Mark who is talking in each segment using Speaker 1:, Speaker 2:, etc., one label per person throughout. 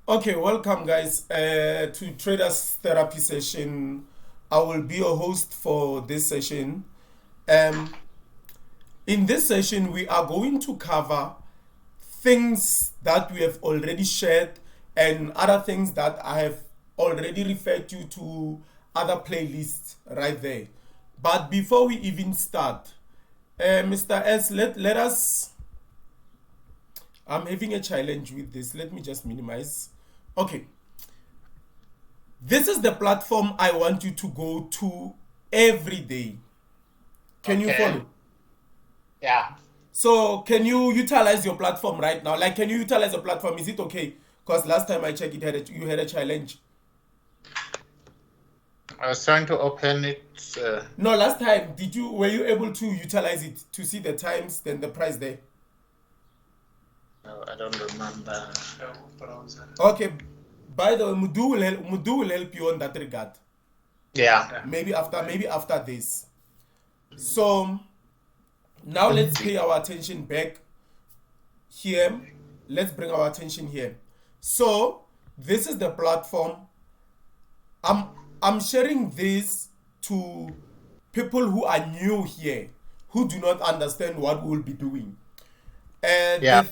Speaker 1: Okay, welcome guys to Traders Therapy session. I will be your host for this session. Um, in this session, we are going to cover things that we have already shared and other things that I have already referred you to other playlists right there. But before we even start, Mr. S, let us. I'm having a challenge with this. Let me just minimize. Okay. This is the platform I want you to go to every day. Can you
Speaker 2: Okay.
Speaker 1: follow?
Speaker 2: Yeah.
Speaker 1: So can you utilize your platform right now? Like, can you utilize the platform? Is it okay? Because last time I checked, you had a challenge.
Speaker 2: I was trying to open it.
Speaker 1: No, last time were you able to utilize it to see the times then the price there?
Speaker 2: No, I don't remember.
Speaker 1: Okay. By the way, Mudu will help you on that regard.
Speaker 2: Yeah.
Speaker 1: Maybe after this. So now let's pay our attention back here. Let's bring our attention here. So this is the platform. I'm sharing this to people who are new here, who do not understand what we'll be doing. And
Speaker 2: Yeah.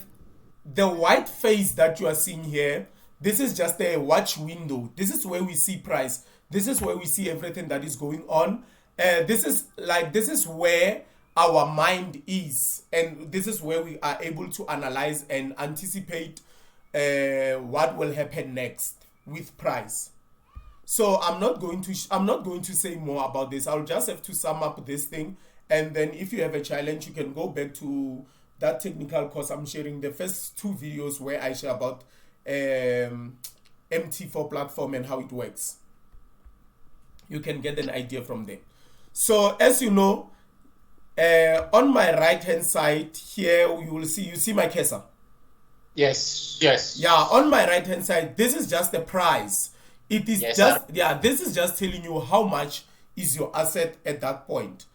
Speaker 1: the white face that you are seeing here, this is just a watch window. This is where we see price. This is where we see everything that is going on. This is where our mind is, and this is where we are able to analyze and anticipate what will happen next with price. So I'm not going to say more about this. I'll just have to sum up this thing, and then if you have a challenge, you can go back to that technical course I'm sharing. The first two videos where I share about MT4 platform and how it works. You can get an idea from there. So as you know, on my right hand side here, you see my cursor.
Speaker 2: Yes. Yes.
Speaker 1: Yeah, on my right hand side, this is just the price. It is
Speaker 2: Yes,
Speaker 1: just,
Speaker 2: sir.
Speaker 1: yeah, this is just telling you how much is your asset at that point.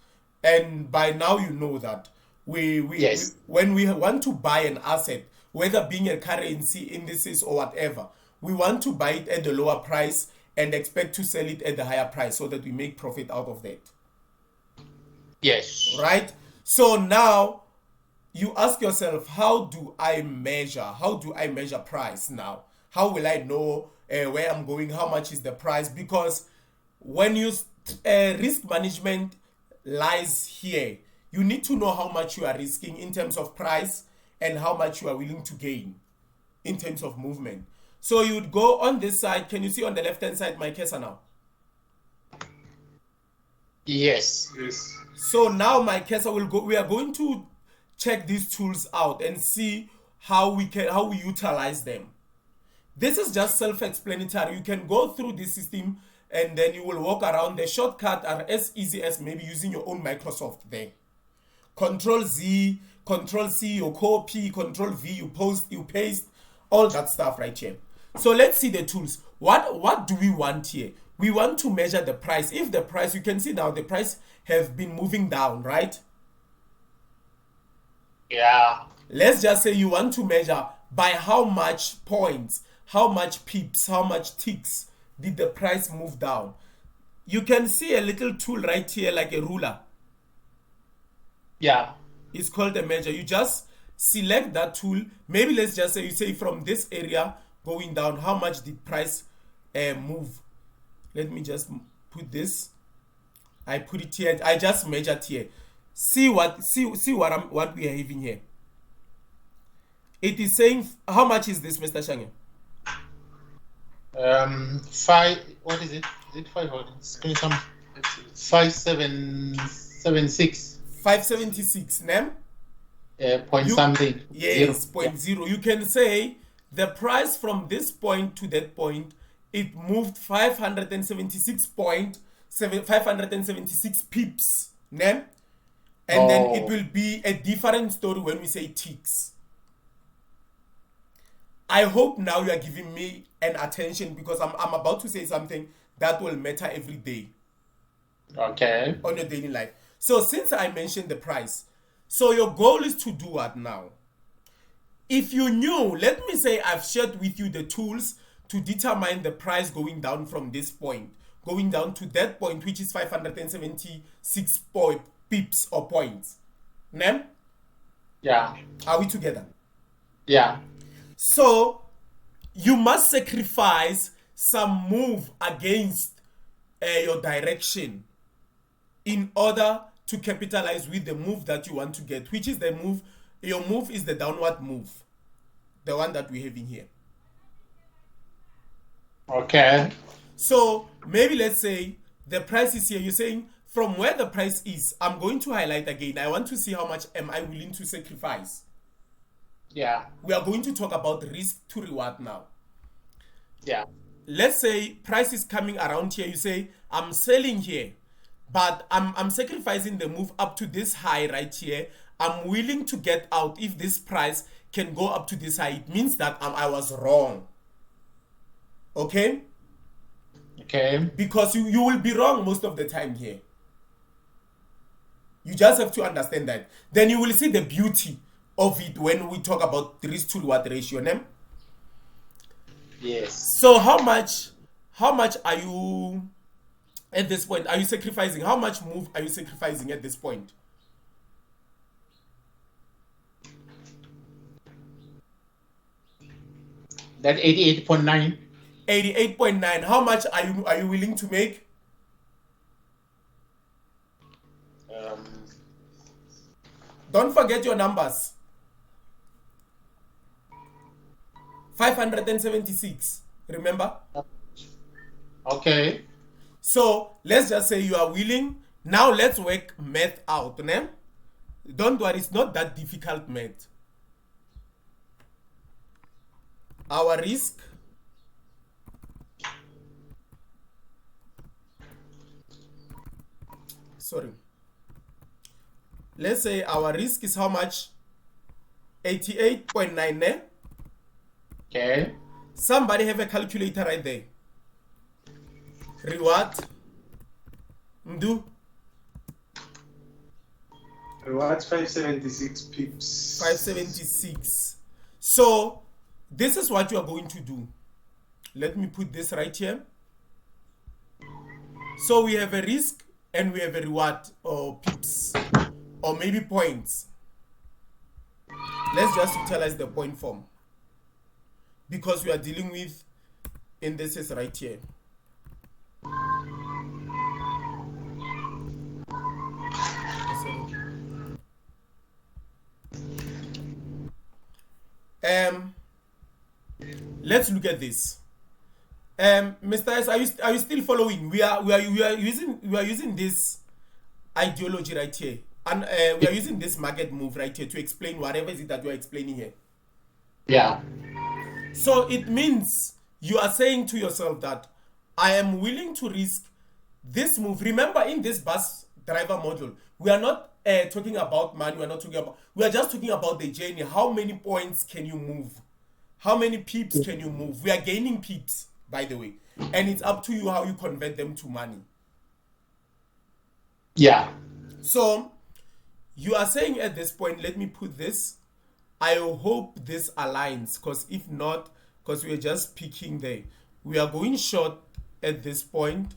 Speaker 1: And by now you know that we
Speaker 2: Yes.
Speaker 1: when we want to buy an asset, whether being a currency, indices or whatever, we want to buy it at the lower price and expect to sell it at the higher price so that we make profit out of that.
Speaker 2: Yes.
Speaker 1: Right? So now you ask yourself, how do I measure price now? How will I know where I'm going, how much is the price? Because when you risk management lies here, you need to know how much you are risking in terms of price and how much you are willing to gain in terms of movement. So you would go on this side. Can you see on the left hand side my cursor now?
Speaker 2: Yes.
Speaker 1: So now my cursor will go. We are going to check these tools out and see how we utilize them. This is just self-explanatory. You can go through this system and then you will walk around. The shortcuts are as easy as maybe using your own Microsoft there. Control Z, Control C, you copy, Control V, you post, you paste, all that stuff right here. So let's see the tools. What do we want here? We want to measure the price. If the price, you can see now the price have been moving down, right?
Speaker 2: Yeah.
Speaker 1: Let's just say you want to measure by how much points, how much pips, how much ticks did the price move down. You can see a little tool right here like a ruler.
Speaker 2: Yeah.
Speaker 1: It's called a measure. You just select that tool. Maybe let's just say you say from this area going down, how much did price move? Let me just put this. I put it here. I just measured here. See what we are having here. It is saying how much is this, Mr. Shange?
Speaker 2: 5. What is it? Is it 5 or it's going some 5776
Speaker 1: 576, name?
Speaker 2: point
Speaker 1: You
Speaker 2: something zero.
Speaker 1: yes,
Speaker 2: Yeah.
Speaker 1: point zero. You can say the price from this point to that point, it moved 576 pips, name? And then it
Speaker 2: Oh.
Speaker 1: will be a different story when we say ticks. I hope now you are giving me an attention because I'm about to say something that will matter every day
Speaker 2: Okay.
Speaker 1: on your daily life. So since I mentioned the price, so your goal is to do what now? If you knew, let me say I've shared with you the tools to determine the price going down from this point, going down to that point, which is 576 pips or points. Nem?
Speaker 2: Yeah.
Speaker 1: Are we together?
Speaker 2: Yeah.
Speaker 1: So you must sacrifice some move against your direction in order to capitalize with the move that you want to get, which is the move. Your move is the downward move, the one that we're having here.
Speaker 2: Okay.
Speaker 1: So maybe let's say the price is here. You're saying from where the price is, I'm going to highlight again. I want to see how much am I willing to sacrifice.
Speaker 2: Yeah.
Speaker 1: We are going to talk about risk to reward now.
Speaker 2: Yeah.
Speaker 1: Let's say price is coming around here. You say, I'm selling here, but I'm sacrificing the move up to this high right here. I'm willing to get out if this price can go up to this high. It means that I was wrong. Okay?
Speaker 2: Okay.
Speaker 1: Because you will be wrong most of the time here. You just have to understand that. Then you will see the beauty of it when we talk about the risk to reward ratio. Né?
Speaker 2: Yes.
Speaker 1: So how much are you at this point? Are you sacrificing? How much move are you sacrificing at this point?
Speaker 2: That 88.9.
Speaker 1: 88.9. How much are you willing to make? Don't forget your numbers. 576. Remember?
Speaker 2: Okay.
Speaker 1: So let's just say you are willing. Now let's work math out. Né? Don't worry, it's not that difficult math. Our risk let's say our risk is how much? 88.9. Ne?
Speaker 2: Okay.
Speaker 1: Somebody have a calculator right there. Reward. Mdu.
Speaker 3: Reward 576 pips.
Speaker 1: 576. So this is what you are going to do. Let me put this right here. So we have a risk and we have a reward, or pips, or maybe points. Let's just utilize the point form because we are dealing with indices right here. Let's look at this. Mr. S, are you still following? We are using this ideology right here, and we are using this market move right here to explain whatever is it that you are explaining here.
Speaker 2: Yeah.
Speaker 1: So it means you are saying to yourself that I am willing to risk this move. Remember, in this bus driver module, we are not talking about money. We are just talking about the journey. How many points can you move? How many pips can you move? We are gaining pips, by the way, and it's up to you how you convert them to money.
Speaker 2: Yeah.
Speaker 1: So you are saying at this point, let me put this. I hope this aligns, because if not, because we are just peaking there, we are going short at this point.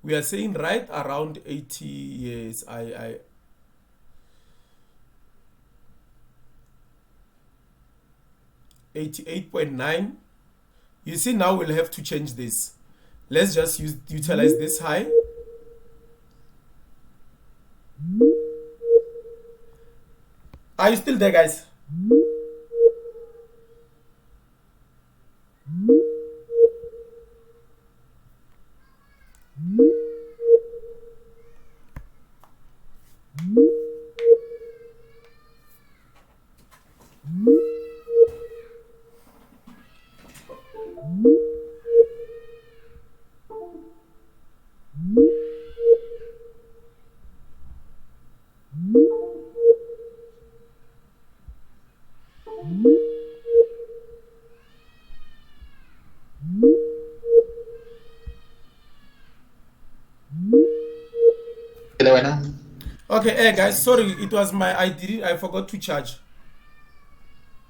Speaker 1: We are saying right around 80 years. 88.9. You see, now we'll have to change this. Let's just utilize this high. Are you still there, guys? Okay, guys, sorry, it was I forgot to charge.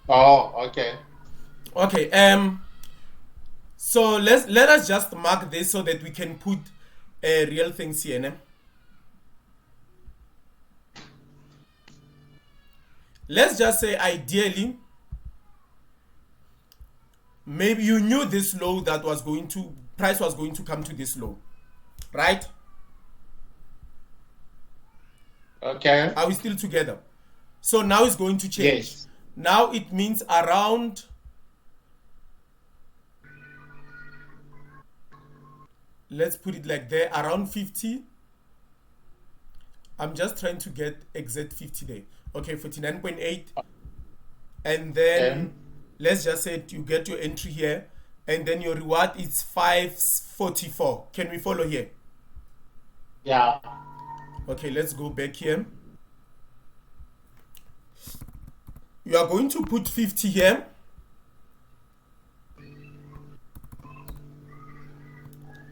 Speaker 2: Oh, okay.
Speaker 1: Okay. So let us just mark this so that we can put real things here. Ne? Let's just say ideally, maybe you knew this low that was going to price was going to come to this low, right?
Speaker 2: Okay.
Speaker 1: Are we still together? So now it's going to change.
Speaker 2: Yes.
Speaker 1: Now it means around, let's put it like there, around 50. I'm just trying to get exact 50 there. Okay, 49.8. And then
Speaker 2: Okay.
Speaker 1: let's just say you get your entry here, and then your reward is 544. Can we follow here?
Speaker 2: Yeah.
Speaker 1: Okay, let's go back here. You are going to put 50 here.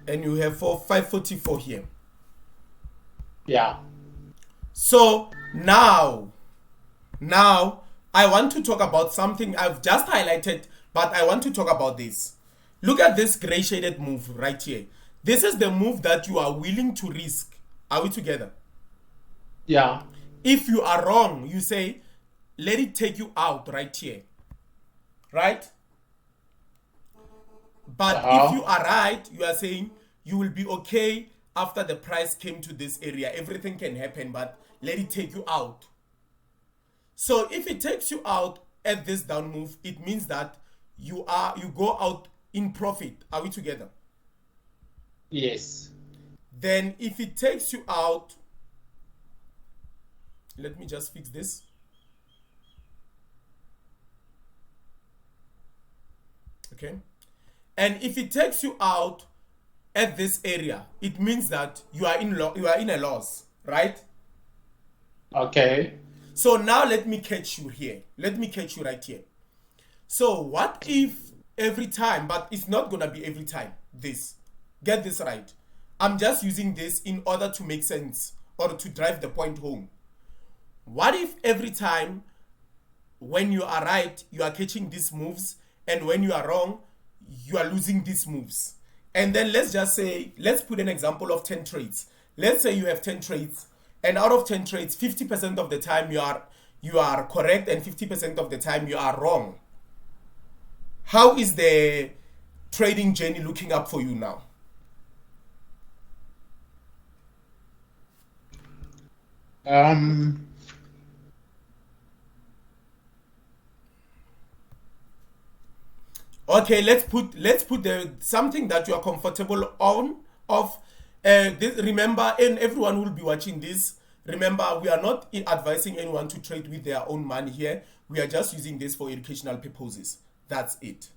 Speaker 1: And you have 544 here.
Speaker 2: Yeah.
Speaker 1: So now I want to talk about something I've just highlighted, but I want to talk about this. Look at this gray shaded move right here. This is the move that you are willing to risk. Are we together?
Speaker 2: Yeah.
Speaker 1: If you are wrong, you say, let it take you out right here. Right? But if you are right, you are saying you will be okay after the price came to this area. Everything can happen, but let it take you out. So if it takes you out at this down move, it means that you go out in profit. Are we together?
Speaker 2: Yes.
Speaker 1: Then if it takes you out, let me just fix this. Okay. And if it takes you out at this area, it means that you are in a loss, right?
Speaker 2: Okay.
Speaker 1: So now let me catch you here. Let me catch you right here. So what if every time, but it's not gonna be every time, this. Get this right. I'm just using this in order to make sense or to drive the point home. What if every time when you are right, you are catching these moves, and when you are wrong, you are losing these moves? And then let's just say, let's put an example of 10 trades. Let's say you have 10 trades, and out of 10 trades, 50% of the time you are correct and 50% of the time you are wrong. How is the trading journey looking up for you now? Okay, let's put the something that you are comfortable on of. This, remember, and everyone will be watching this. Remember, we are not advising anyone to trade with their own money here. We are just using this for educational purposes. That's it.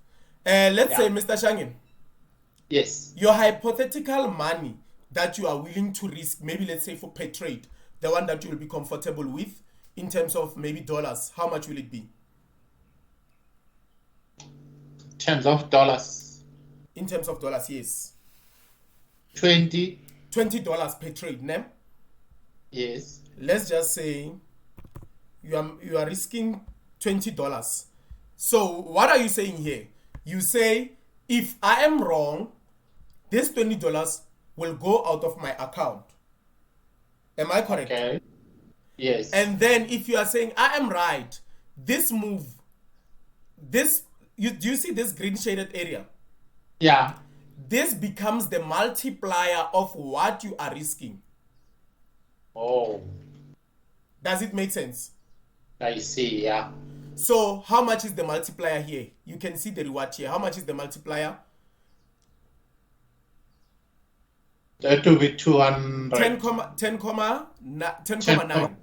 Speaker 1: Let's say, Mr. Shangen,
Speaker 2: Yes.
Speaker 1: your hypothetical money that you are willing to risk, maybe let's say for per trade, the one that you will be comfortable with in terms of maybe dollars, how much will it be?
Speaker 2: Terms of dollars.
Speaker 1: In terms of dollars, yes.
Speaker 2: 20.
Speaker 1: $20 per trade, ne?
Speaker 2: Yes.
Speaker 1: Let's just say you are risking $20. So what are you saying here? You say, if I am wrong, this $20 will go out of my account. Am I correct?
Speaker 2: Okay. Yes.
Speaker 1: And then if you are saying I am right, this move, do you see this green shaded area?
Speaker 2: Yeah.
Speaker 1: This becomes the multiplier of what you are risking.
Speaker 2: Oh,
Speaker 1: Does it make sense?
Speaker 2: I see. Yeah.
Speaker 1: So how much is the multiplier here? You can see the reward here. How much is the multiplier?
Speaker 2: That will be 200.
Speaker 1: 10,9.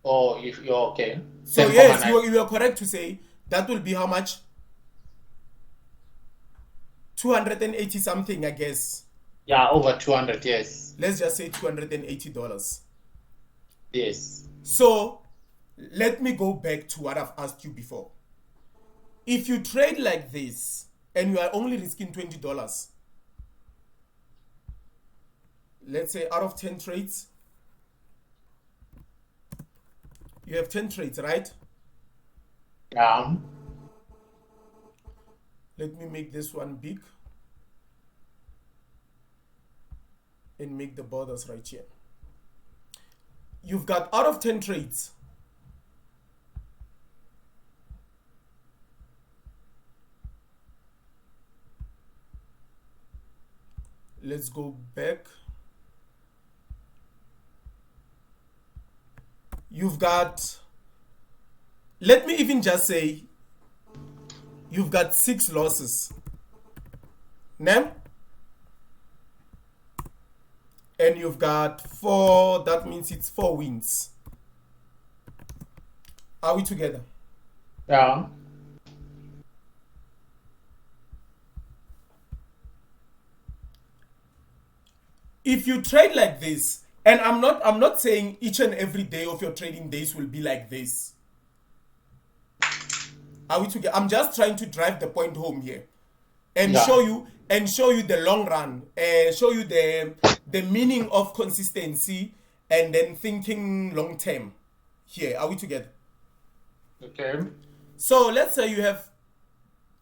Speaker 2: Oh, if you're okay.
Speaker 1: So
Speaker 2: 10,9.
Speaker 1: yes, you are correct to say that will be how much? 280 something, I guess.
Speaker 2: Yeah, over 200. Yes.
Speaker 1: Let's just say $280.
Speaker 2: Yes.
Speaker 1: So let me go back to what I've asked you before. If you trade like this and you are only risking $20, let's say out of 10 trades, you have 10 trades, right?
Speaker 2: Yeah.
Speaker 1: Let me make this one big and make the borders right here. You've got out of 10 trades. Let's go back. You've got, let me even just say, you've got 6 losses. Now, and you've got 4, that means it's 4 wins. Are we together?
Speaker 2: Yeah.
Speaker 1: If you trade like this, and I'm not saying each and every day of your trading days will be like this. Are we together? I'm just trying to drive the point home here and show you the long run, show you the meaning of consistency and then thinking long term here. Are we together?
Speaker 2: Okay.
Speaker 1: So let's say you have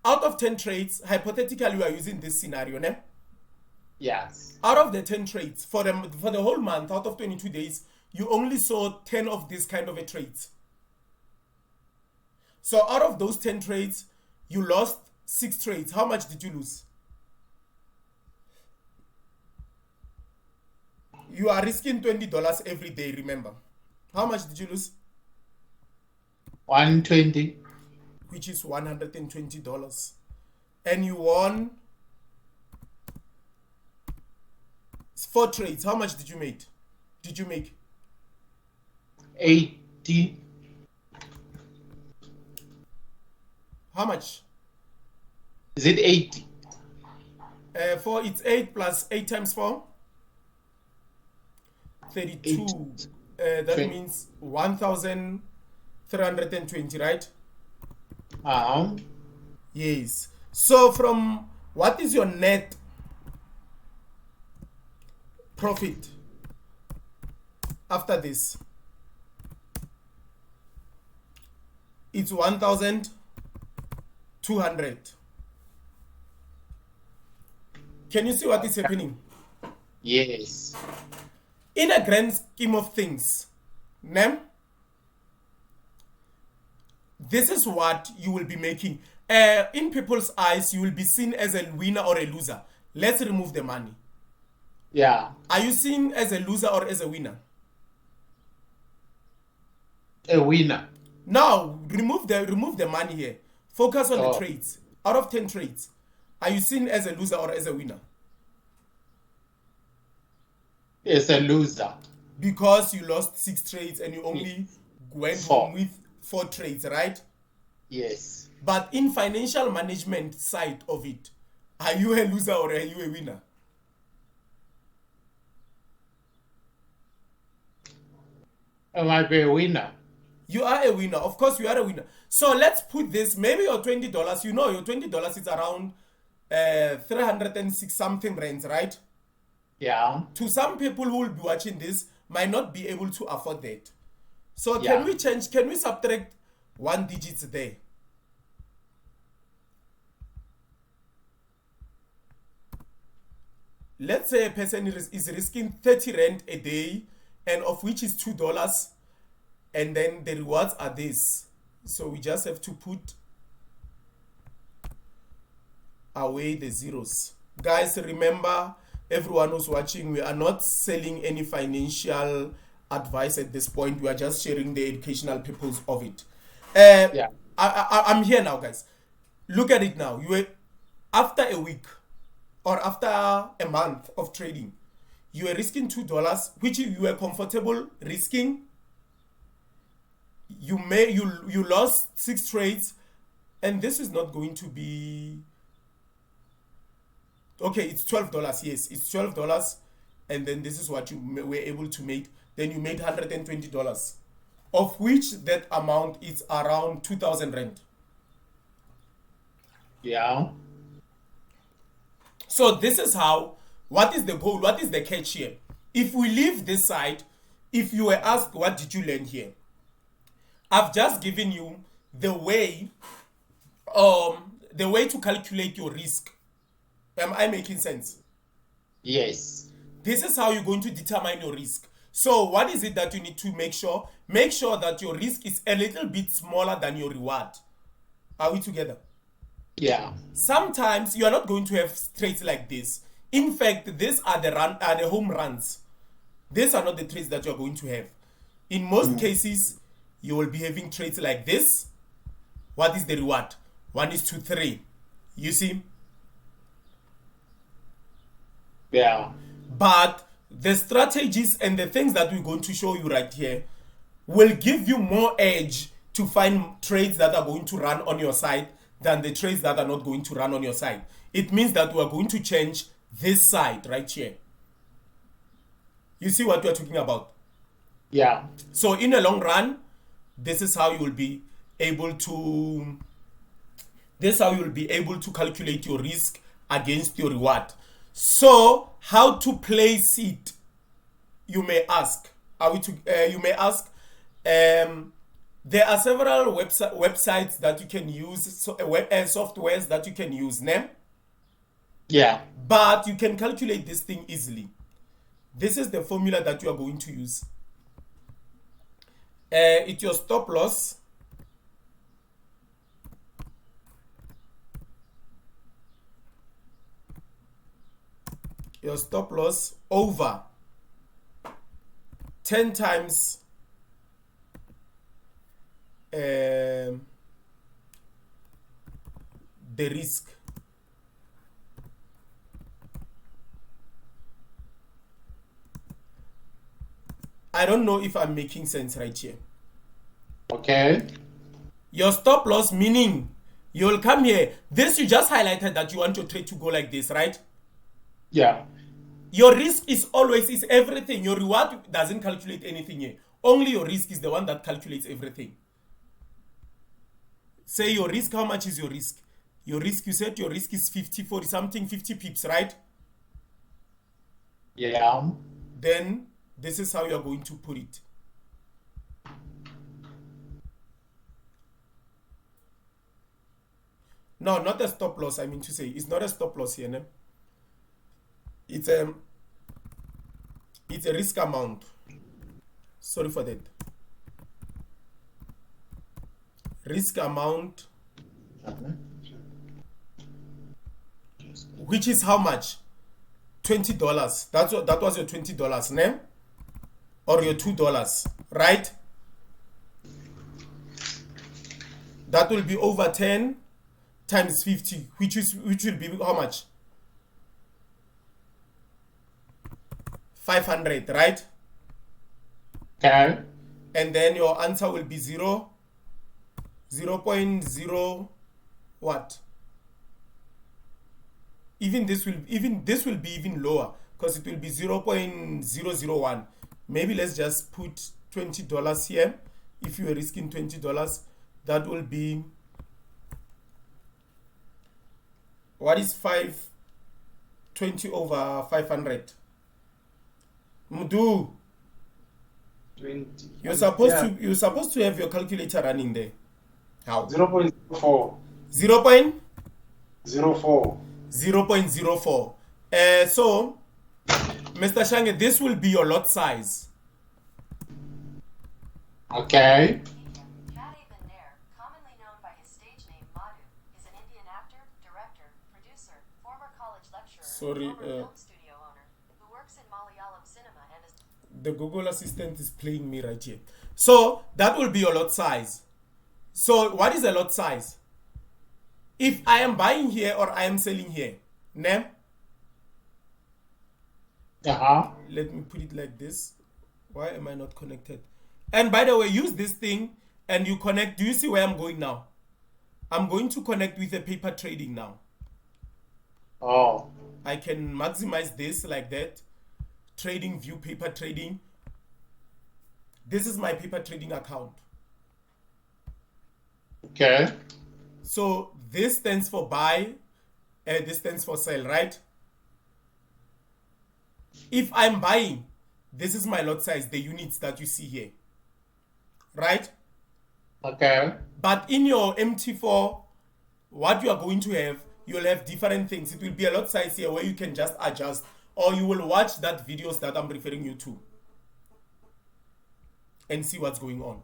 Speaker 1: out of 10 trades, hypothetically we are using this scenario, ne?
Speaker 2: Yes.
Speaker 1: Out of the 10 trades, for the whole month, out of 22 days, you only saw 10 of this kind of a trades. So out of those 10 trades, you lost 6 trades. How much did you lose? You are risking $20 every day, remember. How much did you lose?
Speaker 2: 120.
Speaker 1: Which is $120. And you won 4 trades. How much did you make?
Speaker 2: 80.
Speaker 1: How much?
Speaker 2: Is it 80?
Speaker 1: 4, it's 8 plus 8 times 4? 32. That
Speaker 2: 20.
Speaker 1: means 1,320, right? Yes. So from what is your net profit after this? It's 1,200. Can you see what is happening?
Speaker 2: Yes.
Speaker 1: In a grand scheme of things, this is what you will be making. In people's eyes, you will be seen as a winner or a loser. Let's remove the money.
Speaker 2: Yeah.
Speaker 1: Are you seen as a loser or as a winner?
Speaker 2: A winner.
Speaker 1: Now, remove the money here. Focus on the trades. Out of 10 trades, are you seen as a loser or as a winner?
Speaker 2: It's a loser.
Speaker 1: Because you lost 6 trades and you only went home with 4 trades, right?
Speaker 2: Yes.
Speaker 1: But in financial management side of it, are you a loser or are you a winner?
Speaker 2: Am I a winner?
Speaker 1: You are a winner. Of course, you are a winner. So let's put this. Maybe your $20. You know, your $20 is around 306 something rands, right?
Speaker 2: Yeah.
Speaker 1: To some people who will be watching this, might not be able to afford that. So
Speaker 2: Yeah.
Speaker 1: can we change? Can we subtract 1 digit there? Let's say a person is risking 30 rand a day, and of which is $2, and then the rewards are this. So we just have to put away the zeros. Guys, remember, everyone who's watching, we are not selling any financial advice at this point. We are just sharing the educational purpose of it.
Speaker 2: Yeah.
Speaker 1: I'm here now, guys. Look at it now. You were, after a week or after a month of trading, you were risking $2, which you were comfortable risking. You lost 6 trades, and this is not going to be okay. It's $12. Yes, it's $12, and then this is what you were able to make. Then you made $120, of which that amount is around 2,000 rand.
Speaker 2: Yeah.
Speaker 1: So this is how. What is the goal? What is the catch here? If we leave this side, if you were asked what did you learn here, I've just given you the way. the way to calculate your risk. Am I making sense?
Speaker 2: Yes.
Speaker 1: This is how you're going to determine your risk. So what is it that you need to make sure? Make sure that your risk is a little bit smaller than your reward. Are we together?
Speaker 2: Yeah.
Speaker 1: Sometimes you are not going to have trades like this. In fact, these are the home runs. These are not the trades that you are going to have. In most cases, you will be having trades like this. What is the reward? 1:3. You see?
Speaker 2: Yeah.
Speaker 1: But the strategies and the things that we're going to show you right here will give you more edge to find trades that are going to run on your side than the trades that are not going to run on your side. It means that we are going to change this side right here. You see what we're talking about?
Speaker 2: Yeah.
Speaker 1: So in the long run, this is how you will be able to calculate your risk against your reward. So how to place it, you may ask. You may ask. There are several websites that you can use, softwares that you can use, ne?
Speaker 2: Yeah.
Speaker 1: But you can calculate this thing easily. This is the formula that you are going to use. It's your stop loss. Your stop loss over 10 times the risk. I don't know if I'm making sense right here.
Speaker 2: Okay.
Speaker 1: Your stop loss, meaning you'll come here. This you just highlighted that you want your trade to go like this, right?
Speaker 2: Yeah.
Speaker 1: Your risk is everything. Your reward doesn't calculate anything here. Only your risk is the one that calculates everything. Say your risk, how much is your risk? Your risk, you said your risk is 50 pips, right?
Speaker 2: Yeah.
Speaker 1: Then this is how you are going to put it. No, not a stop loss, I mean to say. It's not a stop loss here, no? It's a risk amount. Sorry for that. Risk amount, which is how much? $20. That was your $20, ne? Or your $2, right? That will be over 10 times 50, which will be how much? 500, right?
Speaker 2: Okay.
Speaker 1: And then your answer will be 0.0 what? Even this will be even lower because it will be 0.001. Maybe let's just put $20 here. If you are risking $20, that will be, what is 520 over 500? Mudu,
Speaker 3: 20.
Speaker 1: you're supposed to have your calculator running there. How?
Speaker 3: 0.04.
Speaker 1: 0.04.
Speaker 3: 0.04.
Speaker 1: So, Mr. Shange, this will be your lot size.
Speaker 2: Okay.
Speaker 4: Maddie Nair, commonly known by his stage name Madhu, is an Indian actor, director, producer, former college lecturer,
Speaker 1: Sorry,
Speaker 4: and former film studio owner, who works in Malayalam cinema and is...
Speaker 1: The Google Assistant is playing me right here. So, that will be your lot size. So, what is a lot size? If I am buying here or I am selling here, ne? Let me put it like this. Why am I not connected? And by the way, use this thing and you connect. Do you see where I'm going now? I'm going to connect with a paper trading now.
Speaker 2: Oh.
Speaker 1: I can maximize this like that. Trading view, paper trading. This is my paper trading account.
Speaker 2: Okay.
Speaker 1: So this stands for buy, this stands for sell, right? If I'm buying, this is my lot size, the units that you see here, right?
Speaker 2: Okay.
Speaker 1: But in your MT4 what you are going to have, you'll have different things. It will be a lot size here where you can just adjust, or you will watch that videos that I'm referring you to and see what's going on.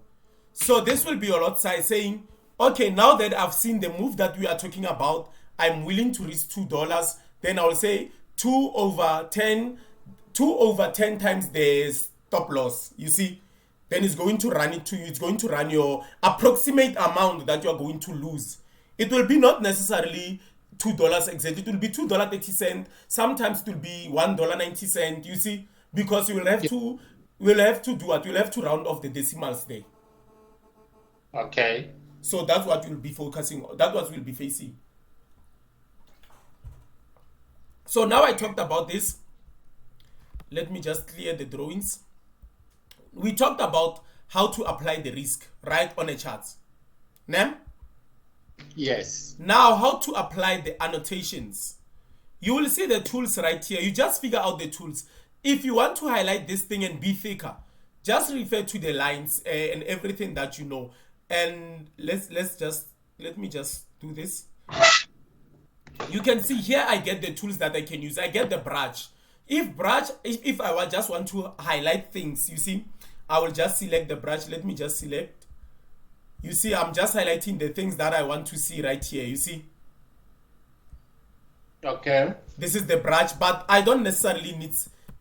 Speaker 1: So this will be a lot size saying, okay, now that I've seen the move that we are talking about, I'm willing to risk $2. Then I'll say 2 over 10 times the stop loss. You see, then it's going to run it to you. It's going to run your approximate amount that you're going to lose. It will be not necessarily $2 exactly. It will be $2.30. Sometimes it will be $1.90. You see, because you will have to do what? You'll have to round off the decimals there.
Speaker 2: Okay.
Speaker 1: So that's what you'll be focusing on. That's what we'll be facing. So now I talked about this. Let me just clear the drawings. We talked about how to apply the risk right on a chart. Nam?
Speaker 2: Yes.
Speaker 1: Now how to apply the annotations. You will see the tools right here. You just figure out the tools. If you want to highlight this thing and be thicker, just refer to the lines and everything that you know. And let me just do this. You can see here I get the tools that I can use. I get the brush. If I just want to highlight things, you see, I will just select the brush. Let me just select. You see, I'm just highlighting the things that I want to see right here. You see?
Speaker 2: Okay.
Speaker 1: This is the brush, but I don't necessarily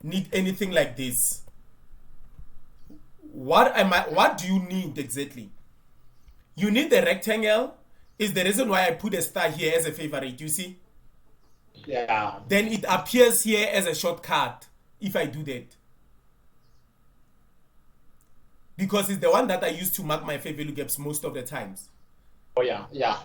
Speaker 1: need anything like this. What do you need exactly? You need the rectangle. Is the reason why I put a star here as a favorite, you see?
Speaker 2: Yeah.
Speaker 1: Then it appears here as a shortcut if I do that. Because it's the one that I use to mark my fair value gaps most of the times.
Speaker 2: Oh yeah, yeah.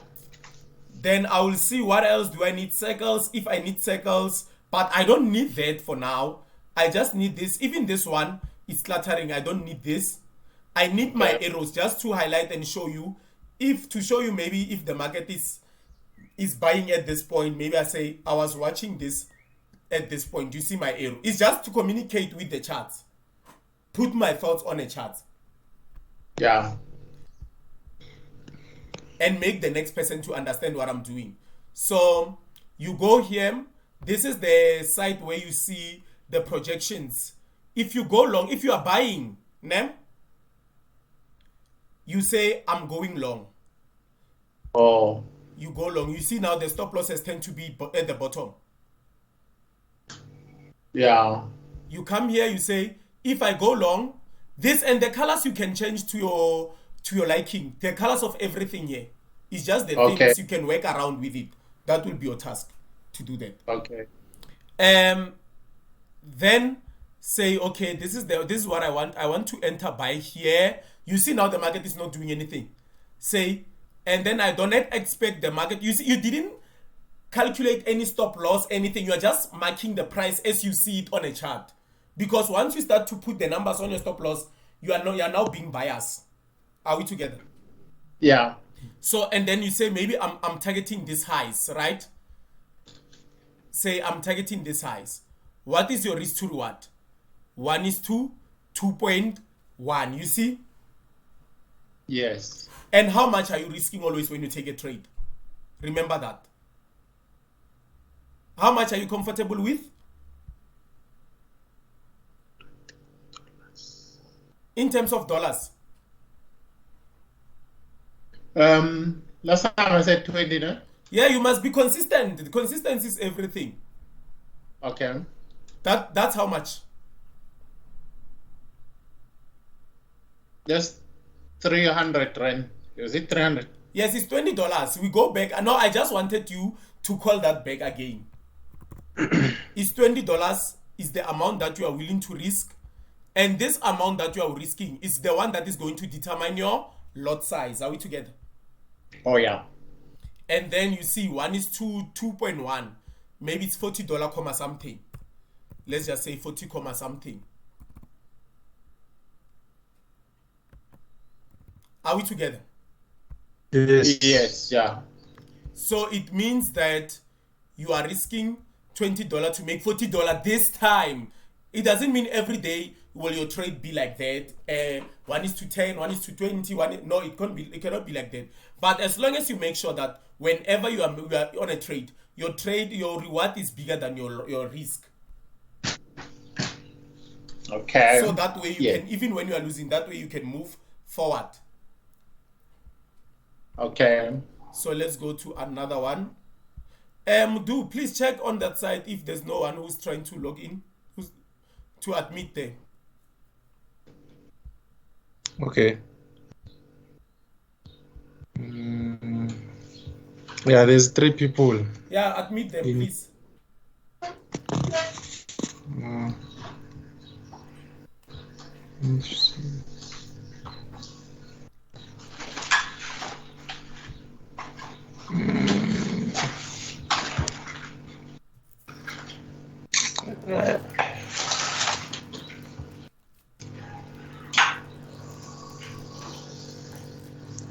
Speaker 1: Then I will see what else do I need. Circles, if I need circles, but I don't need that for now. I just need this. Even this one is cluttering. I don't need this. I need my arrows just to highlight and show you. Maybe if the market is buying at this point, maybe I say I was watching this at this point. You see my arrow. It's just to communicate with the charts. Put my thoughts on a chart.
Speaker 2: Yeah.
Speaker 1: And make the next person to understand what I'm doing. So you go here. This is the site where you see the projections. If you go long, if you are buying, you say I'm going long.
Speaker 2: Oh.
Speaker 1: You go long. You see now the stop losses tend to be at the bottom.
Speaker 2: Yeah.
Speaker 1: You come here, you say, if I go long, this, and the colors you can change to your liking. The colors of everything here. It's just the things you can work around with it. That will be your task to do that.
Speaker 2: Okay.
Speaker 1: Then say, okay, this is what I want. I want to enter buy here. You see now the market is not doing anything. Say, and then I don't expect the market. You see, you didn't calculate any stop loss, anything. You are just marking the price as you see it on a chart. Because once you start to put the numbers on your stop loss, you are now being biased. Are we together?
Speaker 2: Yeah.
Speaker 1: So, and then you say, maybe I'm targeting these highs, right? Say I'm targeting these highs. What is your risk to reward? 1:2, 2.1. You see?
Speaker 2: Yes.
Speaker 1: And how much are you risking always when you take a trade? Remember that. How much are you comfortable with? In terms of dollars.
Speaker 2: Last time I said 20, no?
Speaker 1: Yeah, you must be consistent. Consistency is everything.
Speaker 2: Okay.
Speaker 1: That's how much?
Speaker 2: Just 300 rand. Is it 300?
Speaker 1: Yes, it's $20. We go back. No, I just wanted you to call that back again. It's $20 is the amount that you are willing to risk. And this amount that you are risking is the one that is going to determine your lot size. Are we together?
Speaker 2: Oh, yeah.
Speaker 1: And then you see 1:2, 2.1. Maybe it's $40 comma something. Let's just say 40 comma something. Are we together?
Speaker 2: Yes, yeah.
Speaker 1: So it means that you are risking $20 to make $40 this time. It doesn't mean every day will your trade be like that? 1:10, 1:20, no, it can't be. It cannot be like that. But as long as you make sure that whenever you are on a trade, your reward is bigger than your risk.
Speaker 2: Okay.
Speaker 1: So that way you can, even when you are losing, that way you can move forward.
Speaker 2: Okay.
Speaker 1: So let's go to another one. Do please check on that side if there's no one who's trying to log in, who's to admit there.
Speaker 5: Okay. Yeah, there's 3 people.
Speaker 1: Yeah, admit them, please.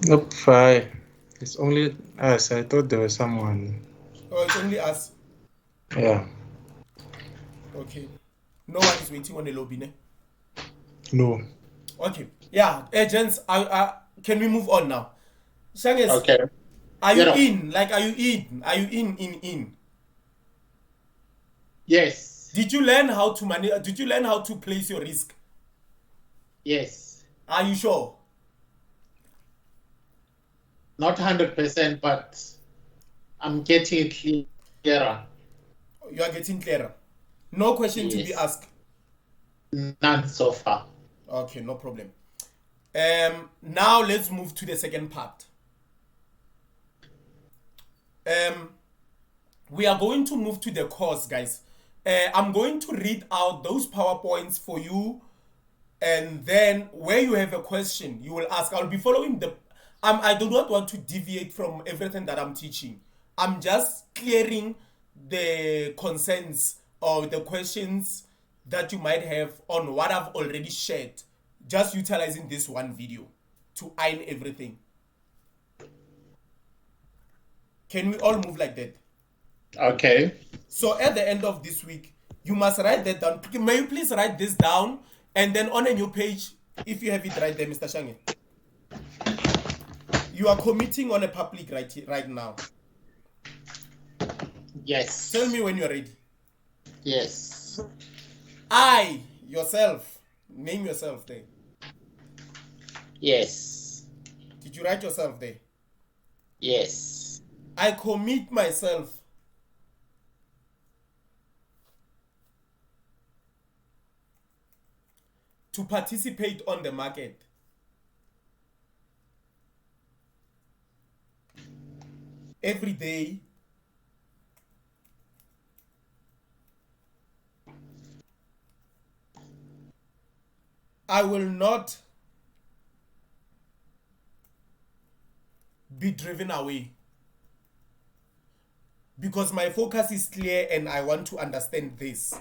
Speaker 5: Nope, 5. It's only us. I thought there was someone.
Speaker 1: Oh, it's only us.
Speaker 5: Yeah.
Speaker 1: Okay. No one is waiting on the lobby, ne?
Speaker 5: No.
Speaker 1: Okay. Yeah, agents, can we move on now? Shanges,
Speaker 2: Okay.
Speaker 1: are you
Speaker 2: Yeah.
Speaker 1: in? Like, are you in? Are you in?
Speaker 2: Yes.
Speaker 1: Did you learn how to manage? Did you learn how to place your risk?
Speaker 2: Yes.
Speaker 1: Are you sure?
Speaker 2: Not 100%, but I'm getting it clearer.
Speaker 1: You are getting clearer. No question to be
Speaker 2: Yes.
Speaker 1: asked.
Speaker 2: None so far.
Speaker 1: Okay, no problem. Now let's move to the second part. We are going to move to the course, guys. I'm going to read out those PowerPoints for you, and then where you have a question, you will ask. I'll be following the. I do not want to deviate from everything that I'm teaching. I'm just clearing the concerns or the questions that you might have on what I've already shared, just utilizing this one video to iron everything. Can we all move like that?
Speaker 2: Okay.
Speaker 1: So at the end of this week, you must write that down. May you please write this down, and then on a new page, if you have it right there, Mr. Shange. You are committing on a public right now.
Speaker 2: Yes.
Speaker 1: Tell me when you're ready.
Speaker 2: Yes.
Speaker 1: Yourself, name yourself there.
Speaker 2: Yes.
Speaker 1: Did you write yourself there?
Speaker 2: Yes.
Speaker 1: I commit myself to participate on the market. Every day. I will not be driven away because my focus is clear and I want to understand this.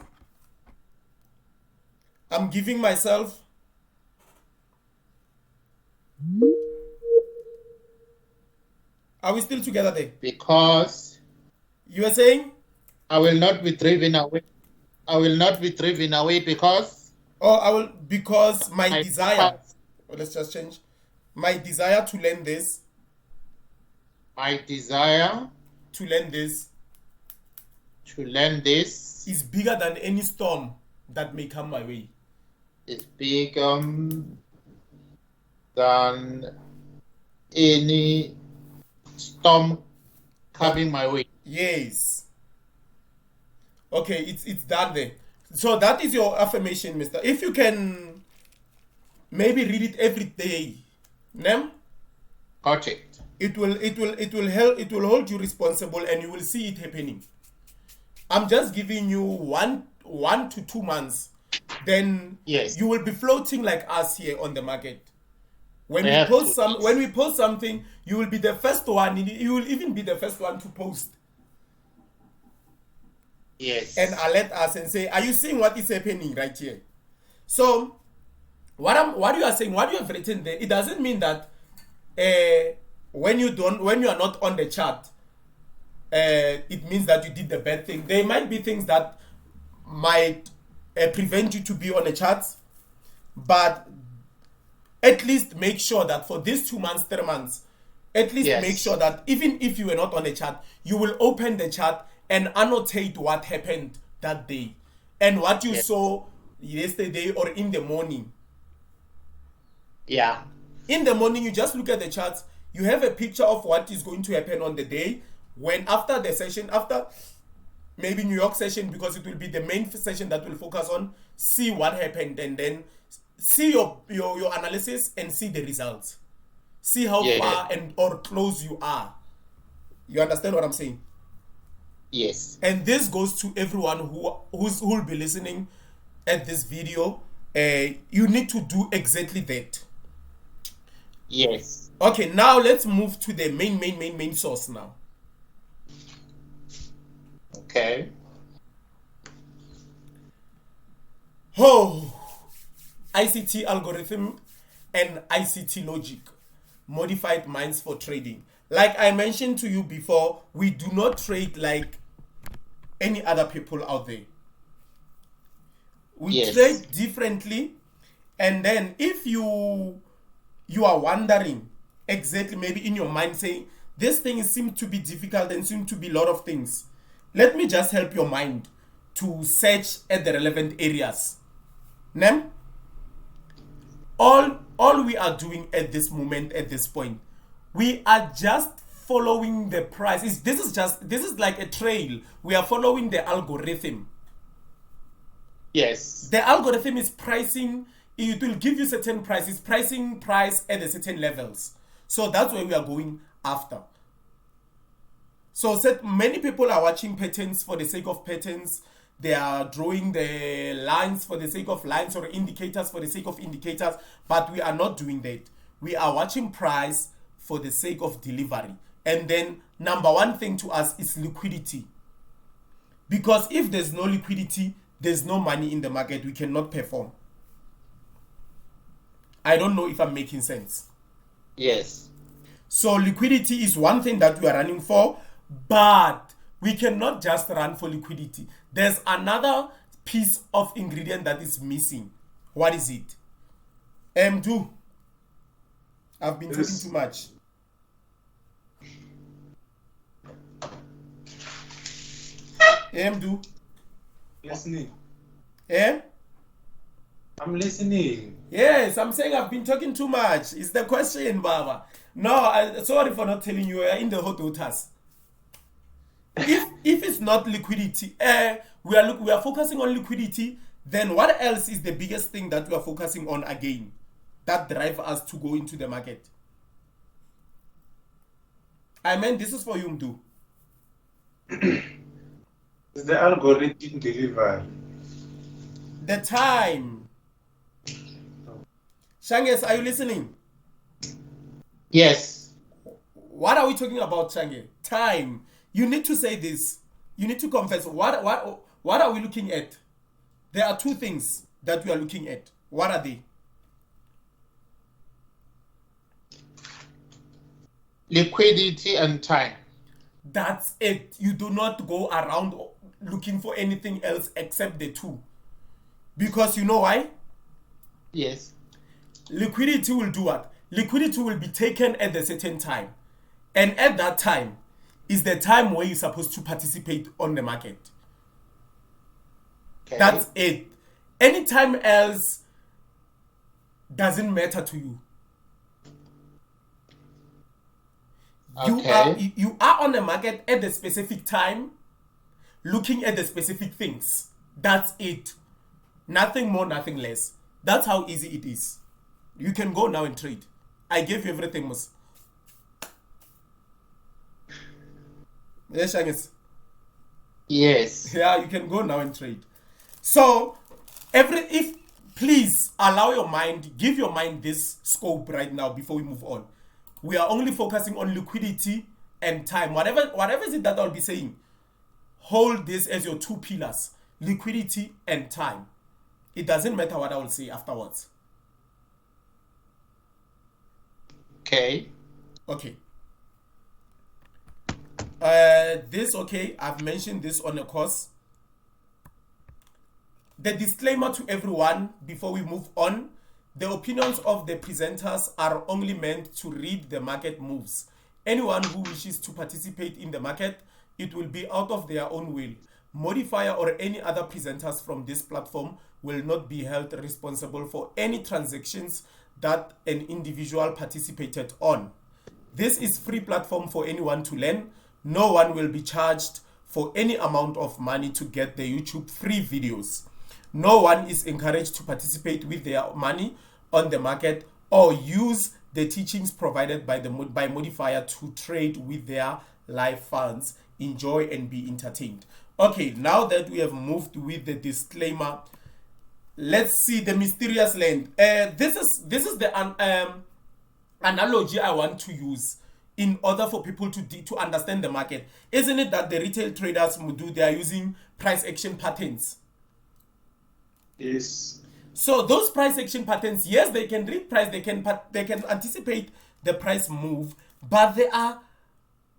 Speaker 1: I'm giving myself Are we still together there?
Speaker 2: Because
Speaker 1: You are saying?
Speaker 2: I will not be driven away. I will not be driven away because
Speaker 1: Because my
Speaker 2: my
Speaker 1: desire.
Speaker 2: focus-
Speaker 1: Let's just change. My desire to learn this,
Speaker 2: my desire
Speaker 1: to learn this,
Speaker 2: to learn this
Speaker 1: is bigger than any storm that may come my way.
Speaker 2: is bigger than any storm coming my way.
Speaker 1: Yes. Okay, it's done there. So that is your affirmation, Mister. If you can maybe read it every day, Nem,
Speaker 2: Got it.
Speaker 1: it will help. It will hold you responsible, and you will see it happening. I'm just giving you one to 2 months, then
Speaker 2: Yes.
Speaker 1: you will be floating like us here on the market. When
Speaker 2: I
Speaker 1: we
Speaker 2: have
Speaker 1: post
Speaker 2: to.
Speaker 1: when we post something, you will be the first one. You will even be the first one to post
Speaker 2: Yes.
Speaker 1: and alert us and say, "Are you seeing what is happening right here?" So, what you are saying, what you have written there, it doesn't mean that when you are not on the chart, it means that you did the bad thing. There might be things that might prevent you to be on the charts, but at least make sure that for these 2 months, 3 months, at least
Speaker 2: Yes.
Speaker 1: make sure that even if you were not on the chart, you will open the chart and annotate what happened that day and what you
Speaker 2: Yes.
Speaker 1: saw yesterday or in the morning.
Speaker 2: Yeah.
Speaker 1: In the morning, you just look at the charts. You have a picture of what is going to happen on the day. When after the session, after maybe New York session, because it will be the main session that will focus on, see what happened and then see your analysis and see the results. See how
Speaker 2: Yeah.
Speaker 1: far and or close you are. You understand what I'm saying?
Speaker 2: Yes.
Speaker 1: And this goes to everyone who will be listening at this video. You need to do exactly that.
Speaker 2: Yes.
Speaker 1: Okay, now let's move to the main source now.
Speaker 2: Okay.
Speaker 1: Oh, ICT algorithm and ICT logic, modified minds for trading. Like I mentioned to you before, we do not trade like any other people out there. We
Speaker 2: Yes.
Speaker 1: trade differently, and then if you are wondering exactly, maybe in your mind saying this thing seems to be difficult and seems to be a lot of things, let me just help your mind to search at the relevant areas. Nem? All we are doing at this moment, at this point, we are just following the price. This is like a trail. We are following the algorithm.
Speaker 2: Yes.
Speaker 1: The algorithm is pricing. It will give you certain prices, pricing price at a certain levels. So that's where we are going after. So many people are watching patterns for the sake of patterns. They are drawing the lines for the sake of lines or indicators for the sake of indicators, but we are not doing that. We are watching price for the sake of delivery. And then number one thing to us is liquidity. Because if there's no liquidity, there's no money in the market, we cannot perform. I don't know if I'm making sense.
Speaker 2: Yes.
Speaker 1: So liquidity is one thing that we are running for, but we cannot just run for liquidity. There's another piece of ingredient that is missing. What is it? M2. I've been talking too much. M2.
Speaker 3: Listening.
Speaker 1: Eh?
Speaker 3: I'm listening.
Speaker 1: Yes, I'm saying I've been talking too much. It's the question, Baba. No, sorry for not telling you. We are in the hot waters. If it's not liquidity, we are focusing on liquidity. Then what else is the biggest thing that we are focusing on again, that drive us to go into the market? I mean, this is for you, Mdu.
Speaker 3: It's the algorithm delivery.
Speaker 1: The time. Shanges, are you listening?
Speaker 2: Yes.
Speaker 1: What are we talking about, Shange? Time. You need to say this. You need to confess. What are we looking at? There are two things that we are looking at. What are they?
Speaker 2: Liquidity and time.
Speaker 1: That's it. You do not go around looking for anything else except the two. Because you know why?
Speaker 2: Yes.
Speaker 1: Liquidity will do what? Liquidity will be taken at a certain time. And at that time is the time where you're supposed to participate on the market.
Speaker 2: Okay.
Speaker 1: That's it. Any time else doesn't matter to you.
Speaker 2: Okay.
Speaker 1: You are on the market at the specific time, looking at the specific things. That's it. Nothing more, nothing less. That's how easy it is. You can go now and trade. I gave you everything, Mus. Yes, Shangis.
Speaker 2: Yes.
Speaker 1: Yeah, you can go now and trade. So, please allow your mind, give your mind this scope right now before we move on. We are only focusing on liquidity and time. Whatever is it that I'll be saying, hold this as your two pillars: liquidity and time. It doesn't matter what I will say afterwards.
Speaker 2: Okay.
Speaker 1: Okay. I've mentioned this on a course. The disclaimer to everyone before we move on: The opinions of the presenters are only meant to read the market moves. Anyone who wishes to participate in the market, it will be out of their own will. Modifier or any other presenters from this platform will not be held responsible for any transactions that an individual participated on. This is free platform for anyone to learn. No one will be charged for any amount of money to get the YouTube free videos. No one is encouraged to participate with their money on the market or use the teachings provided by Modifier to trade with their live funds. Enjoy and be entertained. Okay, now that we have moved with the disclaimer, let's see the mysterious land. This is the analogy I want to use in order for people to understand the market. Isn't it that the retail traders they are using price action patterns?
Speaker 3: Yes.
Speaker 1: So those price action patterns, yes, they can read price, they can anticipate the price move, but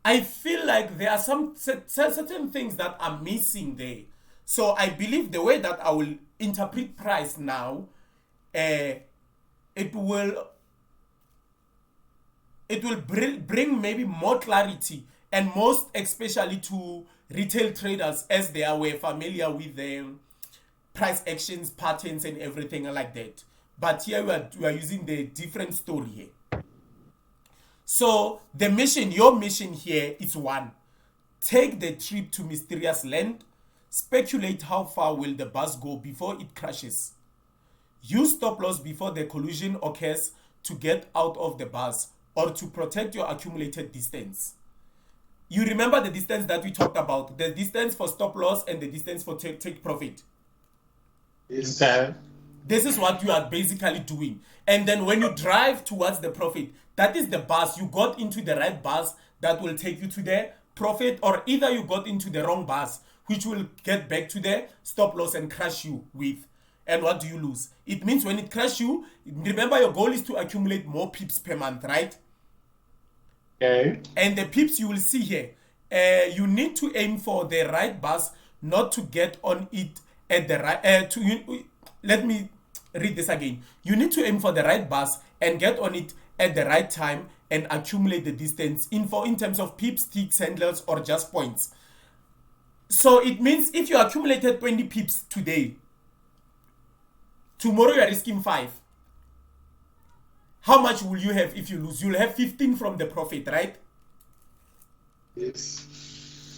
Speaker 1: I feel like there are some certain things that are missing there. So I believe the way that I will interpret price now, it will bring maybe more clarity, and most especially to retail traders, as they were familiar with the price actions, patterns, and everything like that. But here we are using the different story here. So your mission here is one: take the trip to mysterious land. Speculate how far will the bus go before it crashes. Use stop loss before the collision occurs to get out of the bus or to protect your accumulated distance. You remember the distance that we talked about, the distance for stop loss and the distance for take profit.
Speaker 3: Yes.
Speaker 2: Okay.
Speaker 1: This is what you are basically doing. And then when you drive towards the profit, that is the bus. You got into the right bus that will take you to the profit, or either you got into the wrong bus, which will get back to the stop loss and crash you with. And what do you lose? It means when it crashes you, remember your goal is to accumulate more pips per month, right?
Speaker 2: Okay.
Speaker 1: And the pips you will see here, you need to aim for the right bus, not to get on it at the right. Let me read this again. You need to aim for the right bus and get on it at the right time and accumulate the distance in terms of pips, ticks, handlers, or just points. So it means if you accumulated 20 pips today, tomorrow you are risking 5. How much will you have if you lose? You'll have 15 from the profit, right?
Speaker 3: Yes.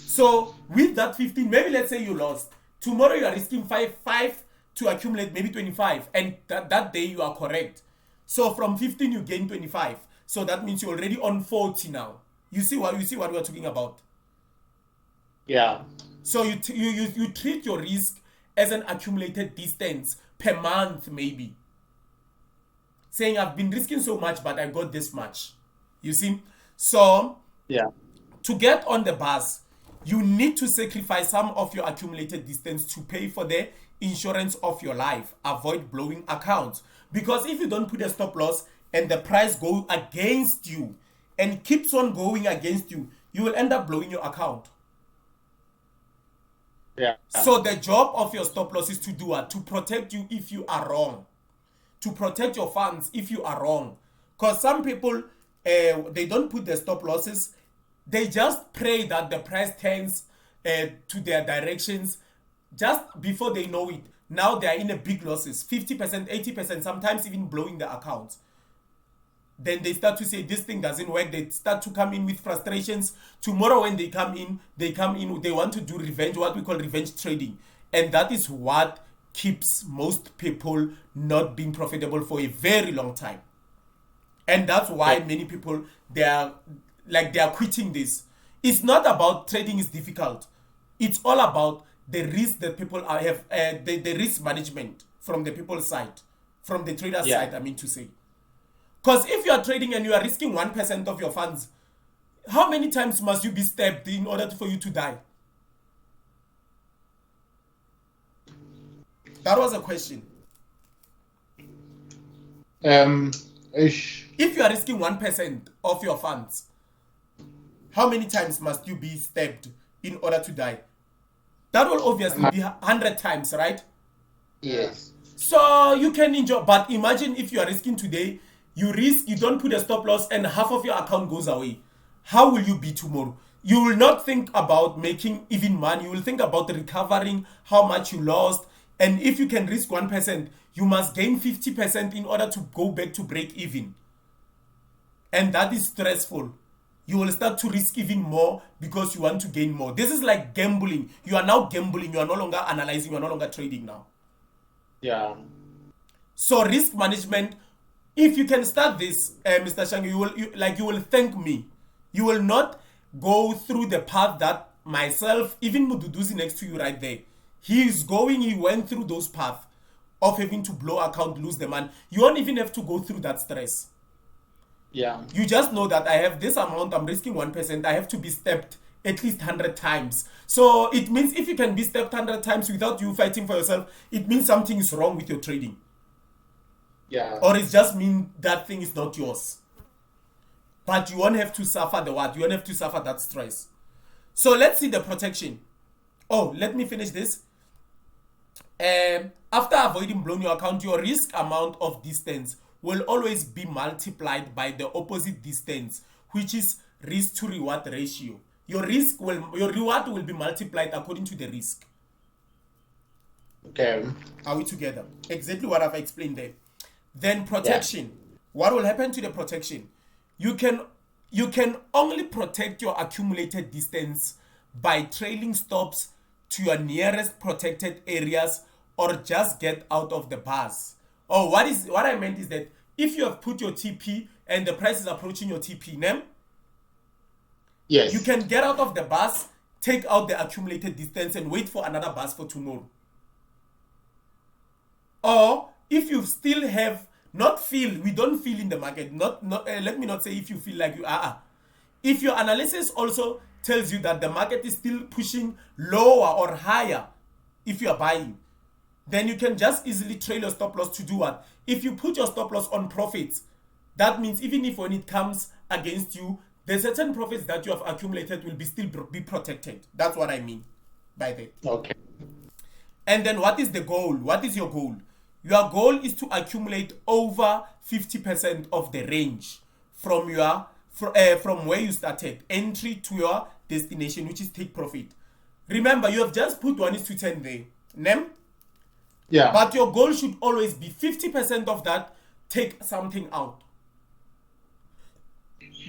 Speaker 1: So with that 15, maybe let's say you lost. Tomorrow you are risking 5 to accumulate maybe 25. And that day you are correct. So from 15 you gain 25. So that means you're already on 40 now. You see what we're talking about?
Speaker 2: Yeah.
Speaker 1: So you treat your risk as an accumulated distance per month, maybe. Saying I've been risking so much, but I got this much. You see? So
Speaker 2: Yeah.
Speaker 1: to get on the bus, you need to sacrifice some of your accumulated distance to pay for the insurance of your life. Avoid blowing accounts. Because if you don't put a stop loss and the price goes against you and keeps on going against you, you will end up blowing your account.
Speaker 2: Yeah.
Speaker 1: So the job of your stop loss is to do what? To protect you if you are wrong. To protect your funds if you are wrong. Because some people, they don't put their stop losses. They just pray that the price turns to their directions just before they know it. Now they are in a big losses, 50%, 80%, sometimes even blowing the accounts. Then they start to say this thing doesn't work. They start to come in with frustrations. Tomorrow when they come in, they want to do revenge, what we call revenge trading. And that is what keeps most people not being profitable for a very long time. And that's why many people, they are quitting this. It's not about trading is difficult. It's all about the risk that people have, the risk management from the people's side, from the trader's side, I mean to say. Because if you are trading and you are risking 1% of your funds, how many times must you be stabbed in order for you to die? That was a question. If you are risking 1% of your funds, how many times must you be stabbed in order to die? That will obviously be 100 times, right?
Speaker 2: Yes.
Speaker 1: So you can enjoy, but imagine if you are risking today, you risk, you don't put a stop loss, and half of your account goes away. How will you be tomorrow? You will not think about making even money. You will think about recovering how much you lost. And if you can risk 1%, you must gain 50% in order to go back to break even. And that is stressful. You will start to risk even more because you want to gain more. This is like gambling. You are now gambling. You are no longer analyzing. You are no longer trading now.
Speaker 2: Yeah.
Speaker 1: So risk management, if you can start this, Mr. Shangi, you will thank me. You will not go through the path that myself, even Mududuzi next to you right there, he went through those paths of having to blow account, lose the man. You won't even have to go through that stress.
Speaker 2: Yeah.
Speaker 1: You just know that I have this amount, I'm risking 1%, I have to be stepped at least 100 times. So it means if you can be stepped 100 times without you fighting for yourself, it means something is wrong with your trading.
Speaker 2: Yeah.
Speaker 1: Or it just means that thing is not yours. But you won't have to suffer the what? You won't have to suffer that stress. So let's see the protection. Oh, let me finish this. After avoiding blowing your account, your risk amount of distance will always be multiplied by the opposite distance, which is risk to reward ratio. Your reward will be multiplied according to the risk.
Speaker 2: Okay.
Speaker 1: Are we together? Exactly what I've explained there. Then protection. Yeah. What will happen to the protection? You can only protect your accumulated distance by trailing stops to your nearest protected areas or just get out of the bars. Oh, what I meant is that if you have put your TP and the price is approaching your TP,
Speaker 2: yes,
Speaker 1: you can get out of the bus, take out the accumulated distance and wait for another bus for tomorrow. Or if you still have we don't feel in the market. Let me not say if you feel like you are. If your analysis also tells you that the market is still pushing lower or higher, if you are buying, then you can just easily trail your stop loss to do what? If you put your stop loss on profits, that means even if when it comes against you, the certain profits that you have accumulated will still be protected. That's what I mean by that.
Speaker 2: Okay.
Speaker 1: And then what is the goal? What is your goal? Your goal is to accumulate over 50% of the range from where you started, entry to your destination, which is take profit. Remember, you have just put 1:10 there. Nem?
Speaker 2: Yeah.
Speaker 1: But your goal should always be 50% of that, take something out.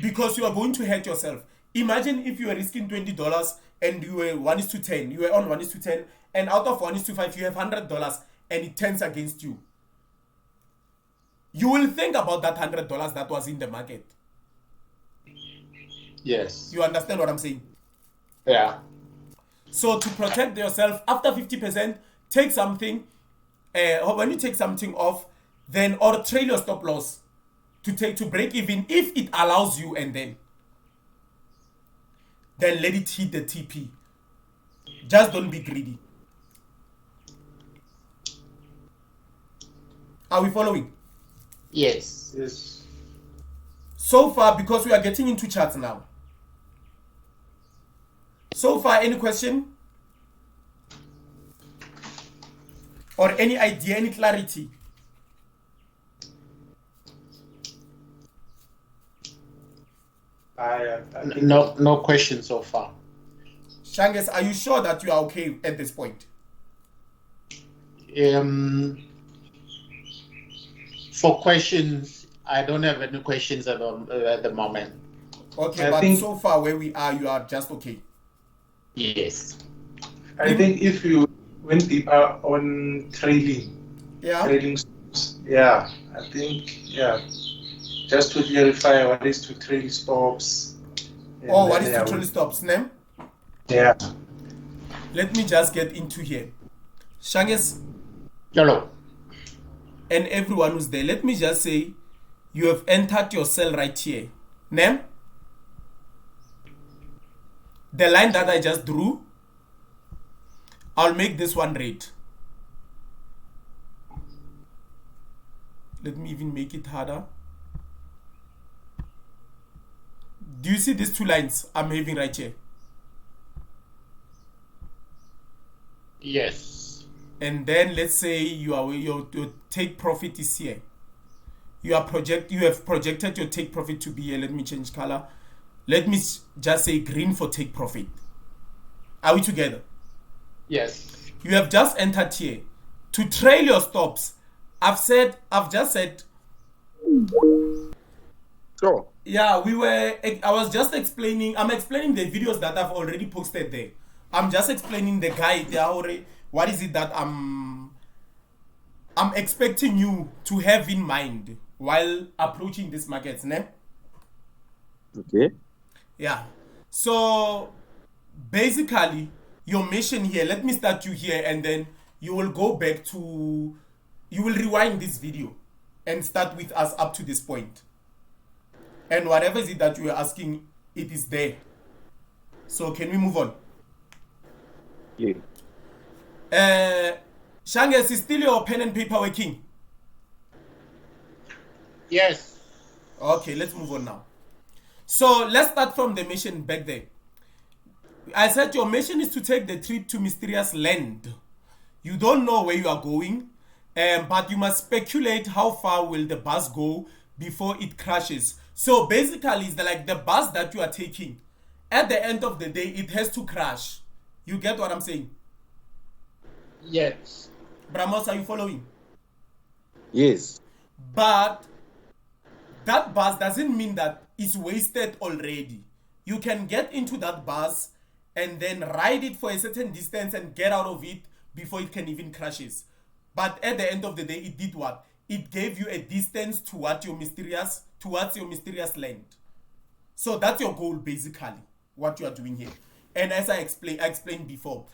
Speaker 1: Because you are going to hurt yourself. Imagine if you were risking $20 and you were 1:10. You were on 1:10, and out of 1:5, you have $100 and it turns against you. You will think about that $100 that was in the market.
Speaker 2: Yes.
Speaker 1: You understand what I'm saying?
Speaker 2: Yeah.
Speaker 1: So to protect yourself, after 50%, take something. When you take something off, then or trail your stop loss to break even if it allows you, and then let it hit the TP. Just don't be greedy. Are we following?
Speaker 2: Yes.
Speaker 3: Yes.
Speaker 1: So far, because we are getting into charts now. So far, any question? Or any idea, any clarity?
Speaker 2: No question so far.
Speaker 1: Shanges, are you sure that you are okay at this point?
Speaker 2: For questions, I don't have any questions at the moment.
Speaker 1: Okay, but so far where we are, you are just okay.
Speaker 2: Yes.
Speaker 3: I think if you went deeper on trailing, I think, just to clarify what is to trail stops.
Speaker 1: What is to trail stops, name?
Speaker 3: Yeah.
Speaker 1: Let me just get into here. Shanges.
Speaker 2: Hello.
Speaker 1: And everyone who's there, let me just say, you have entered your cell right here. Name? The line that I just drew, I'll make this one red. Let me even make it harder. Do you see these two lines I'm having right here?
Speaker 2: Yes.
Speaker 1: and then let's say your take profit is here. You have projected your take profit to be here. Let me change color. Let me just say green for take profit. Are we together?
Speaker 2: Yes.
Speaker 1: You have just entered here. To trail your stops, I've just said.
Speaker 5: Sure.
Speaker 1: Yeah, I was just explaining. I'm explaining the videos that I've already posted there. I'm just explaining the guide. What is it that I'm expecting you to have in mind while approaching these markets, ne?
Speaker 5: Okay.
Speaker 1: Yeah. So basically, your mission here. Let me start you here, and then you will go back to. You will rewind this video, and start with us up to this point. And whatever is it that you are asking, it is there. So can we move on?
Speaker 5: Yeah.
Speaker 1: Shanges, is still your pen and paper working?
Speaker 2: Yes.
Speaker 1: Okay, let's move on now. So let's start from the mission back there. I said your mission is to take the trip to mysterious land. You don't know where you are going, but you must speculate how far will the bus go before it crashes. So basically, it's like the bus that you are taking. At the end of the day, it has to crash. You get what I'm saying?
Speaker 2: Yes.
Speaker 1: Bramos, are you following?
Speaker 5: Yes.
Speaker 1: But that bus doesn't mean that it's wasted already. You can get into that bus and then ride it for a certain distance and get out of it before it can even crashes. But at the end of the day, it did what? It gave you a distance towards your mysterious land. So that's your goal, basically, what you are doing here. And as I explained before,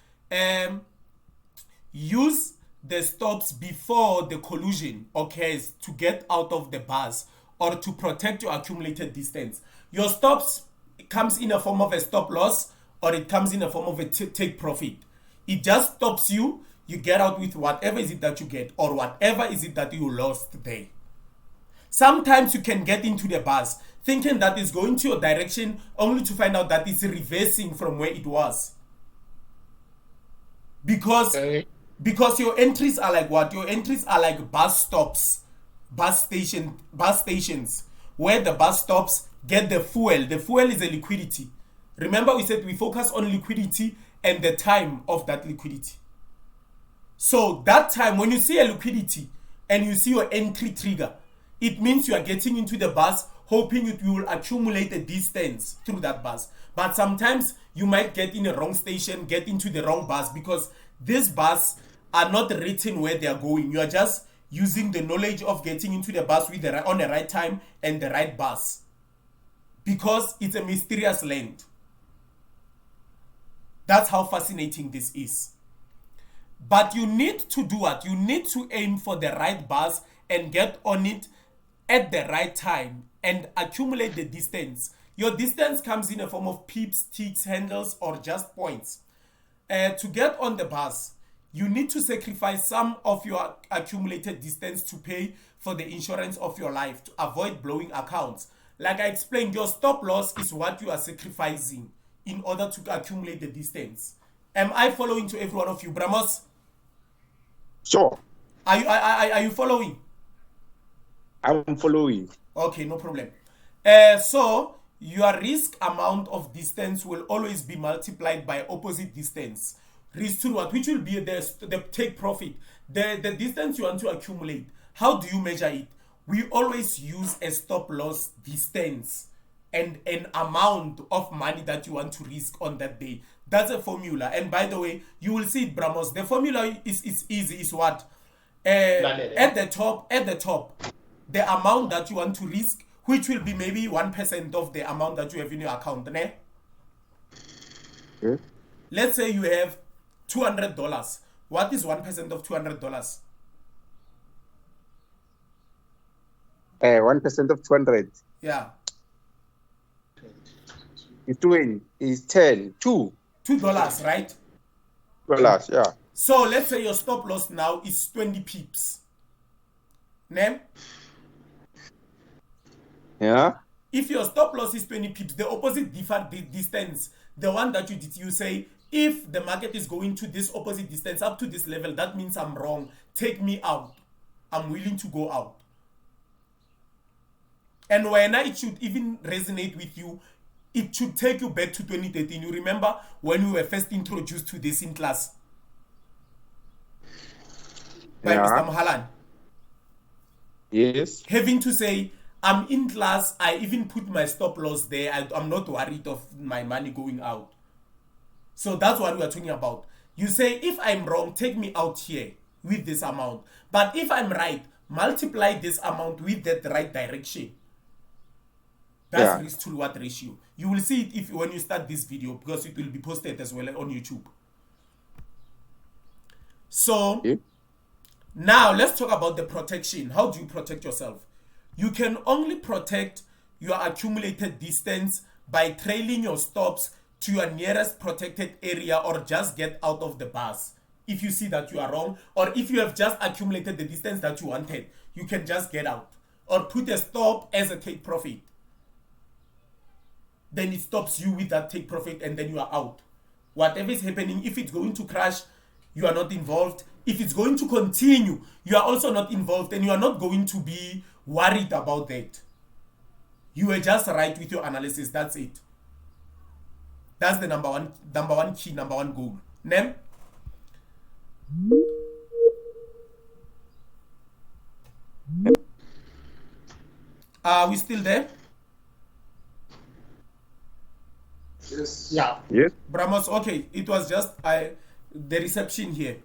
Speaker 1: use the stops before the collision occurs to get out of the bus or to protect your accumulated distance. Your stops comes in a form of a stop loss or it comes in a form of a take profit. It just stops you. You get out with whatever is it that you get or whatever is it that you lost there. Sometimes you can get into the bus thinking that it's going to your direction only to find out that it's reversing from where it was. Because your entries are like what? Your entries are like bus stops, bus stations, where the bus stops get the fuel. The fuel is a liquidity. Remember we said we focus on liquidity and the time of that liquidity. So that time when you see a liquidity and you see your entry trigger, it means you are getting into the bus hoping you will accumulate a distance through that bus. But sometimes you might get in a wrong station, get into the wrong bus because these buses are not written where they are going. You are just using the knowledge of getting into the bus with on the right time and the right bus. Because it's a mysterious land. That's how fascinating this is. But you need to do what? You need to aim for the right bus and get on it at the right time and accumulate the distance. Your distance comes in a form of pips, ticks, handles, or just points. To get on the bus, you need to sacrifice some of your accumulated distance to pay for the insurance of your life to avoid blowing accounts. Like I explained, your stop loss is what you are sacrificing in order to accumulate the distance. Am I following to every one of you, Bramos?
Speaker 5: Sure.
Speaker 1: Are you following?
Speaker 5: I'm following.
Speaker 1: Okay, no problem. So your risk amount of distance will always be multiplied by opposite distance. Risk to what? Which will be the take profit. The distance you want to accumulate. How do you measure it? We always use a stop loss distance and an amount of money that you want to risk on that day. That's a formula. And by the way, you will see it, Bramos. The formula is easy. Is what? At the top, the amount that you want to risk, which will be maybe 1% of the amount that you have in your account. Ne?
Speaker 5: Okay.
Speaker 1: Let's say you have $200. What is 1% of $200?
Speaker 5: 1% of 200
Speaker 1: Yeah.
Speaker 5: is 20, is 10,
Speaker 1: $2, right?
Speaker 5: $2, yeah.
Speaker 1: So let's say your stop loss now is 20 pips. Ne?
Speaker 5: Yeah.
Speaker 1: If your stop loss is 20 pips, the opposite distance, the one that you say if the market is going to this opposite distance up to this level, that means I'm wrong. Take me out. I'm willing to go out. And when it should even resonate with you, it should take you back to 2013. You remember when we were first introduced to this in class by Mr. Mahalan?
Speaker 5: Yes.
Speaker 1: Having to say, I'm in class, I even put my stop loss there. I'm not worried of my money going out. So that's what we are talking about. You say, if I'm wrong, take me out here with this amount. But if I'm right, multiply this amount with that right direction. That's risk to reward ratio. You will see it when you start this video, because it will be posted as well on YouTube. So now let's talk about the protection. How do you protect yourself? You can only protect your accumulated distance by trailing your stops to your nearest protected area, or just get out of the bars. If you see that you are wrong, or if you have just accumulated the distance that you wanted, you can just get out or put a stop as a take profit. Then it stops you with that take profit, and then you are out. Whatever is happening, if it's going to crash, you are not involved. If it's going to continue, you are also not involved, and you are not going to be worried about that. You were just right with your analysis. That's it. That's the number one key, number one goal. Nem? Are we still there?
Speaker 3: Yes.
Speaker 2: Yeah.
Speaker 5: Yes.
Speaker 1: Bramos, okay. It was just the reception here.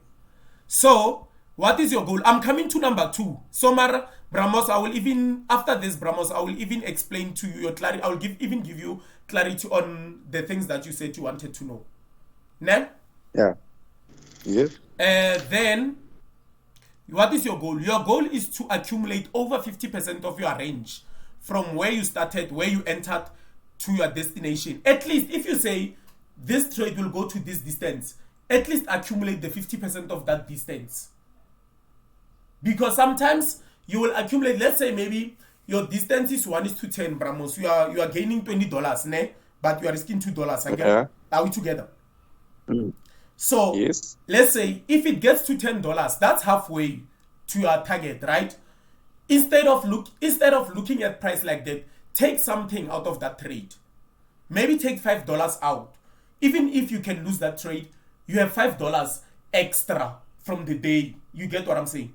Speaker 1: So, what is your goal? I'm coming to number 2. Somar, Bramos, I will even, after this, Bramos, I will even explain to you your clarity. I will even give you clarity on the things that you said you wanted to know. Ne?
Speaker 5: Yeah. Yes.
Speaker 1: Then, what is your goal? Your goal is to accumulate over 50% of your range from where you started, where you entered, to your destination. At least, if you say this trade will go to this distance, at least accumulate the 50% of that distance. Because sometimes you will accumulate, let's say maybe your distance is 1:10, Bramos. You are gaining $20, ne? But you are risking $2 again.
Speaker 5: Yeah.
Speaker 1: Are we together?
Speaker 5: Mm.
Speaker 1: So
Speaker 5: Yes.
Speaker 1: let's say if it gets to $10, that's halfway to your target, right? Instead of looking at price like that, take something out of that trade. Maybe take $5 out. Even if you can lose that trade, you have $5 extra from the day. You get what I'm saying?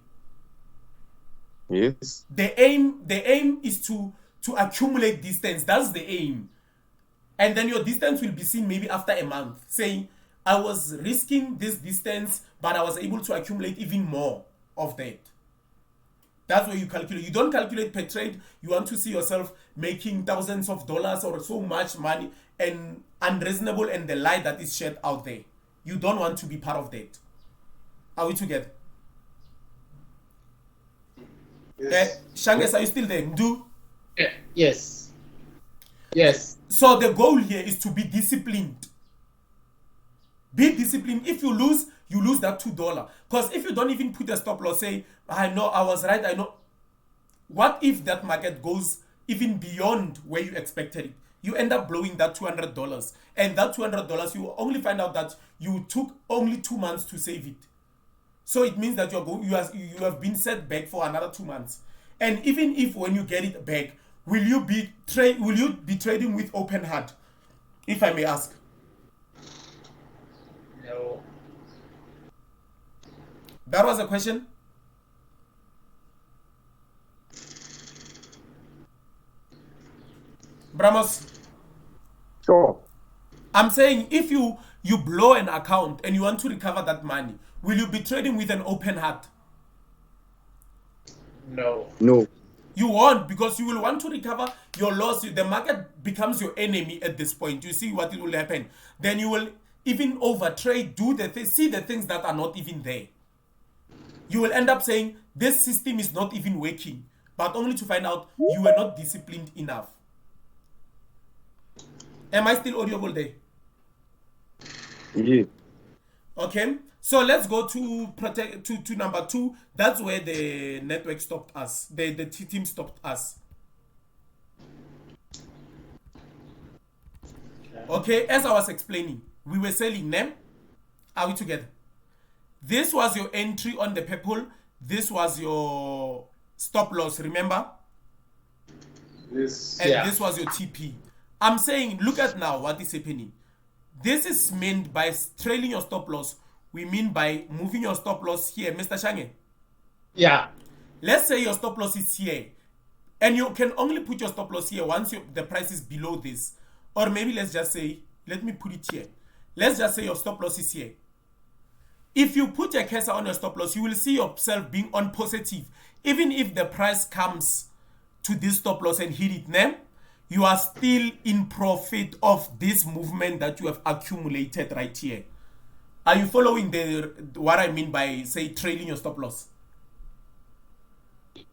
Speaker 5: Yes.
Speaker 1: The aim is to accumulate distance. That's the aim. And then your distance will be seen maybe after a month, saying, I was risking this distance, but I was able to accumulate even more of that. That's where you calculate. You don't calculate per trade. You want to see yourself making thousands of dollars or so much money, and unreasonable, and the lie that is shared out there. You don't want to be part of that. Are we together?
Speaker 3: Yes.
Speaker 1: Shanges, are you still there? Mdu?
Speaker 2: Yes. Yes.
Speaker 1: So the goal here is to be disciplined. Be disciplined. If you lose that $2. Because if you don't even put a stop loss, say, I know I was right, I know. What if that market goes even beyond where you expected it? You end up blowing that $200. And that $200, you only find out that you took only 2 months to save it. So it means that you have been set back for another 2 months. And even if when you get it back, will you be trading with open heart? If I may ask.
Speaker 2: No.
Speaker 1: That was a question. Bramos,
Speaker 5: Sure.
Speaker 1: I'm saying if you blow an account and you want to recover that money, will you be trading with an open heart?
Speaker 2: No.
Speaker 5: No.
Speaker 1: You won't, because you will want to recover your loss. The market becomes your enemy at this point. You see what it will happen. Then you will even overtrade, see the things that are not even there. You will end up saying, this system is not even working, but only to find out you were not disciplined enough. Am I still audible there?
Speaker 5: Yeah.
Speaker 1: Okay, so let's go to number 2. That's where the network stopped us. The team stopped us. Okay, as I was explaining, We were selling them. Are we together? This was your entry on the purple. This was your stop loss, remember?
Speaker 3: Yes.
Speaker 1: And this was your TP. I'm saying, look at now what is happening. This is meant by trailing your stop loss. We mean by moving your stop loss here. Mr. Shange?
Speaker 2: Yeah.
Speaker 1: Let's say your stop loss is here. And you can only put your stop loss here once the price is below this. Or maybe let's just say, let me put it here. Let's just say your stop loss is here. If you put your cursor on your stop loss, you will see yourself being on positive. Even if the price comes to this stop loss and hit it now, you are still in profit of this movement that you have accumulated right here. Are you following what I mean by, say, trailing your stop loss?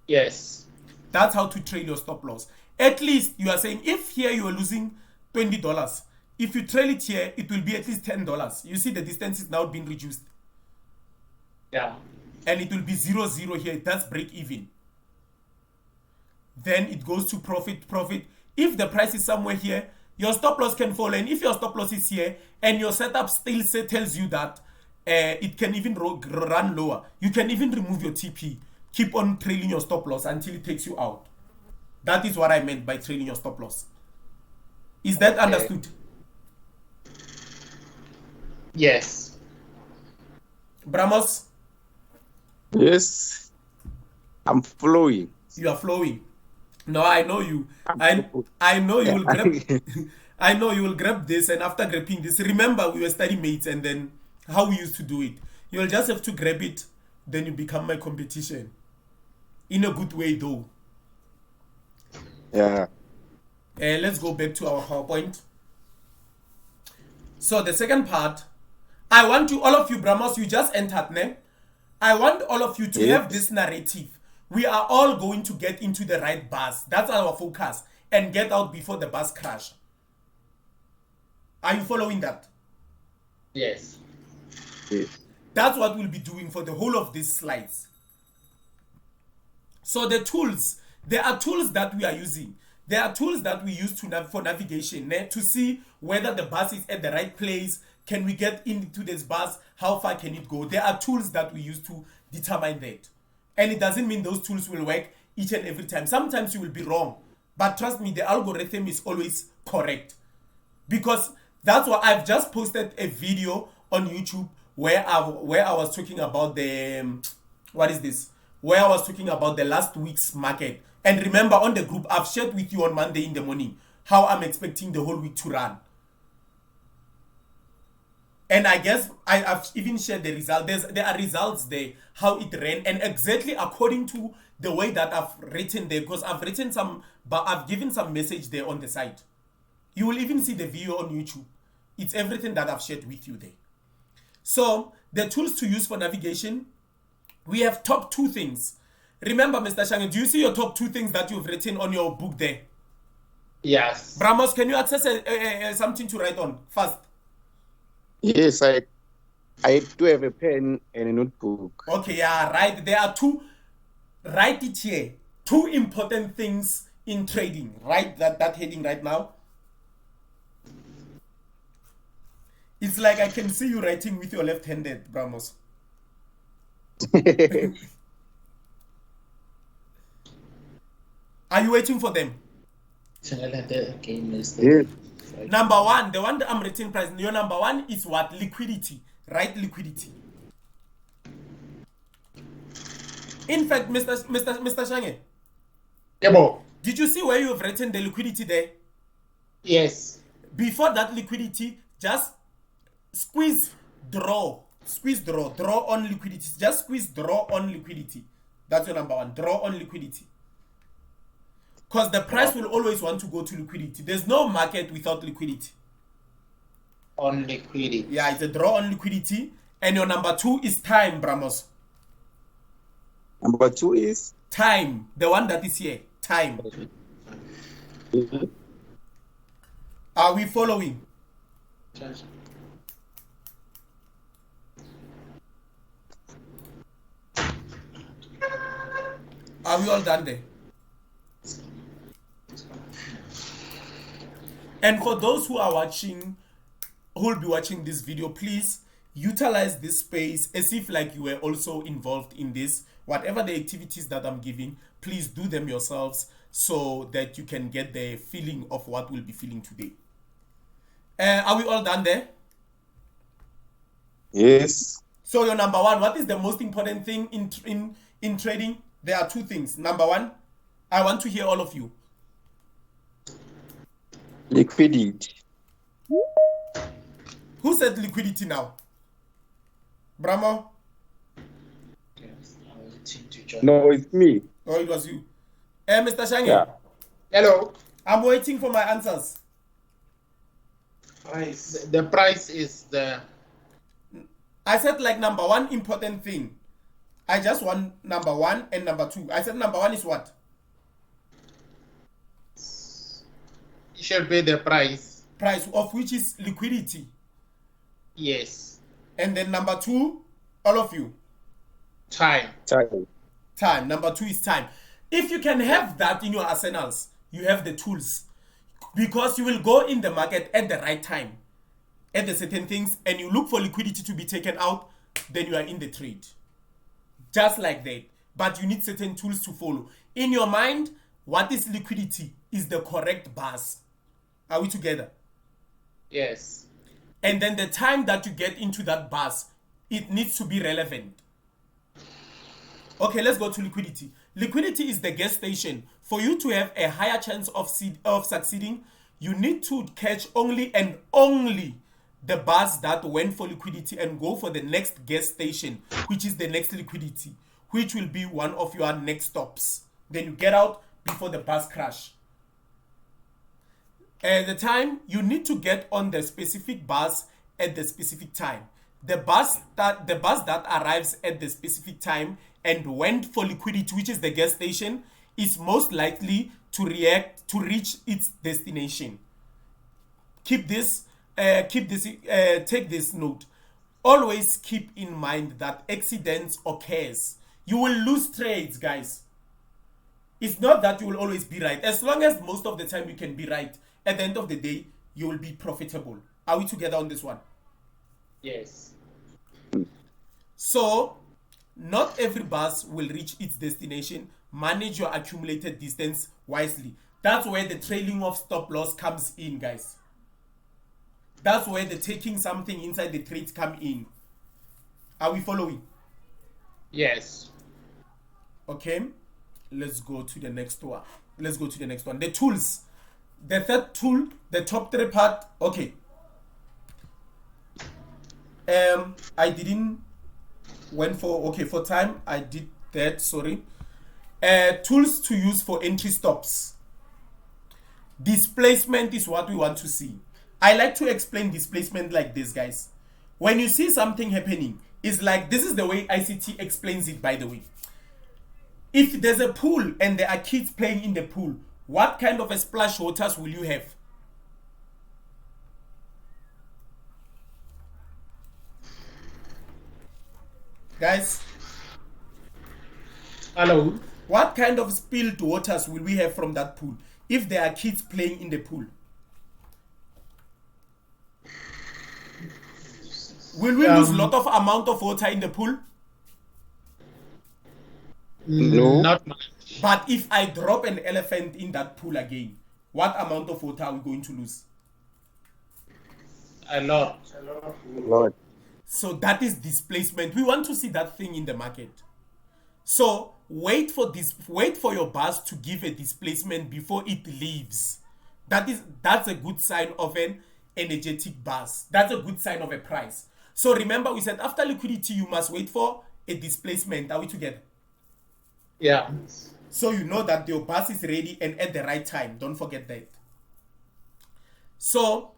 Speaker 2: Yes.
Speaker 1: That's how to trail your stop loss. At least you are saying, if here you are losing $20, if you trail it here, it will be at least $10. You see the distance is now being reduced.
Speaker 2: Yeah.
Speaker 1: And it will be 0-0 here. That's break even. Then it goes to profit. If the price is somewhere here, your stop loss can fall. And if your stop loss is here and your setup still tells you that it can even run lower, you can even remove your TP. Keep on trailing your stop loss until it takes you out. That is what I meant by trailing your stop loss. Is that understood?
Speaker 2: Yes.
Speaker 1: Bramos?
Speaker 6: Yes. I'm flowing.
Speaker 1: You are flowing. No, I know you. I know you will grab. I know you will grab this, and after grabbing this, remember we were study mates, and then how we used to do it. You'll just have to grab it, then you become my competition. In a good way, though.
Speaker 6: Yeah.
Speaker 1: Let's go back to our PowerPoint. So the second part, I want you, all of you, Brahmas, you just entered, ne? I want all of you to have this narrative. We are all going to get into the right bus. That's our focus. And get out before the bus crash. Are you following that?
Speaker 2: Yes.
Speaker 6: Yes.
Speaker 1: That's what we'll be doing for the whole of these slides. So the tools, there are tools that we are using. There are tools that we use for navigation, to see whether the bus is at the right place. Can we get into this bus? How far can it go? There are tools that we use to determine that. And it doesn't mean those tools will work each and every time. Sometimes you will be wrong. But trust me, the algorithm is always correct. Because that's why I've just posted a video on YouTube where I was talking about the, what is this? Where I was talking about the last week's market. And remember, on the group, I've shared with you on Monday in the morning how I'm expecting the whole week to run. And I guess I've even shared the result. There are results there, how it ran, and exactly according to the way that I've written there, because I've written some, but I've given some message there on the side. You will even see the video on YouTube. It's everything that I've shared with you there. So the tools to use for navigation, we have top 2 things. Remember, Mr. Shange, do you see your top 2 things that you've written on your book there?
Speaker 2: Yes.
Speaker 1: Bramos, can you access something to write on fast?
Speaker 6: Yes, I do have a pen and a notebook.
Speaker 1: Okay, yeah, right. There are 2. Write it here. 2 important things in trading. Write that heading right now. It's like I can see you writing with your left-handed, Bramos. Are you waiting for them?
Speaker 6: Yes.
Speaker 1: Number 1, the one that I'm writing price. Your number 1 is what? Liquidity. Right? Liquidity. In fact, Mr. Shange.
Speaker 2: Debo.
Speaker 1: Did you see where you have written the liquidity there?
Speaker 2: Yes.
Speaker 1: Before that liquidity, just squeeze draw on liquidity. Just squeeze draw on liquidity. That's your number 1. Draw on liquidity. Because the price will always want to go to liquidity. There's no market without liquidity.
Speaker 2: On liquidity.
Speaker 1: Yeah, it's a draw on liquidity. And your number 2 is time, Bramos.
Speaker 6: Number 2 is?
Speaker 1: Time. The one that is here. Time.
Speaker 6: Mm-hmm.
Speaker 1: Are we following? Are we all done there? And for those who are watching who will be watching this video, please utilize this space as if like you were also involved in this. Whatever the activities that I'm giving, please do them yourselves so that you can get the feeling of what we'll be feeling today. Are we all done there?
Speaker 6: Yes.
Speaker 1: So your number one, what is the most important thing in trading? There are two things. Number one, I want to hear all of you.
Speaker 6: Liquidity.
Speaker 1: Who said liquidity now? Brahmo?
Speaker 6: No, it's me.
Speaker 1: Oh, it was you. Mr. Shange?
Speaker 6: Yeah.
Speaker 2: Hello.
Speaker 1: I'm waiting for my answers.
Speaker 3: Price.
Speaker 2: The price is the.
Speaker 1: I said like number one important thing. I just want number one and number two. I said number one is what?
Speaker 2: You should pay the price.
Speaker 1: Price of which is liquidity.
Speaker 2: Yes.
Speaker 1: And then number two, all of you.
Speaker 2: Time.
Speaker 1: Time. Number two is time. If you can have that in your arsenals, you have the tools. Because you will go in the market at the right time, at the certain things, and you look for liquidity to be taken out, then you are in the trade. Just like that. But you need certain tools to follow. In your mind, what is liquidity is the correct bars. Are we together?
Speaker 2: Yes.
Speaker 1: And then the time that you get into that bus, it needs to be relevant. Okay, let's go to liquidity. Liquidity is the gas station. For you to have a higher chance of succeeding, you need to catch only and only the bus that went for liquidity and go for the next gas station, which is the next liquidity, which will be one of your next stops. Then you get out before the bus crash. At the time, you need to get on the specific bus at the specific time. The bus that arrives at the specific time and went for liquidity, which is the gas station, is most likely to reach its destination. Take this note. Always keep in mind that accidents occurs. You will lose trades, guys. It's not that you will always be right. As long as most of the time you can be right, at the end of the day, you will be profitable. Are we together on this one?
Speaker 2: Yes.
Speaker 1: So, not every bus will reach its destination. Manage your accumulated distance wisely. That's where the trailing of stop loss comes in, guys. That's where the taking something inside the trades come in. Are we following?
Speaker 2: Yes.
Speaker 1: Okay. Let's go to the next one. The tools. The third tool, the top three part. Okay. I didn't went for for time. I did that. Sorry. Tools to use for entry stops. Displacement is what we want to see. I like to explain displacement like this, guys. When you see something happening, it's like this is the way ICT explains it, by the way. If there's a pool and there are kids playing in the pool, what kind of a splash waters will you have? Guys?
Speaker 2: Hello?
Speaker 1: What kind of spilled waters will we have from that pool if there are kids playing in the pool? Will we lose a lot of amount of water in the pool?
Speaker 6: No.
Speaker 2: Not much.
Speaker 1: But if I drop an elephant in that pool again, what amount of water are we going to lose?
Speaker 2: A lot.
Speaker 6: Lord.
Speaker 1: So that is displacement. We want to see that thing in the market. So wait for your bus to give a displacement before it leaves. That's a good sign of an energetic bus. That's a good sign of a price. So remember, we said after liquidity, you must wait for a displacement. Are we together?
Speaker 2: Yeah.
Speaker 1: So you know that your bus is ready and at the right time. Don't forget that. So,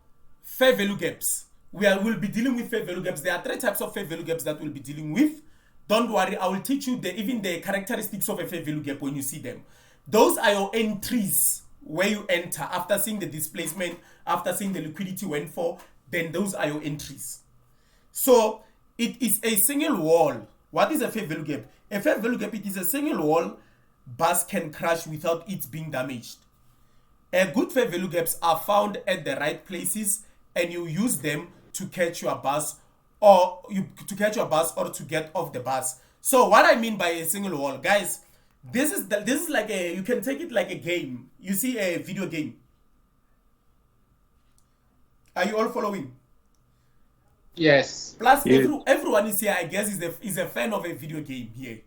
Speaker 1: fair value gaps. We'll be dealing with fair value gaps. There are three types of fair value gaps that we'll be dealing with. Don't worry, I will teach you even the characteristics of a fair value gap when you see them. Those are your entries where you enter after seeing the displacement, after seeing the liquidity went for, then those are your entries. So, it is a single wall. What is a fair value gap? A fair value gap, it is a single wall bus can crash without it being damaged. Good fair value gaps are found at the right places and you use them to catch your bus or to get off the bus. So what I mean by a single wall, guys, this is like you can take it like a game. You see a video game. Are you all following?
Speaker 2: Yes.
Speaker 1: Plus, everyone is here, I guess, is a fan of a video game here.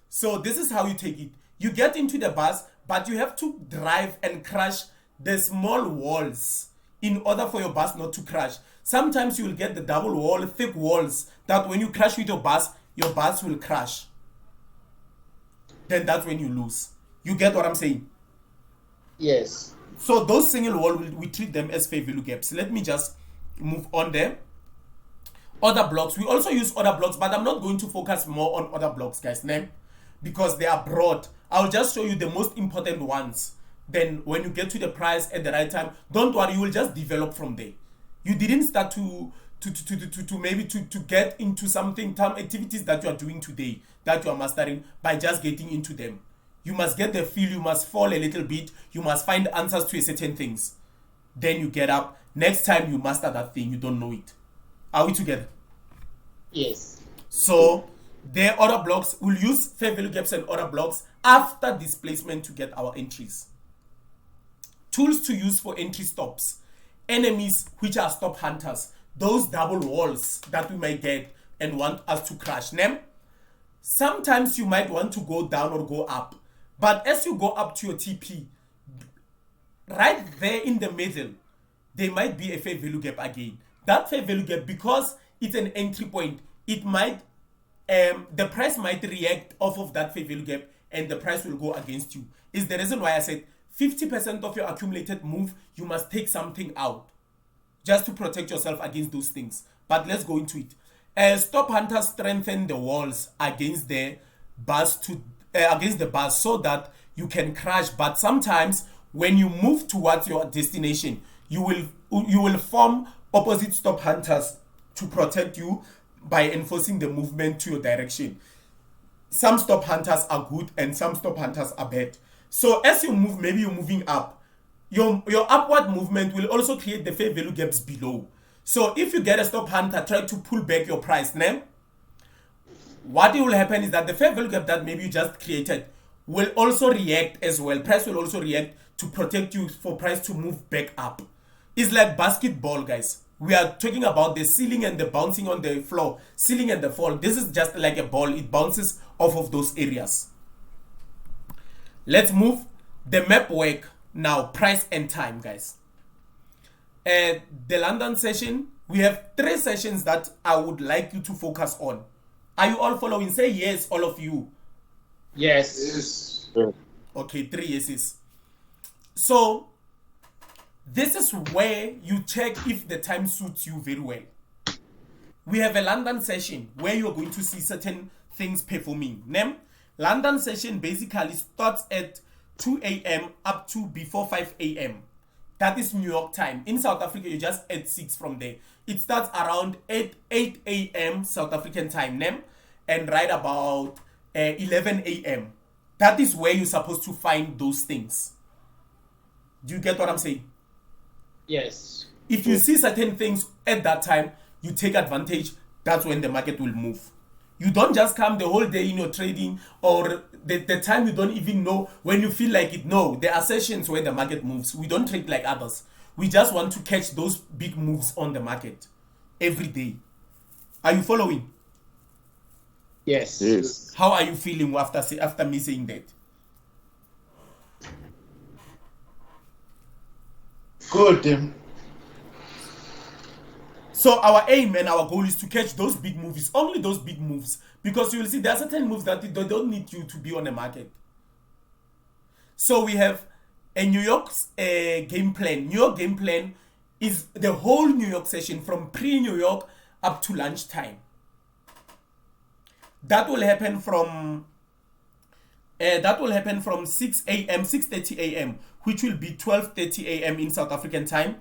Speaker 1: So this is how you take it. You get into the bus, but you have to drive and crash the small walls in order for your bus not to crash. Sometimes you will get the double wall, thick walls, that when you crash with your bus will crash. Then that's when you lose. You get what I'm saying?
Speaker 2: Yes.
Speaker 1: So those single wall, we treat them as fair value gaps. Let me just move on there. Other blocks, we also use other blocks, but I'm not going to focus more on other blocks, guys, because they are broad. I'll just show you the most important ones. Then when you get to the price at the right time, don't worry, you will just develop from there. You didn't start to get into something, some activities that you are doing today, that you are mastering by just getting into them. You must get the feel, you must fall a little bit, you must find answers to certain things. Then you get up. Next time you master that thing, you don't know it. Are we together?
Speaker 2: Yes.
Speaker 1: So the other blocks, we'll use fair value gaps and other blocks after displacement to get our entries. Tools to use for entry stops. Enemies, which are stop hunters. Those double walls that we might get and want us to crash them. Sometimes you might want to go down or go up. But as you go up to your TP, right there in the middle, there might be a fair value gap again. That fair value gap, because it's an entry point, it might, the price might react off of that fair value gap and the price will go against you. Is the reason why I said 50% of your accumulated move, you must take something out just to protect yourself against those things. But let's go into it. Stop hunters strengthen the walls against the bus so that you can crash. But sometimes when you move towards your destination, you will form opposite stop hunters to protect you by enforcing the movement to your direction. Some stop hunters are good and some stop hunters are bad. So as you move, maybe you're moving up, your upward movement will also create the fair value gaps below. So if you get a stop hunter, try to pull back your price. What will happen is that the fair value gap that maybe you just created will also react as well. Price will also react to protect you for price to move back up. It's like basketball, guys. We are talking about the ceiling and the bouncing on the floor, ceiling and the fall. This is just like a ball. It bounces off of those areas. Let's move the map work now, price and time, guys. The London session, we have 3 sessions that I would like you to focus on. Are you all following? Say yes, all of you.
Speaker 2: Yes.
Speaker 1: Okay, 3 yeses. So this is where you check if the time suits you very well. We have a London session where you're going to see certain things performing. London session basically starts at 2 a.m. up to before 5 a.m. That is New York time. In South Africa, you just add 6 from there. It starts around 8 a.m. South African time, and right about 11 a.m. That is where you're supposed to find those things. Do you get what I'm saying?
Speaker 2: Yes.
Speaker 1: If you see certain things at that time, you take advantage. That's when the market will move. You don't just come the whole day in your trading, or the time you don't even know when you feel like it. No, there are sessions where the market moves. We don't trade like others. We just want to catch those big moves on the market every day. Are you following?
Speaker 2: Yes.
Speaker 6: Yes.
Speaker 1: How are you feeling after me saying that?
Speaker 3: Good.
Speaker 1: So our aim and our goal is to catch those big moves, only those big moves, because you will see there are certain moves that they don't need you to be on the market. So we have a New York game plan. New York game plan is the whole New York session from pre-New York up to lunchtime. That will happen from 6 a.m., 6:30 a.m., which will be 12:30 a.m. in South African time,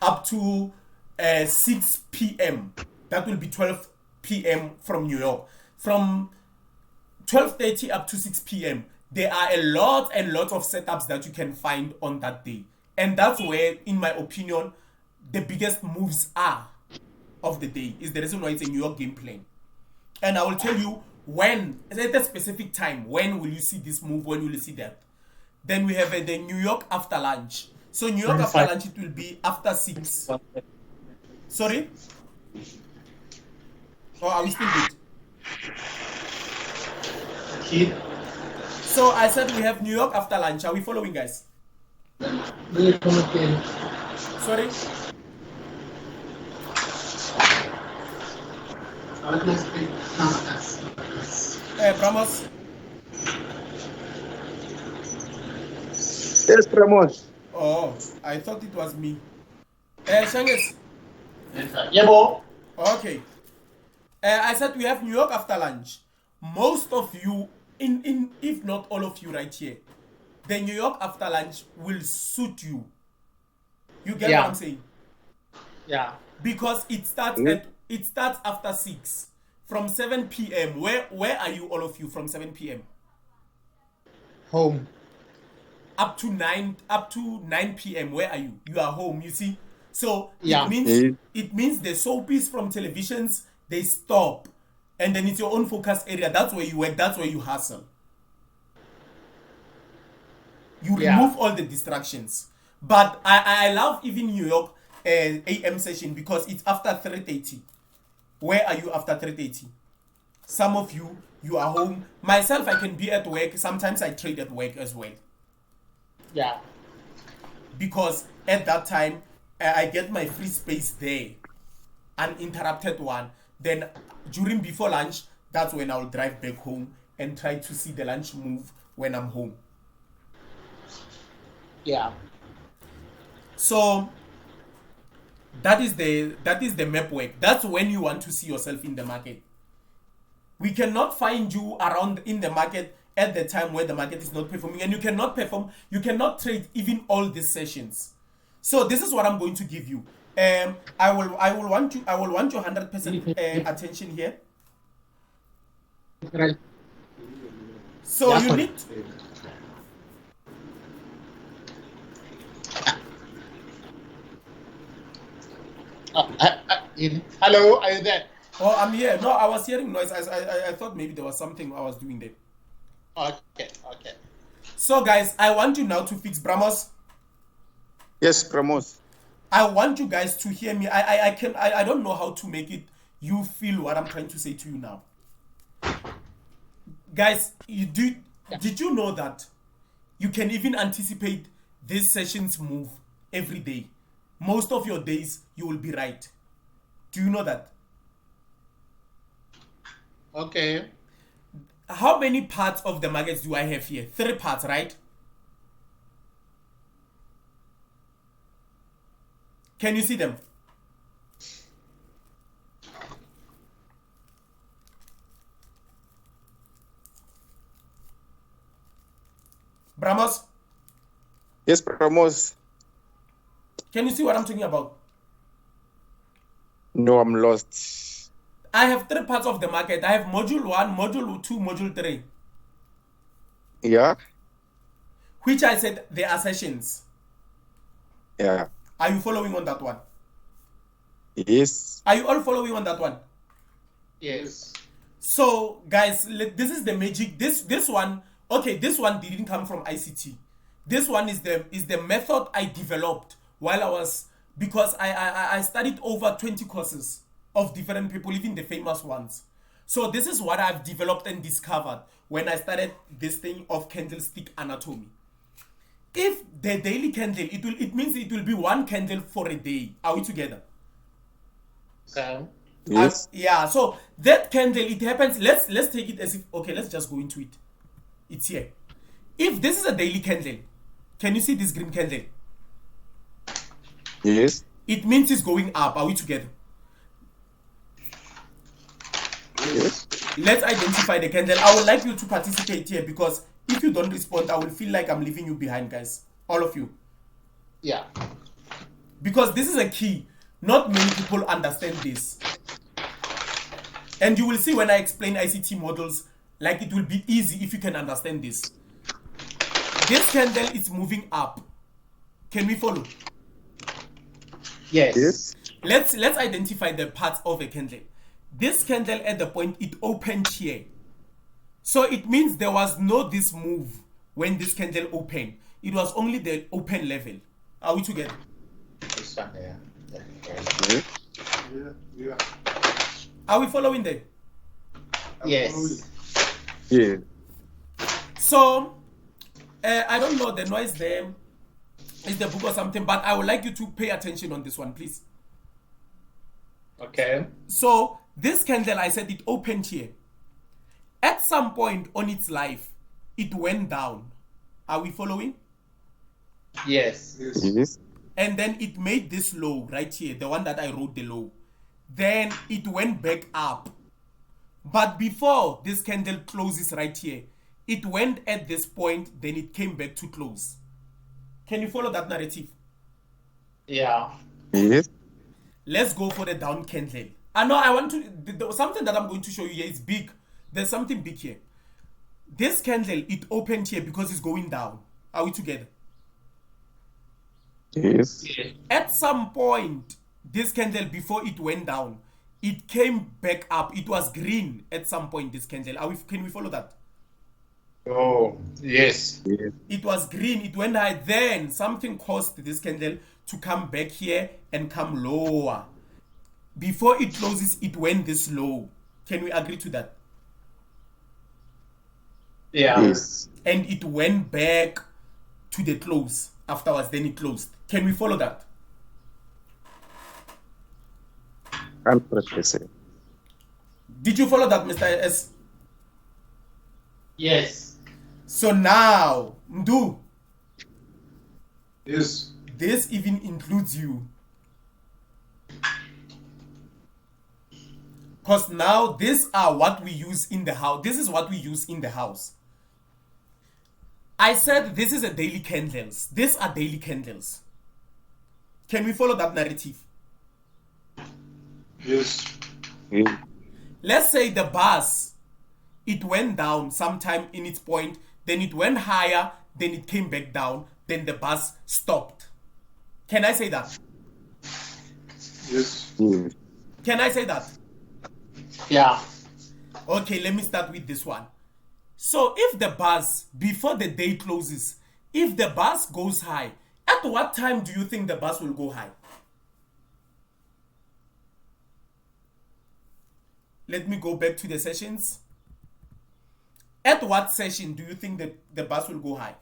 Speaker 1: up to 6 p.m. That will be 12 p.m. from New York. From 12:30 up to 6 p.m. there are a lot and lot of setups that you can find on that day. And that's where, in my opinion, the biggest moves are of the day. Is the reason why it's a New York game plan. And I will tell you when, at a specific time, when will you see this move, when will you see that. Then we have the New York after lunch. So New York after lunch, it will be after 6. Sorry? Or are we still good? So I said we have New York after lunch. Are we following, guys? Sorry? Bramos?
Speaker 6: Yes, Pramos.
Speaker 1: Oh, I thought it was me. Shanges?
Speaker 2: Yeah, boy.
Speaker 1: Okay. I said we have New York after lunch. Most of you, if not all of you right here, the New York after lunch will suit you. You get what I'm saying?
Speaker 2: Yeah.
Speaker 1: Because it starts after 6. From 7 p.m. Where are you, all of you, from 7 p.m.?
Speaker 2: Home.
Speaker 1: Up to 9 p.m. Where are you? You are home, you see? So
Speaker 2: Yeah.
Speaker 1: it means the soapies from televisions, they stop. And then it's your own focus area. That's where you work, that's where you hustle. You remove all the distractions. But I love even New York AM session because it's after 3:30. Where are you after 3:30? Some of you are home. Myself, I can be at work. Sometimes I trade at work as well.
Speaker 2: Yeah.
Speaker 1: Because at that time, I get my free space there. Uninterrupted one. Then before lunch, that's when I'll drive back home and try to see the lunch move when I'm home.
Speaker 2: Yeah.
Speaker 1: So that is the map work. That's when you want to see yourself in the market. We cannot find you around in the market at the time where the market is not performing, and you cannot perform, you cannot trade even all these sessions. So this is what I'm going to give you. I will want you 100% attention here.
Speaker 2: Right.
Speaker 1: So you need
Speaker 2: hello, are you there?
Speaker 1: Oh, I'm here. No, I was hearing noise. I thought maybe there was something I was doing there.
Speaker 2: Okay.
Speaker 1: So guys, I want you now to fix Bramos.
Speaker 6: Yes, Pramos.
Speaker 1: I want you guys to hear me. I don't know how to make it you feel what I'm trying to say to you now. Guys, did you know that you can even anticipate this session's move every day? Most of your days you will be right. Do you know that?
Speaker 2: Okay.
Speaker 1: How many parts of the markets do I have here? 3 parts, right? Can you see them? Bramos?
Speaker 6: Yes, Pramos.
Speaker 1: Can you see what I'm talking about?
Speaker 6: No, I'm lost.
Speaker 1: I have 3 parts of the market. I have module 1, module 2, module 3.
Speaker 6: Yeah?
Speaker 1: Which I said they are sessions.
Speaker 6: Yeah.
Speaker 1: Are you following on that one?
Speaker 6: Yes.
Speaker 1: Are you all following on that one?
Speaker 2: Yes.
Speaker 1: So, guys, this is the magic. This one, okay, this one didn't come from ICT. This one is the method I developed while I was, because I studied over 20 courses of different people, even the famous ones. So this is what I've developed and discovered when I started this thing of candlestick anatomy. If the daily candle, it means it will be 1 candle for a day. Are we together?
Speaker 2: Okay.
Speaker 6: Yes.
Speaker 1: Yeah, so that candle, it happens, let's take it as if, okay, let's just go into it. It's here. If this is a daily candle, can you see this green candle?
Speaker 6: Yes.
Speaker 1: It means it's going up. Are we together?
Speaker 6: Yes.
Speaker 1: Let's identify the candle. I would like you to participate here, because if you don't respond, I will feel like I'm leaving you behind, guys. All of you.
Speaker 2: Yeah.
Speaker 1: Because this is a key. Not many people understand this. And you will see when I explain ICT models, like it will be easy if you can understand this. This candle is moving up. Can we follow?
Speaker 2: Yes.
Speaker 1: Let's identify the parts of a candle. This candle at the point it opened here. So it means there was no this move when this candle opened. It was only the open level. Are we together?
Speaker 2: This one, yeah.
Speaker 3: Yeah.
Speaker 1: Are we following there?
Speaker 2: Yes.
Speaker 6: Yeah.
Speaker 1: So I don't know, the noise there is the book or something, but I would like you to pay attention on this one, please.
Speaker 2: Okay.
Speaker 1: So this candle, I said it opened here. At some point on its life, it went down. Are we following?
Speaker 2: Yes.
Speaker 6: Yes.
Speaker 1: And then it made this low right here, the one that I wrote the low. Then it went back up. But before this candle closes right here, it went at this point, then it came back to close. Can you follow that narrative?
Speaker 2: Yeah.
Speaker 6: Yes.
Speaker 1: Let's go for the down candle. I know I want to, something that I'm going to show you here is big. There's something big here. This candle, it opened here because it's going down. Are we together?
Speaker 6: Yes.
Speaker 1: At some point, this candle, before it went down, it came back up. It was green at some point, this candle. Can we follow that?
Speaker 2: Oh, yes.
Speaker 6: Yes.
Speaker 1: It was green, it went high, then something caused this candle to come back here and come lower. Before it closes, it went this low. Can we agree to that?
Speaker 2: Yeah.
Speaker 6: Yes.
Speaker 1: And it went back to the close afterwards, then it closed. Can we follow that?
Speaker 6: 100%.
Speaker 1: Did you follow that, Mr. S?
Speaker 2: Yes.
Speaker 1: So now, Mdu,
Speaker 3: Yes.
Speaker 1: this even includes you. Because now these are what we use in the house. This is what we use in the house. I said this is a daily candles. These are daily candles. Can we follow that narrative?
Speaker 3: Yes.
Speaker 6: Yes.
Speaker 1: Let's say the bus, it went down sometime in its point, then it went higher, then it came back down, then the bus stopped. Can I say that?
Speaker 3: Yes.
Speaker 6: Yes.
Speaker 1: Can I say that?
Speaker 2: Yeah.
Speaker 1: Okay, let me start with this one. So if the bus, before the day closes, if the bus goes high, at what time do you think the bus will go high? Let me go back to the sessions. At what session do you think that the bus will go high?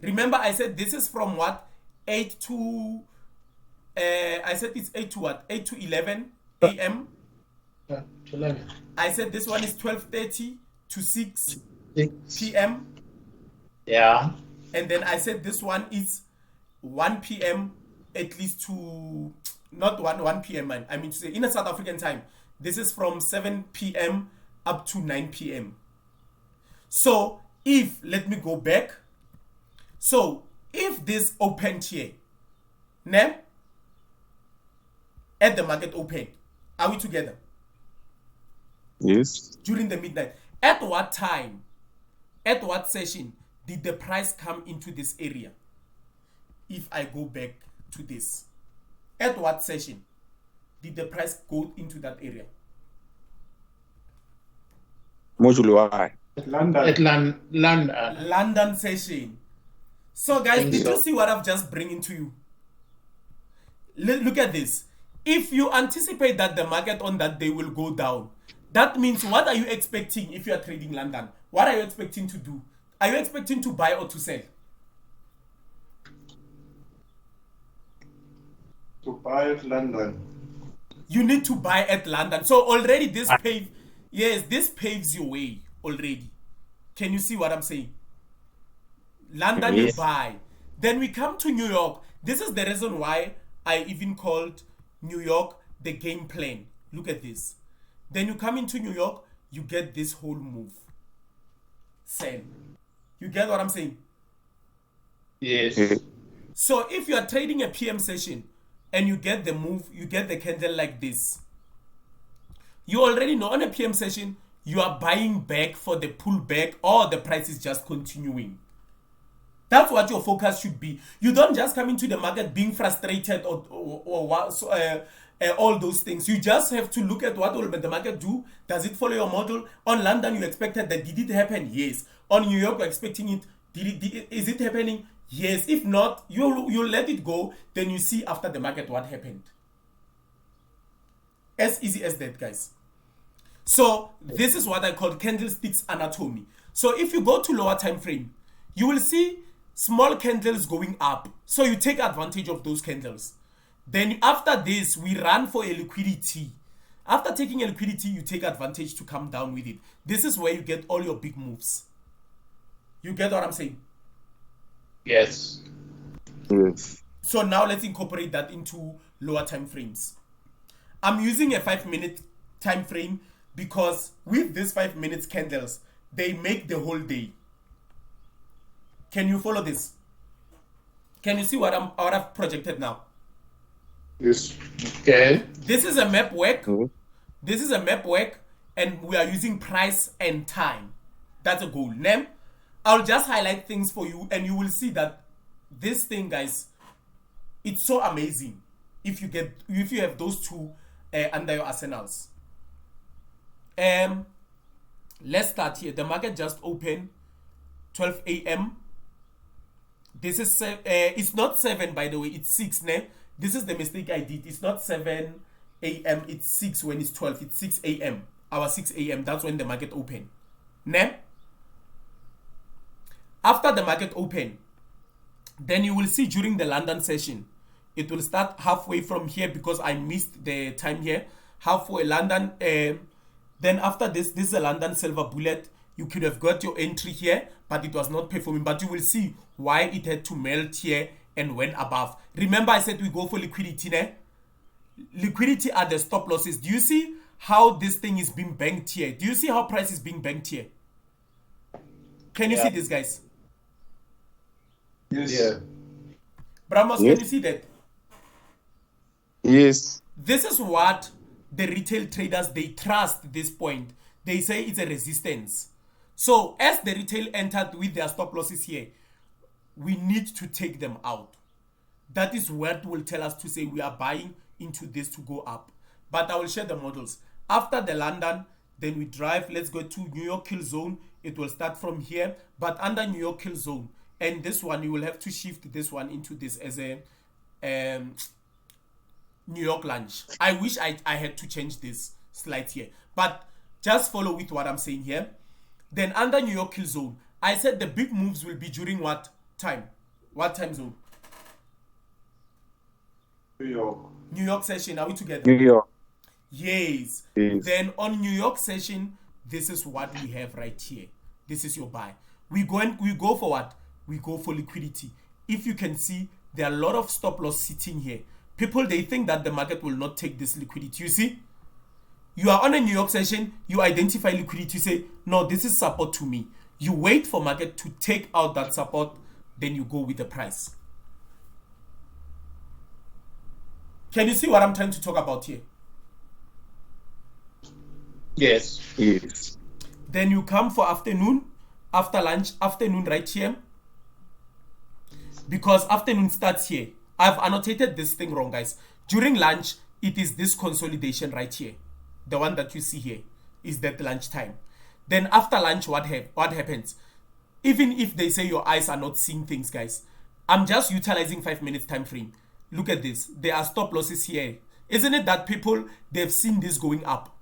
Speaker 1: Remember, I said this is from what? 8 to... I said it's 8 to what? 8 to 11 a.m.
Speaker 2: To 11.
Speaker 1: I said this one is 12:30 to 6
Speaker 2: 6.
Speaker 1: p.m.
Speaker 2: Yeah.
Speaker 1: And then I said this one is 1 p.m. at least to... Not 1 p.m. I mean to say in a South African time. This is from 7 p.m. up to 9 p.m. So if, let me go back. So if this opened here, ne? At the market open, are we together?
Speaker 6: Yes.
Speaker 1: During the midnight. At what time, at what session did the price come into this area? If I go back to this, at what session did the price go into that area?
Speaker 6: Modulo I.
Speaker 3: London.
Speaker 2: At London.
Speaker 1: London session. So guys,
Speaker 2: Think
Speaker 1: did
Speaker 2: so.
Speaker 1: you see what I've just bringing to you? Look at this. If you anticipate that the market on that day will go down, that means what are you expecting if you are trading London? What are you expecting to do? Are you expecting to buy or to sell?
Speaker 3: To buy at London.
Speaker 1: You need to buy at London. So already this paves your way already. Can you see what I'm saying? London you
Speaker 6: Yes.
Speaker 1: buy. Then we come to New York. This is the reason why I even called New York the game plan. Look at this. Then you come into New York, you get this whole move. Sell. You get what I'm saying?
Speaker 2: Yes.
Speaker 6: Yes.
Speaker 1: So if you are trading a PM session and you get the move, you get the candle like this, you already know on a PM session, you are buying back for the pullback or the price is just continuing. That's what your focus should be. You don't just come into the market being frustrated or all those things. You just have to look at what will the market do. Does it follow your model? On London, you expected that. Did it happen? Yes. On New York, you're expecting it. Is it happening? Yes. If not, you'll let it go. Then you see after the market what happened. As easy as that, guys. So this is what I call candlesticks anatomy. So if you go to lower time frame, you will see small candles going up. So you take advantage of those candles. Then after this, we run for a liquidity. After taking a liquidity, you take advantage to come down with it. This is where you get all your big moves. You get what I'm saying?
Speaker 2: Yes.
Speaker 6: Yes.
Speaker 1: So now let's incorporate that into lower time frames. I'm using a 5-minute time frame because with these 5 minutes candles, they make the whole day. Can you follow this? Can you see what I've projected now?
Speaker 2: Yes. Okay.
Speaker 1: This is a map work.
Speaker 6: Mhm.
Speaker 1: This is a map work, and we are using price and time. That's a goal. Name. I'll just highlight things for you, and you will see that this thing, guys, it's so amazing if you have those two under your arsenals. Let's start here. The market just opened 12 a.m. This is it's not 7, by the way, it's 6, ne? This is the mistake I did. It's not 7 a.m. It's 6 when it's 12. It's 6 a.m. Our 6 a.m. That's when the market open. Ne? After the market open, then you will see during the London session, it will start halfway from here because I missed the time here. Halfway London. Then after this is a London silver bullet. You could have got your entry here, but it was not performing. But you will see why it had to melt here and went above. Remember I said we go for liquidity, ne? Liquidity are the stop losses. Do you see how this thing is being banked here? Do you see how price is being banked here? Can you see this, guys?
Speaker 3: Yes.
Speaker 2: Yeah.
Speaker 1: Bramos,
Speaker 6: Yes.
Speaker 1: can you see that?
Speaker 6: Yes.
Speaker 1: This is what the retail traders, they trust this point. They say it's a resistance. So as the retail entered with their stop losses here, we need to take them out. That is what will tell us to say we are buying into this to go up. But I will share the models. After the London, then we drive. Let's go to New York kill zone. It will start from here, but under New York kill zone. And this one, you will have to shift this one into this as a New York lunch. I wish I had to change this slide here, but just follow with what I'm saying here. Then under New York kill zone, I said the big moves will be during what time? What time zone?
Speaker 3: New York.
Speaker 1: New York session. Are we together?
Speaker 6: New York.
Speaker 1: Yes.
Speaker 6: Yes.
Speaker 1: Then on New York session, this is what we have right here. This is your buy. We go for what? We go for liquidity. If you can see, there are a lot of stop loss sitting here. People, they think that the market will not take this liquidity. You see? You are on a New York session, you identify liquidity, you say, no, this is support to me. You wait for market to take out that support, then you go with the price. Can you see what I'm trying to talk about here?
Speaker 2: Yes.
Speaker 6: Yes.
Speaker 1: Then you come for afternoon, after lunch, afternoon right here. Because afternoon starts here. I've annotated this thing wrong, guys. During lunch, it is this consolidation right here. The one that you see here is that lunch time. Then after lunch, what happens? Even if they say your eyes are not seeing things, guys, I'm just utilizing 5 minutes time frame. Look at this. There are stop losses here. Isn't it that people, they've seen this going up?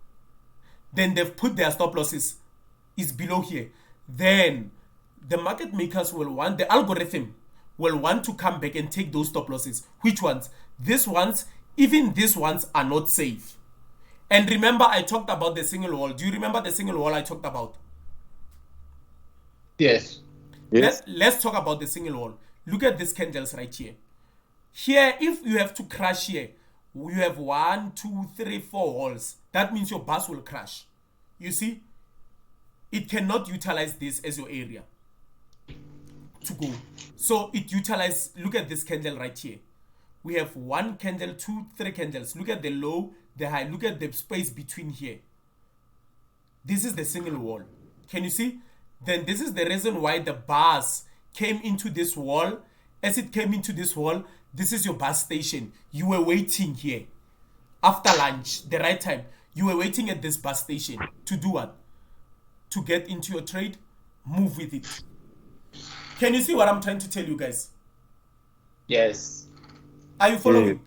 Speaker 1: Then they've put their stop losses is below here. Then the market makers will want, the algorithm will want to come back and take those stop losses. Which ones? These ones, even these ones are not safe. And remember, I talked about the single wall. Do you remember the single wall I talked about?
Speaker 2: Yes.
Speaker 6: Yes.
Speaker 1: Let's talk about the single wall. Look at these candles right here. Here, if you have to crash here, you have 1, 2, 3, 4 walls. That means your bus will crash. You see? It cannot utilize this as your area to go. So it utilizes, look at this candle right here. We have 1 candle, 2, 3 candles. Look at the low, the high. Look at the space between here. This is the single wall. Can you see? Then this is the reason why the bars came into this wall. As it came into this wall, this is your bus station. You were waiting here. After lunch, the right time, you were waiting at this bus station to do what? To get into your trade, move with it. Can you see what I'm trying to tell you guys?
Speaker 2: Yes.
Speaker 1: Are you following?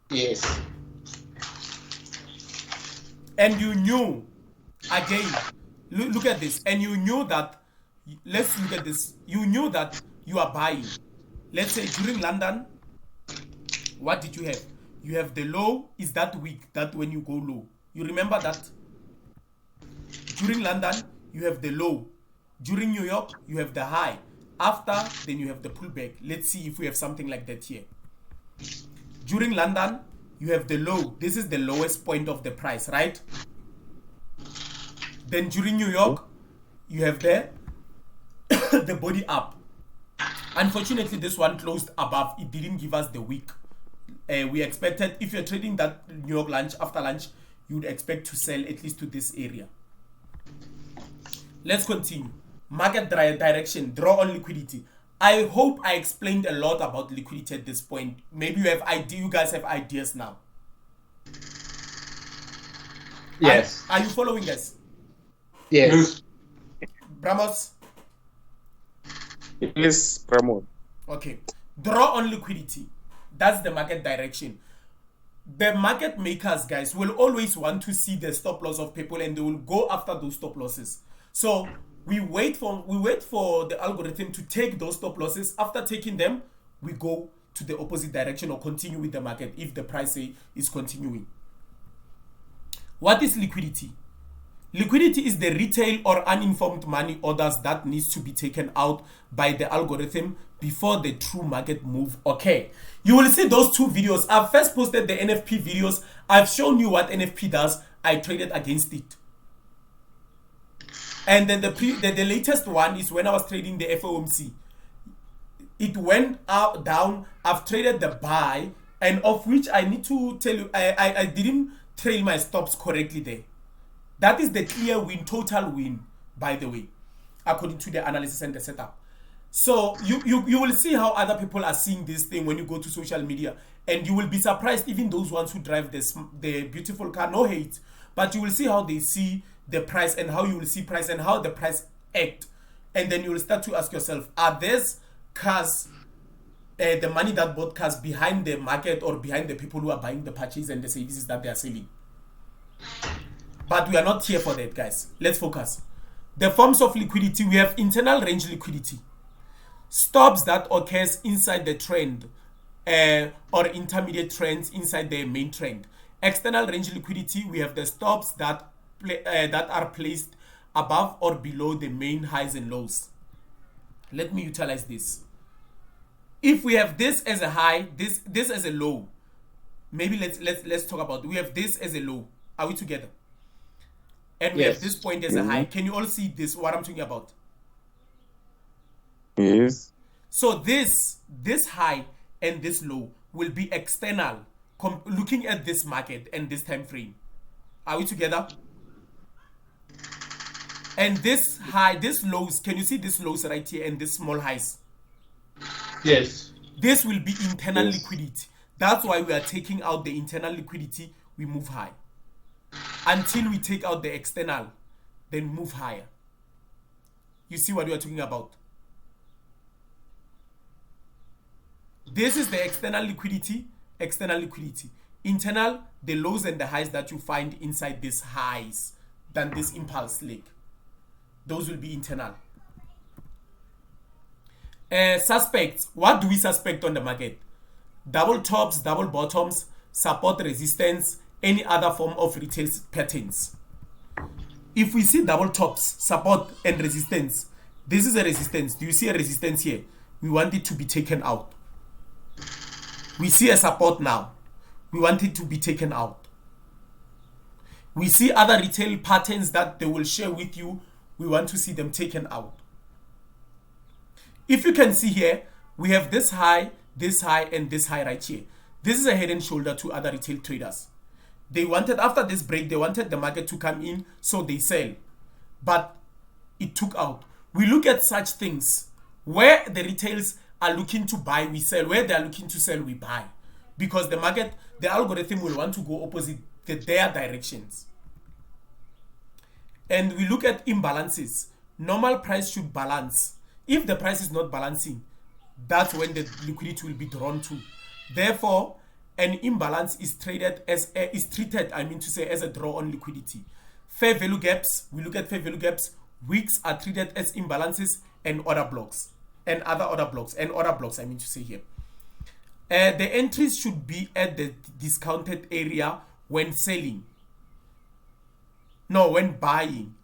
Speaker 2: Yes.
Speaker 1: And you knew, again, look at this, and you knew that, let's look at this, you knew that you are buying. Let's say during London, what did you have? You have the low is that week, that when you go low. You remember that? During London, you have the low. During New York, you have the high. After, then you have the pullback. Let's see if we have something like that here. During London, you have the low. This is the lowest point of the price, right? Then during New York, you have the the body up. Unfortunately, this one closed above. It didn't give us the wick. We expected, if you're trading that New York lunch, after lunch, you would expect to sell at least to this area. Let's continue. Market direction, draw on liquidity. I hope I explained a lot about liquidity at this point. Maybe you guys have ideas now.
Speaker 2: Yes.
Speaker 1: Are you following us?
Speaker 2: Yes.
Speaker 1: Bramos?
Speaker 6: Yes, Pramod.
Speaker 1: Okay. Draw on liquidity. That's the market direction. The market makers, guys, will always want to see the stop loss of people, and they will go after those stop losses. So we wait for the algorithm to take those stop losses. After taking them, we go to the opposite direction or continue with the market if the price is continuing. What is liquidity? Liquidity is the retail or uninformed money orders that needs to be taken out by the algorithm before the true market move. Okay, you will see those two videos. I've first posted the NFP videos. I've shown you what NFP does. I traded against it. And then the latest one is when I was trading the FOMC. It went up, down. I've traded the buy, and of which I need to tell you, I didn't trail my stops correctly there. That is the clear win, total win, by the way, according to the analysis and the setup. So you will see how other people are seeing this thing when you go to social media, and you will be surprised, even those ones who drive the beautiful car, no hate, but you will see how they see the price and how you will see price and how the price act. And then you will start to ask yourself, are these cars, the money that bought cars, behind the market or behind the people who are buying the purchase and the services that they are selling? But we are not here for that, guys. Let's focus. The forms of liquidity, we have internal range liquidity. Stops that occurs inside the trend or intermediate trends inside the main trend. External range liquidity, we have the stops that are placed above or below the main highs and lows. Let me utilize this. If we have this as a high, this as a low, maybe let's talk about it. We have this as a low. Are we together? And we have this point as a high. Can you all see this, what I'm talking about?
Speaker 6: Yes.
Speaker 1: So this high and this low will be external, looking at this market and this time frame. Are we together? And this high, this lows, can you see this lows right here and this small highs?
Speaker 2: Yes.
Speaker 1: This will be internal liquidity. That's why we are taking out the internal liquidity, we move high. Until we take out the external, then move higher. You see what we are talking about? This is the external liquidity, Internal, the lows and the highs that you find inside these highs, than this impulse leg. Those will be internal. Suspects. What do we suspect on the market? Double tops, double bottoms, support, resistance, any other form of retail patterns. If we see double tops, support and resistance, this is a resistance. Do you see a resistance here? We want it to be taken out. We see a support now. We want it to be taken out. We see other retail patterns that they will share with you. We want to see them taken out. If you can see here, we have this high, and this high right here. This is a head and shoulder to other retail traders. They wanted, after this break, they wanted the market to come in, so they sell. But it took out. We look at such things Where the retails are looking to buy, we sell. Where they are looking to sell, we buy. Because the market, the algorithm will want to go opposite their directions. And we look at imbalances. Normal price should balance. If the price is not balancing, that's when the liquidity will be drawn to. Therefore, an imbalance is treated as a draw on liquidity. Fair value gaps, we look at fair value gaps. Wicks are treated as imbalances and order blocks. And other order blocks. Here. The entries should be at the discounted area when selling. No, when buying.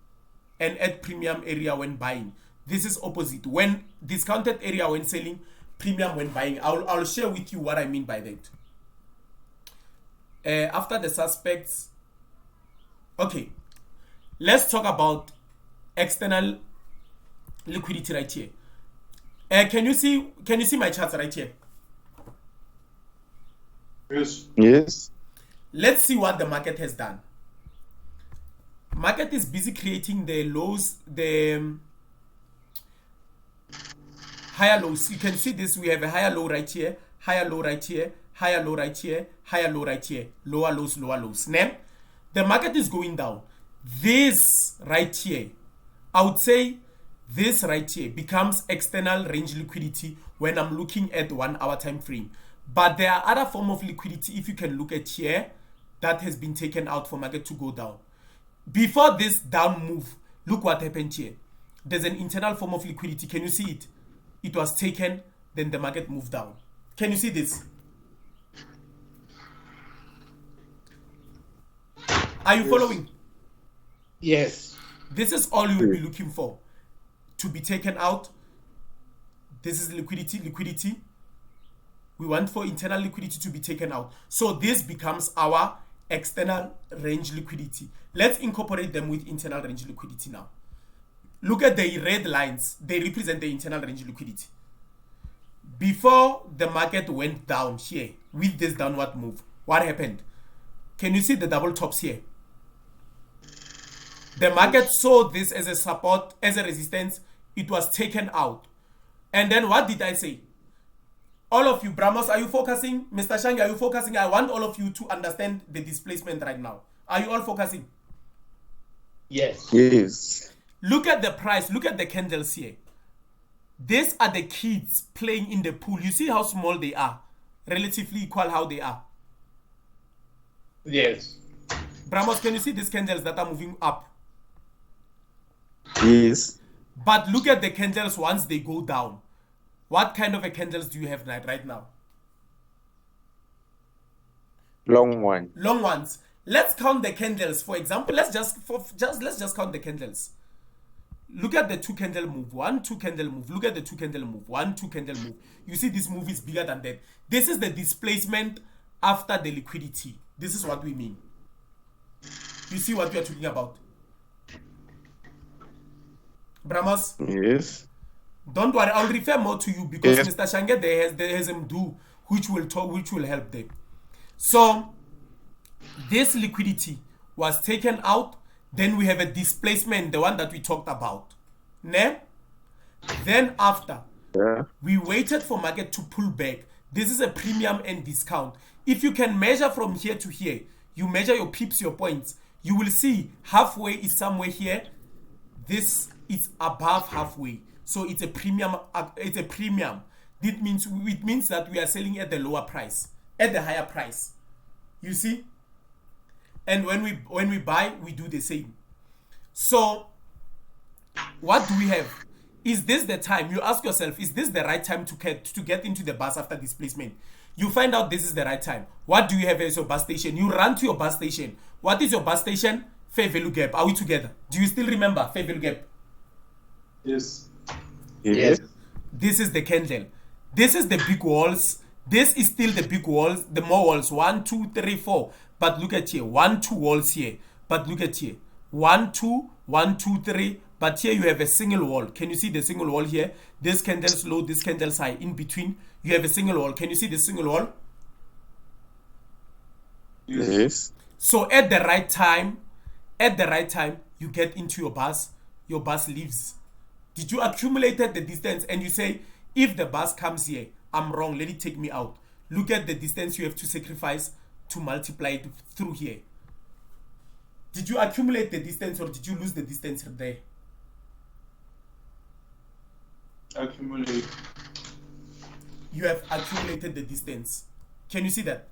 Speaker 1: And at premium area when buying. This is opposite. When discounted area when selling, premium when buying. I'll share with you what I mean by that. After the suspects, okay, let's talk about external liquidity right here. Can you see my charts right here?
Speaker 6: Yes.
Speaker 1: Let's see what the market has done. Market is busy creating the lows, the higher lows. You can see this. We have a higher low right here, higher low right here, higher low right here, higher low right here, lower lows, lower lows. Now, the market is going down. This right here, I would say this right here becomes external range liquidity when I'm looking at 1 hour time frame. But there are other form of liquidity, if you can look at here, that has been taken out for market to go down. Before this down move, look what happened here. There's an internal form of liquidity. Can you see it? It was taken, then the market moved down. Can you see this? Are you following?
Speaker 2: Yes.
Speaker 1: This is all you will be looking for. To be taken out. This is liquidity. We want for internal liquidity to be taken out. So this becomes our external range liquidity. Let's incorporate them with internal range liquidity now. Look at the red lines. They represent the internal range liquidity. Before the market went down here with this downward move, what happened? Can you see the double tops here? The market saw this as a support, as a resistance. It was taken out. And then what did I say? All of you, Bramos, are you focusing? Mr. Shangi, are you focusing? I want all of you to understand the displacement right now. Are you all focusing?
Speaker 2: Yes.
Speaker 6: Yes.
Speaker 1: Look at the price. Look at the candles here. These are the kids playing in the pool. You see how small they are? Relatively equal how they are.
Speaker 2: Yes.
Speaker 1: Bramos, can you see these candles that are moving up?
Speaker 6: Yes.
Speaker 1: But look at the candles once they go down. What kind of a candles do you have right now?
Speaker 6: Long one.
Speaker 1: Long ones. Let's count the candles. For example, let's just count the candles. Look at the 2 candle move. 1, 2 candle move. Look at the 2 candle move. 1, 2 candle move. You see this move is bigger than that. This is the displacement after the liquidity. This is what we mean. You see what we are talking about? Bramos?
Speaker 6: Yes.
Speaker 1: Don't worry, I'll refer more to you because
Speaker 6: Yes.
Speaker 1: Mr. Shange there has him do which will help them. So this liquidity was taken out. Then we have a displacement, the one that we talked about. Ne? Then after, we waited for market to pull back. This is a premium and discount. If you can measure from here to here, you measure your pips, your points, you will see halfway is somewhere here. This is above halfway. So it's a premium. It means that we are selling at the lower price, at the higher price. You see? And when we buy, we do the same. So what do we have? Is this the time? You ask yourself, is this the right time to get into the bus after displacement? You find out this is the right time. What do you have as your bus station? You run to your bus station. What is your bus station? Fair value gap. Are we together? Do you still remember fair value gap?
Speaker 3: Yes.
Speaker 6: Yes.
Speaker 1: This is the candle. This is the big walls. This is still the big walls, the more walls. 1, 2, 3, 4. But look at here. 1, 2 walls here. But look at here. 1, 2, 1, 2, 3. But here you have a single wall. Can you see the single wall here? This candle's low, this candle's high. In between, you have a single wall. Can you see the single wall?
Speaker 6: Yes.
Speaker 1: So at the right time, you get into your bus leaves Did you accumulate the distance and you say, if the bus comes here, I'm wrong, let it take me out. Look at the distance you have to sacrifice to multiply it through here. Did you accumulate the distance or did you lose the distance there?
Speaker 3: Accumulate.
Speaker 1: You have accumulated the distance. Can you see that?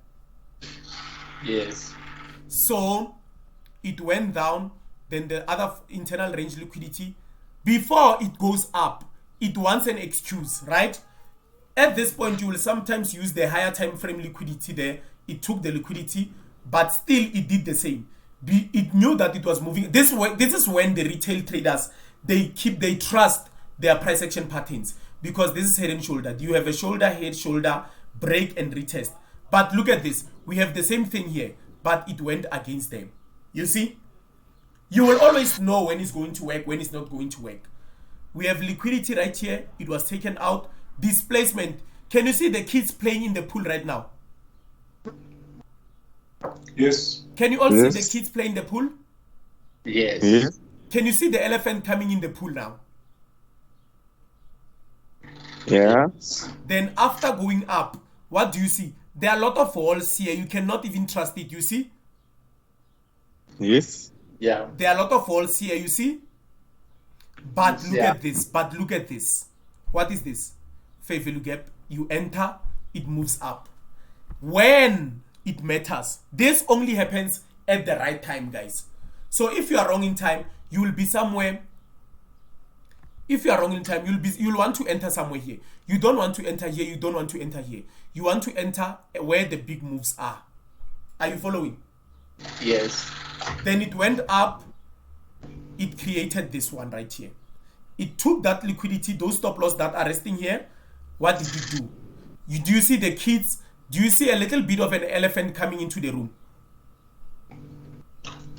Speaker 2: Yes.
Speaker 1: So it went down, then the other internal range liquidity, before it goes up, it wants an excuse, right? At this point, you will sometimes use the higher time frame liquidity there. It took the liquidity, but still it did the same. It knew that it was moving. This is when the retail traders, they trust their price action patterns, because this is head and shoulder. You have a shoulder, head, shoulder, break and retest. But look at this. We have the same thing here, but it went against them. You see? You will always know when it's going to work, when it's not going to work. We have liquidity right here. It was taken out. Displacement. Can you see the kids playing in the pool right now?
Speaker 3: Yes.
Speaker 1: Can you all see the kids playing in the pool?
Speaker 2: Yes.
Speaker 6: Yes.
Speaker 1: Can you see the elephant coming in the pool now?
Speaker 6: Yeah.
Speaker 1: Then after going up, what do you see? There are a lot of walls here. You cannot even trust it. You see?
Speaker 6: Yes.
Speaker 2: Yeah.
Speaker 1: There are a lot of walls here. You see? But look
Speaker 2: Yeah.
Speaker 1: at this. But look at this. What is this? Fair value gap. You enter, it moves up. When it matters, this only happens at the right time, guys. So if you are wrong in time, you will be somewhere. If you are wrong in time, you'll want to enter somewhere here. You don't want to enter here. You don't want to enter here. You want to enter where the big moves are. Are you following?
Speaker 2: Yes.
Speaker 1: Then it went up. It created this one right here. It took that liquidity, those stop loss that are resting here. What did it do? Do you see the kids? Do you see a little bit of an elephant coming into the room?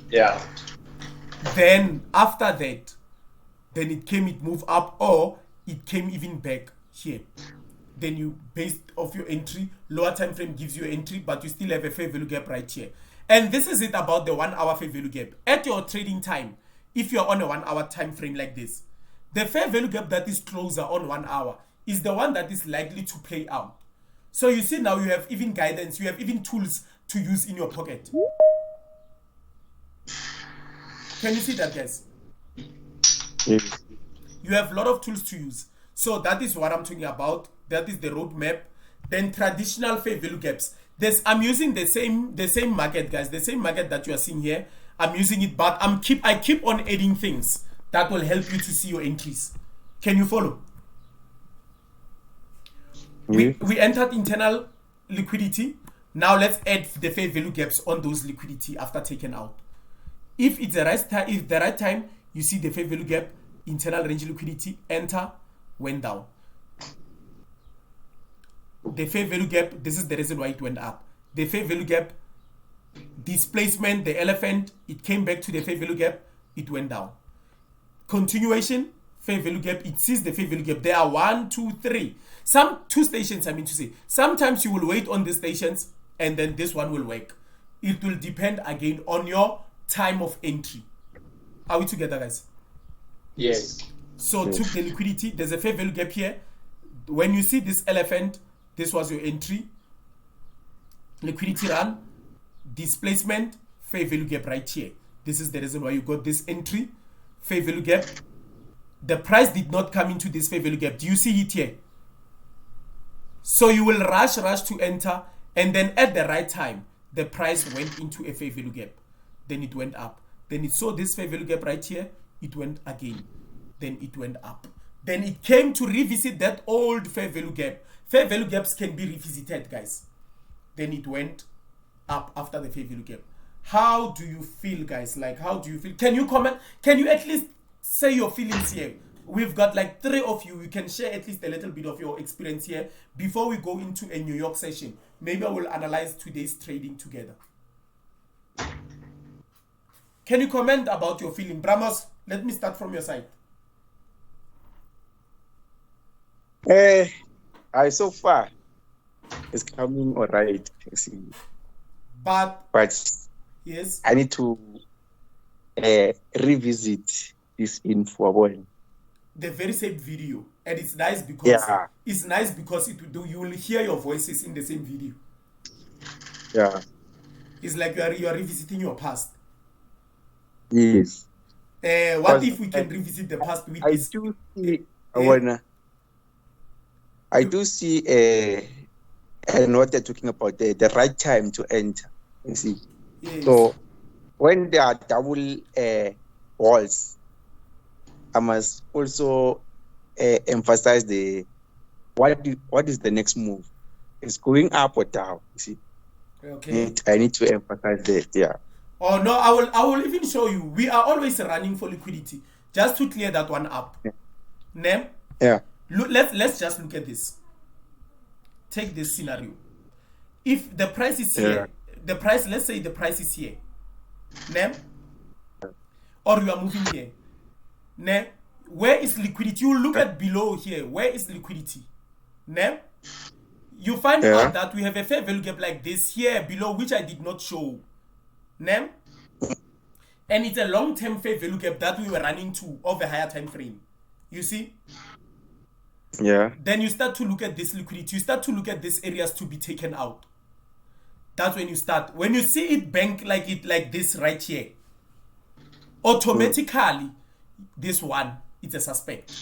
Speaker 2: Yeah.
Speaker 1: Then after that, then it moved up, or it came even back here. Then you, based off your entry, lower time frame gives you entry, but you still have a fair value gap right here. And this is it about the 1 hour fair value gap. At your trading time, if you're on a 1 hour time frame like this, the fair value gap that is closer on 1 hour is the one that is likely to play out. So you see now you have even guidance, you have even tools to use in your pocket. Can you see that, guys?
Speaker 6: Yes.
Speaker 1: You have a lot of tools to use. So that is what I'm talking about. That is the roadmap. Then traditional fair value gaps. I'm using the same market, guys. The same market that you are seeing here. I'm using it, but I keep on adding things that will help you to see your entries. Can you follow?
Speaker 6: Yes.
Speaker 1: We entered internal liquidity. Now let's add the fair value gaps on those liquidity after taken out. If it's the right time, you see the fair value gap, internal range liquidity, enter, went down. The fair value gap, this is the reason why it went up. The fair value gap, displacement, the elephant, it came back to the fair value gap, it went down. Continuation, fair value gap, it sees the fair value gap. There are 1, 2, 3. Two stations, I mean to say. Sometimes you will wait on the stations and then this one will work. It will depend again on your time of entry. Are we together, guys?
Speaker 2: Yes.
Speaker 1: So took the liquidity. There's a fair value gap here. When you see this elephant, this was your entry. Liquidity run, displacement, fair value gap right here. This is the reason why you got this entry, fair value gap. The price did not come into this fair value gap. Do you see it here? So you will rush to enter, and then at the right time, the price went into a fair value gap. Then it went up. Then it saw this fair value gap right here. It went again. Then it went up. Then it came to revisit that old fair value gap. Fair value gaps can be revisited, guys. Then it went up after the fair value gap. How do you feel, guys? Like, how do you feel? Can you comment? Can you at least say your feelings here? We've got like 3 of you. You can share at least a little bit of your experience here before we go into a New York session. Maybe I will analyze today's trading together. Can you comment about your feeling? Bramos, let me start from your side.
Speaker 6: So far, it's coming all right.
Speaker 1: But yes,
Speaker 6: I need to revisit this info.
Speaker 1: the very same video, and it's nice because
Speaker 6: Yeah.
Speaker 1: you will hear your voices in the same video.
Speaker 6: Yeah.
Speaker 1: It's like you are revisiting your past.
Speaker 6: Yes.
Speaker 1: What if we can revisit the past with
Speaker 6: I
Speaker 1: this?
Speaker 6: do see. I do see and what they're talking about the right time to enter. You see.
Speaker 1: Yes.
Speaker 6: So when there are double walls, I must also emphasize what is the next move? It's going up or down. You see.
Speaker 1: Okay.
Speaker 6: I need to emphasize that. Yeah.
Speaker 1: Oh no, I will even show you. We are always running for liquidity. Just to clear that one up.
Speaker 6: Yeah.
Speaker 1: Nem?
Speaker 6: Yeah.
Speaker 1: Look, let's just look at this. Take this scenario. If the price is here, let's say the price is here. Nem? Or you are moving here. Nem? Where is liquidity? You look at below here. Where is liquidity? Nem? You find out that we have a fair value gap like this here below, which I did not show. Nem? And it's a long-term fair value gap that we were running to of a higher time frame. You see?
Speaker 6: Yeah.
Speaker 1: Then you start to look at this liquidity. You start to look at these areas to be taken out. That's when you start. When you see it bank like this right here, automatically, this one, it's a suspect.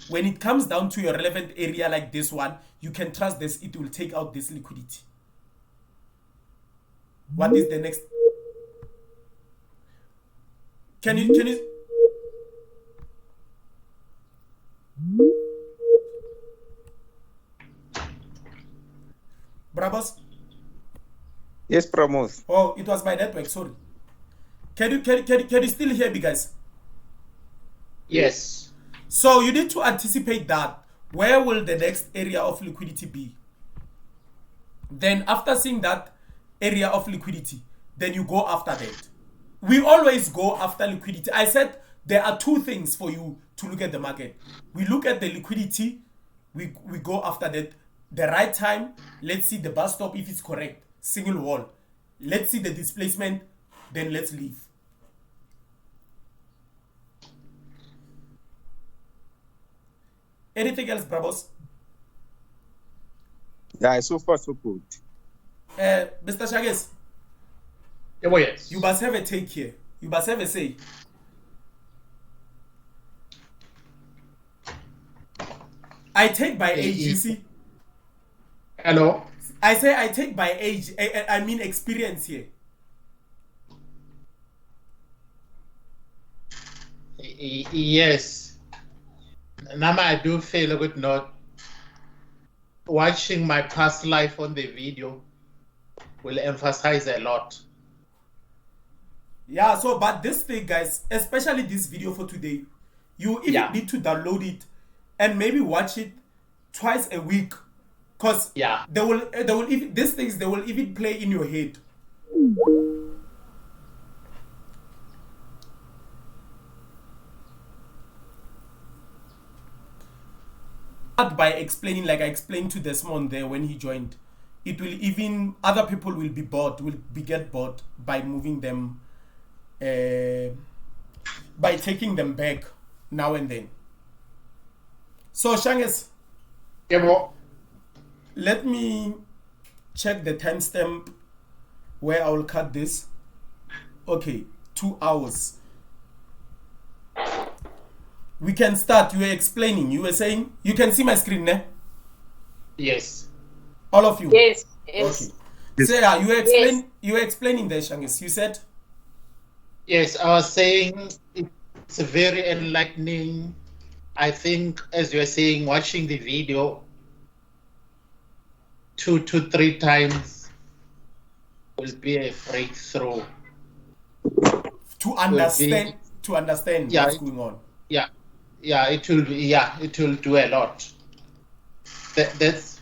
Speaker 1: When it comes down to your relevant area like this one, you can trust this. It will take out this liquidity. What is the next? Can you? Brabos?
Speaker 6: Yes, Pramos.
Speaker 1: Oh, it was my network. Sorry. Can you still hear me, guys?
Speaker 2: Yes.
Speaker 1: So you need to anticipate that. Where will the next area of liquidity be? Then after seeing that area of liquidity, then you go after that. We always go after liquidity. I said there are two things for you to look at the market. We look at the liquidity, we go after that. The right time, let's see the bus stop if it's correct. Single wall. Let's see the displacement, then let's leave. Anything else, Brabos?
Speaker 6: Yeah, so far so good.
Speaker 1: Mr. Shages,
Speaker 2: Oh, yes.
Speaker 1: you must have a take here. You must have a say. I take by age, you see.
Speaker 2: Hello?
Speaker 1: I say I take by age. I mean experience here.
Speaker 2: Yes. Nama, I do feel good not watching my past life on the video will emphasize a lot.
Speaker 1: Yeah, so but this thing, guys, especially this video for today, you even need to download it and maybe watch it twice a week, because they will even these things they will even play in your head. By explaining, like I explained to Desmond there when he joined, it will even other people will be bored, get bored by moving them, by taking them back now and then. So Shanges, let me check the timestamp where I will cut this. Okay, 2 hours. We can start. You were explaining. You were saying you can see my screen, ne?
Speaker 2: Yes.
Speaker 1: All of you.
Speaker 7: Yes.
Speaker 1: Okay. So yeah, you were explaining there, Shangis. You said.
Speaker 2: Yes, I was saying it's very enlightening. I think, as you were saying, watching the video 2 to 3 times will be a breakthrough.
Speaker 1: To understand what's going on.
Speaker 2: Yeah, it will be. Yeah, it will do a lot. That's.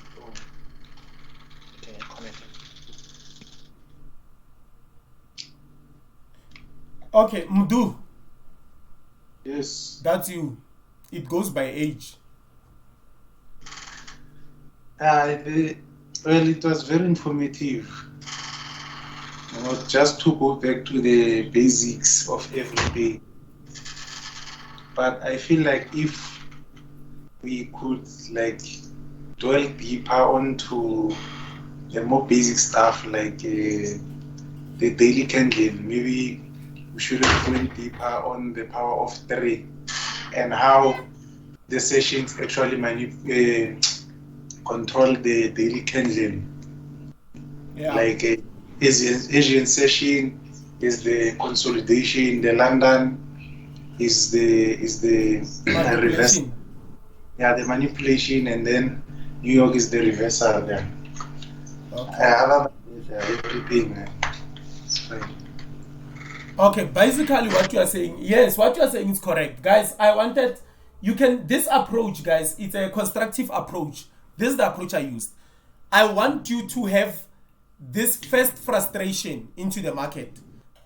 Speaker 1: Okay, Mdu.
Speaker 3: Yes.
Speaker 1: That's you. It goes by age.
Speaker 3: Well, it was very informative. Just to go back to the basics of every day. But I feel like if we could like dwell deeper onto the more basic stuff like the daily candle. Maybe we should have went deeper on the power of three and how the sessions actually control the daily candle.
Speaker 1: Yeah.
Speaker 3: Like Asian session is the consolidation, the London is the reverse.
Speaker 1: Manipulation.
Speaker 3: Yeah, the manipulation, and then New York is the reversal there.
Speaker 1: Okay.
Speaker 3: Other than that, everything it's fine.
Speaker 1: Okay, basically what you are saying, yes, what you are saying is correct. Guys, I wanted, this approach, guys, it's a constructive approach. This is the approach I used. I want you to have this first frustration into the market.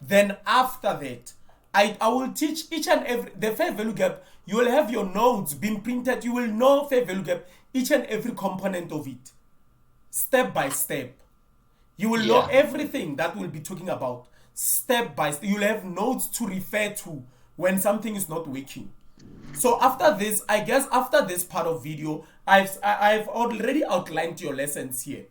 Speaker 1: Then after that, I will teach each and every, the fair value gap, you will have your nodes being printed, you will know fair value gap, each and every component of it, step by step. You will know everything that we'll be talking about, step by step. You'll have notes to refer to when something is not working. So after this, I guess after this part of video, I've already outlined your lessons here.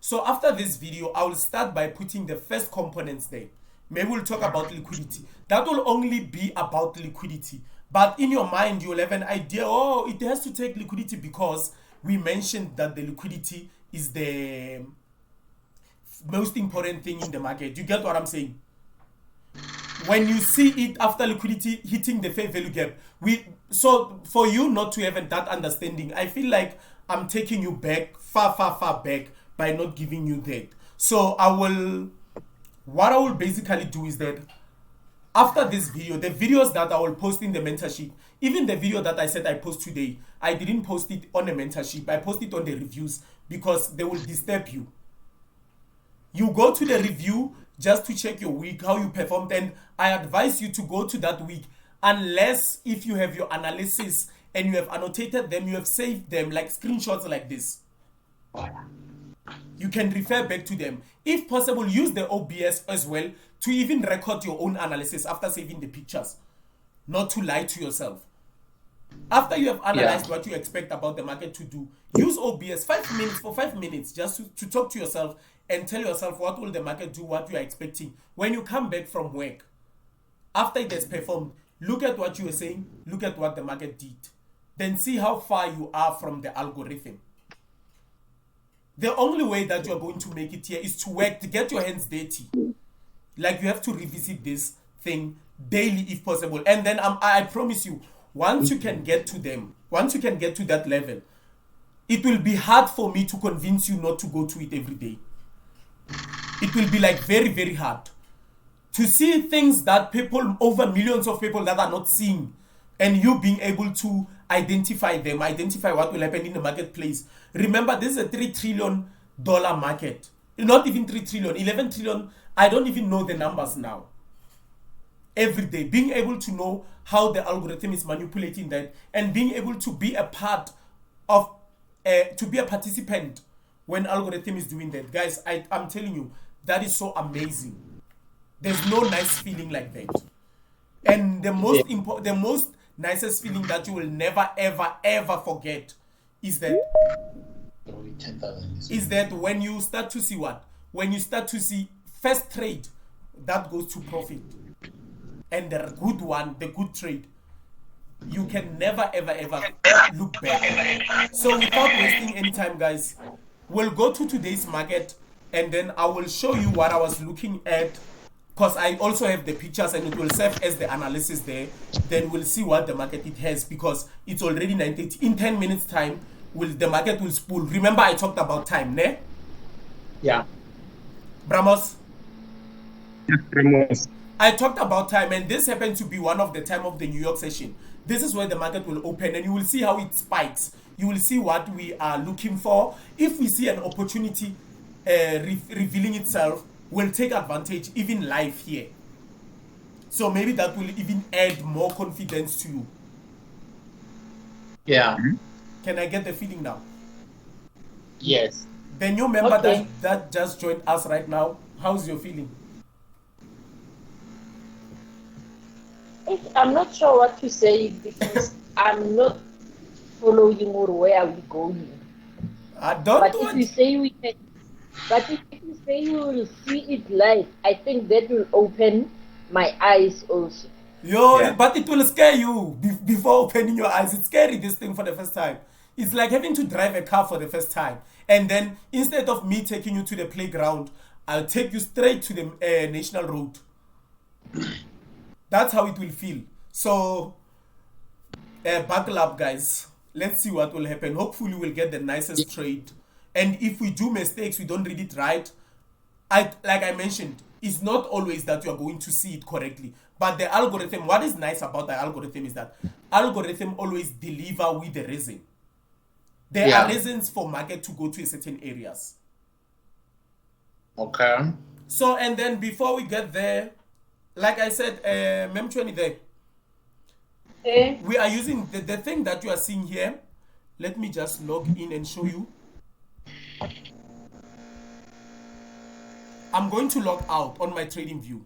Speaker 1: So after this video, I will start by putting the first components there. Maybe we'll talk about liquidity. That will only be about liquidity. But in your mind, you'll have an idea, oh, it has to take liquidity because we mentioned that the liquidity is the most important thing in the market. You get what I'm saying? When you see it after liquidity hitting the fair value gap, so for you not to have that understanding, I feel like I'm taking you back, far back by not giving you that. So what I will basically do is that after this video, the videos that I will post in the mentorship, even the video that I said I post today, I didn't post it on the mentorship, I post it on the reviews because they will disturb you. You go to the review just to check your week, how you performed, and I advise you to go to that week unless if you have your analysis and you have annotated them, you have saved them like screenshots like this. You can refer back to them. If possible, use the OBS as well to even record your own analysis after saving the pictures, not to lie to yourself. After you have analyzed what you expect about the market to do, use OBS 5 minutes for 5 minutes just to talk to yourself and tell yourself what will the market do, what you are expecting. When you come back from work, after it has performed, look at what you were saying, look at what the market did. Then see how far you are from the algorithm. The only way that you are going to make it here is to work, to get your hands dirty. Like you have to revisit this thing daily if possible. And then I promise you, once you can get to them, once you can get to that level, it will be hard for me to convince you not to go to it every day. It will be like very hard to see things that people, over millions of people that are not seeing, and you being able to identify them, identify what will happen in the marketplace. Remember, this is a $3 trillion market. Not even 3 trillion, 11 trillion. I don't even know the numbers now. Every day, being able to know how the algorithm is manipulating that and being able to be a part of, to be a participant when algorithm is doing that. Guys, I'm telling you, that is so amazing. There's no nice feeling like that. And the most nicest feeling that you will never ever forget is that when you start to see what? When you start to see first trade that goes to profit and the good one, the good trade, you can never ever look back. So without wasting any time, guys, we'll go to today's market and then I will show you what I was looking at, because I also have the pictures and it will serve as the analysis there. Then we'll see what the market it has, because it's already 9:30. In 10 minutes time, the market will spool. Remember I talked about time, ne?
Speaker 6: Yeah.
Speaker 1: Bramos?
Speaker 5: Ramos.
Speaker 1: I talked about time, and this happened to be one of the time of the New York session. This is where the market will open and you will see how it spikes. You will see what we are looking for. If we see an opportunity revealing itself, we'll take advantage even live here. So maybe that will even add more confidence to you.
Speaker 2: Yeah.
Speaker 1: Can I get the feeling now?
Speaker 2: Yes.
Speaker 1: The new member
Speaker 2: Okay.
Speaker 1: that just joined us right now, how's your feeling?
Speaker 7: I'm not sure what to say because I'm not following or where are we going.
Speaker 1: Don't
Speaker 7: But
Speaker 1: do
Speaker 7: if you
Speaker 1: it.
Speaker 7: say we can, but if you say you will see it live, I think that will open my eyes also.
Speaker 1: But it will scare you before opening your eyes. It's scary, this thing, for the first time. It's like having to drive a car for the first time. And then instead of me taking you to the playground, I'll take you straight to the national road. That's how it will feel. So, buckle up, guys. Let's see what will happen. Hopefully, we'll get the nicest trade. And if we do mistakes, we don't read it right. Like I mentioned, it's not always that you are going to see it correctly. But the algorithm, what is nice about the algorithm is that algorithm always deliver with the reason. There are reasons for market to go to certain areas.
Speaker 2: Okay.
Speaker 1: So, and then before we get there, like I said, Mem20 there. We are using the thing that you are seeing here. Let me just log in and show you. I'm going to log out on my trading view.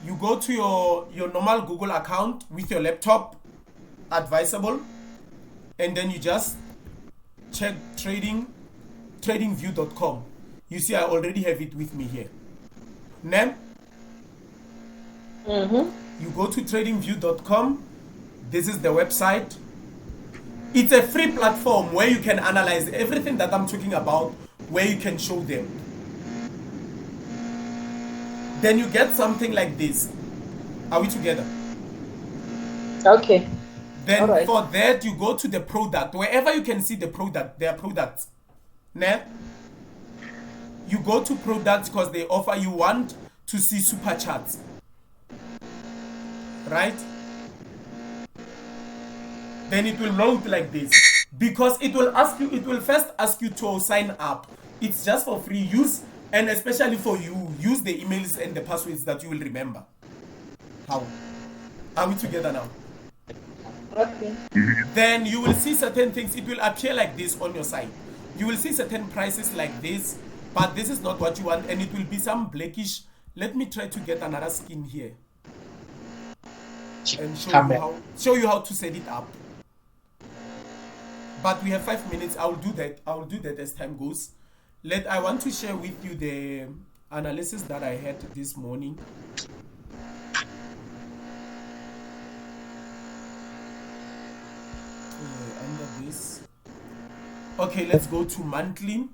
Speaker 1: You go to your normal Google account with your laptop, advisable, and then you just check tradingview.com. You see, I already have it with me here. Then you go to tradingview.com. This is the website. It's a free platform where you can analyze everything that I'm talking about, where you can show them. Then you get something like this. Are we together?
Speaker 7: Okay.
Speaker 1: Then for that, you go to the product. Wherever you can see the product, their products. Now, you go to products because they offer, you want to see super charts. Right? Then it will load like this. Because it will first ask you to sign up. It's just for free use. And especially for you, use the emails and the passwords that you will remember. How? Are we together now?
Speaker 7: Okay.
Speaker 1: Then you will see certain things. It will appear like this on your side. You will see certain prices like this, but this is not what you want, and it will be some blackish. Let me try to get another skin here and show you how to set it up. But we have 5 minutes. I will do that as time goes. I want to share with you the analysis that I had this morning. Under this. Okay, let's go to monthly.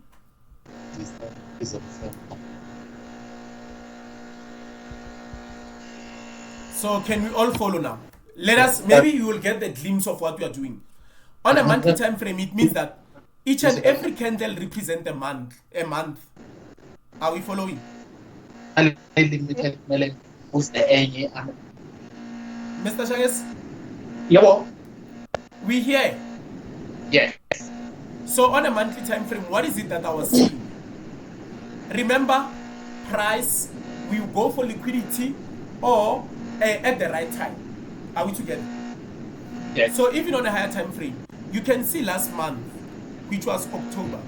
Speaker 1: So can we all follow now? Maybe you will get the glimpse of what we are doing. On a monthly time frame, it means that each and every candle represents a month. Are we following?
Speaker 2: Mr.
Speaker 1: Shages?
Speaker 2: Yeah.
Speaker 1: We here?
Speaker 2: Yes.
Speaker 1: So on a monthly time frame, what is it that I was seeing? Remember, price, we go for liquidity or at the right time. Are we together?
Speaker 2: Yes.
Speaker 1: So even on a higher time frame, you can see last month, which was October,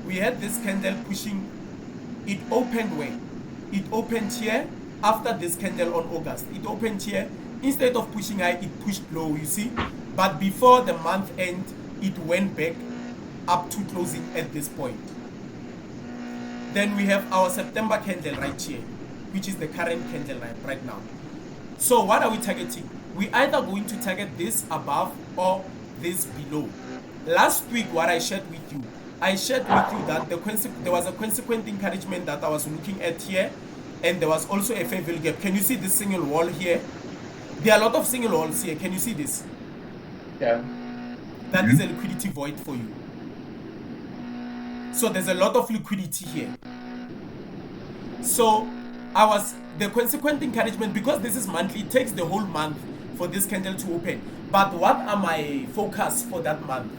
Speaker 1: we had this candle pushing. It opened where? It opened here. After this candle on August, it opened here. Instead of pushing high, it pushed low, you see. But before the month end, it went back up to closing at this point. Then we have our September candle right here, which is the current candle right now. So what are we targeting? We either going to target this above or this below. Last week, what I shared with you, that there was a consequent encouragement that I was looking at here, and there was also a fair value gap. Can you see this single wall here? There are a lot of single walls here. Can you see this?
Speaker 2: Yeah.
Speaker 1: That is a liquidity void for you. So there's a lot of liquidity here. So the consequent encouragement, because this is monthly, it takes the whole month for this candle to open. But what are my focus for that month?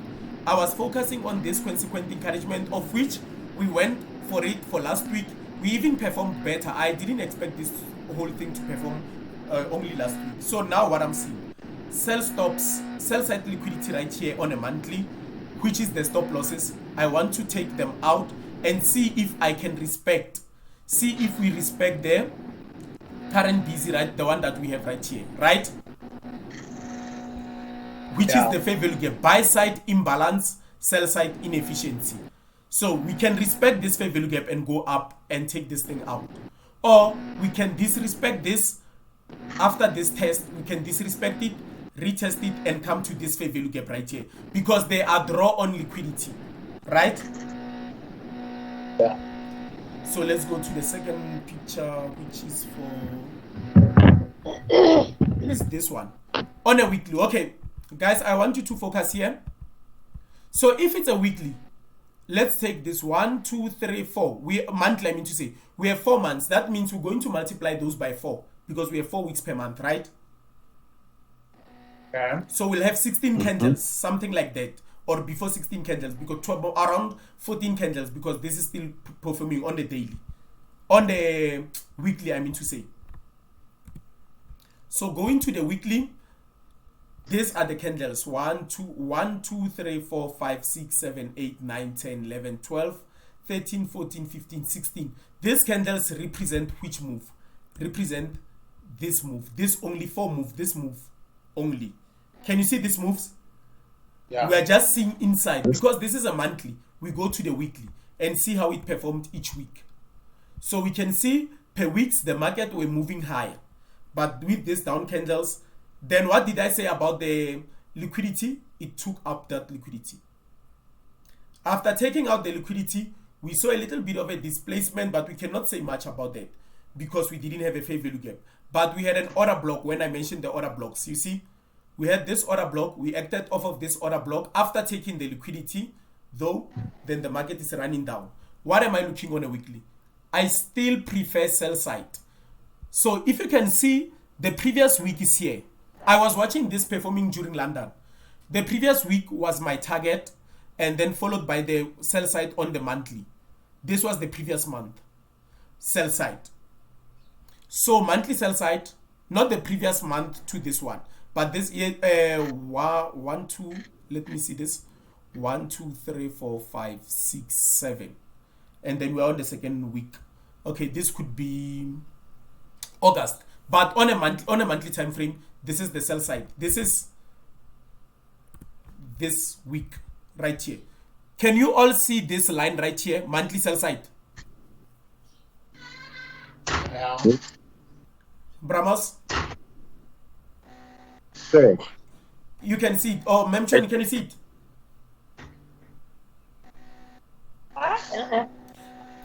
Speaker 1: I was focusing on this consequent encouragement, of which we went for it for last week. We even performed better. I didn't expect this whole thing to perform only last week. So now what I'm seeing, sell stops, sell side liquidity right here on a monthly, which is the stop losses. I want to take them out and see if I can respect. See if we respect the current BZ, right? The one that we have right here, right? which is the fair value gap, buy side imbalance, sell side inefficiency. So we can respect this fair value gap and go up and take this thing out, or we can disrespect this. After this test, we can disrespect it, retest it, and come to this fair value gap right here, because they are draw on liquidity, right?
Speaker 2: Yeah.
Speaker 1: So let's go to the second picture, which is for is this one on a weekly. Okay, guys, I want you to focus here. So if it's a weekly, let's take this 1, 2, 3, 4. We monthly, I mean to say, we have 4 months. That means we're going to multiply those by 4 because we have 4 weeks per month, right?
Speaker 2: Yeah.
Speaker 1: So we'll have 16 candles, something like that, or before 16 candles, because around 14 candles, because this is still performing on the daily, on the weekly, I mean to say. So going to the weekly, these are the candles 1, 2, 3, 4, 5, 6, 7, 8, 9, 10, 11, 12, 13, 14, 15, 16. These candles represent which move? Represent this move. This only 4 move. This move only. Can you see these moves?
Speaker 2: Yeah.
Speaker 1: We are just seeing inside, because this is a monthly. We go to the weekly and see how it performed each week. So we can see per weeks the market were moving higher, but with these down candles, then what did I say about the liquidity? It took up that liquidity. After taking out the liquidity, we saw a little bit of a displacement, but we cannot say much about that because we didn't have a fair value gap. But we had an order block. When I mentioned the order blocks, you see, we had this order block. We acted off of this order block after taking the liquidity, though, then the market is running down. What am I looking on a weekly? I still prefer sell side. So if you can see, the previous week is here. I was watching this performing during London. The previous week was my target, and then followed by the sell side on the monthly. This was the previous month, sell side. So monthly sell side, not the previous month to this one, but this year, 1, 2, let me see this, 1, 2, 3, 4, 5, 6, 7, and then we're on the second week. Okay, this could be August, but on a monthly time frame, this is the sell side. This is this week right here. Can you all see this line right here, monthly sell side?
Speaker 2: Yeah.
Speaker 1: Bramos?
Speaker 6: Sure.
Speaker 1: You can see it. Oh, Memchon, can you see it?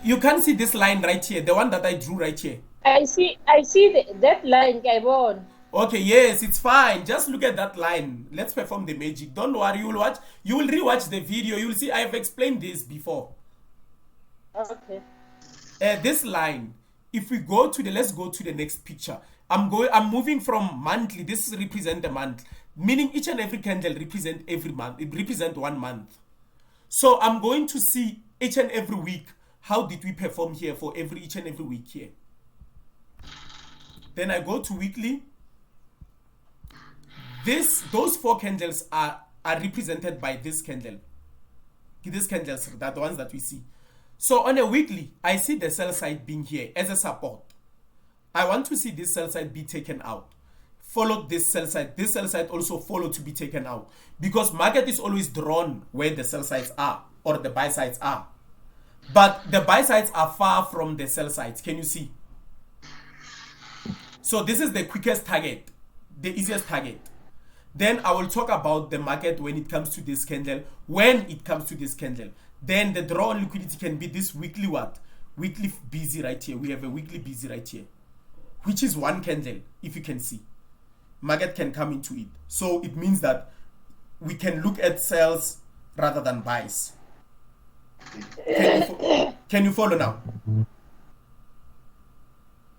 Speaker 1: You can see this line right here, the one that I drew right here.
Speaker 7: I see that line, Gaibon.
Speaker 1: Okay, yes, it's fine. Just look at that line. Let's perform the magic. Don't worry, you will rewatch the video. You will see I have explained this before.
Speaker 7: Okay.
Speaker 1: This line, if we go to let's go to the next picture. I'm moving from monthly. This represent the month, meaning each and every candle represent every month. It represent 1 month. So I'm going to see each and every week. How did we perform here for each and every week here? Then I go to weekly. Those 4 candles are represented by this candle. These candles are the ones that we see. So on a weekly, I see the sell side being here as a support. I want to see this sell side be taken out. Follow this sell side. This sell side also follow to be taken out, because market is always drawn where the sell sides are or the buy sides are. But the buy sides are far from the sell sides. Can you see? So this is the quickest target, the easiest target. Then I will talk about the market when it comes to this candle. When it comes to this candle, then the draw on liquidity can be this weekly what? Weekly busy right here. We have a weekly busy right here, which is 1 candle. If you can see, market can come into it. So it means that we can look at sells rather than buys. Can you follow now?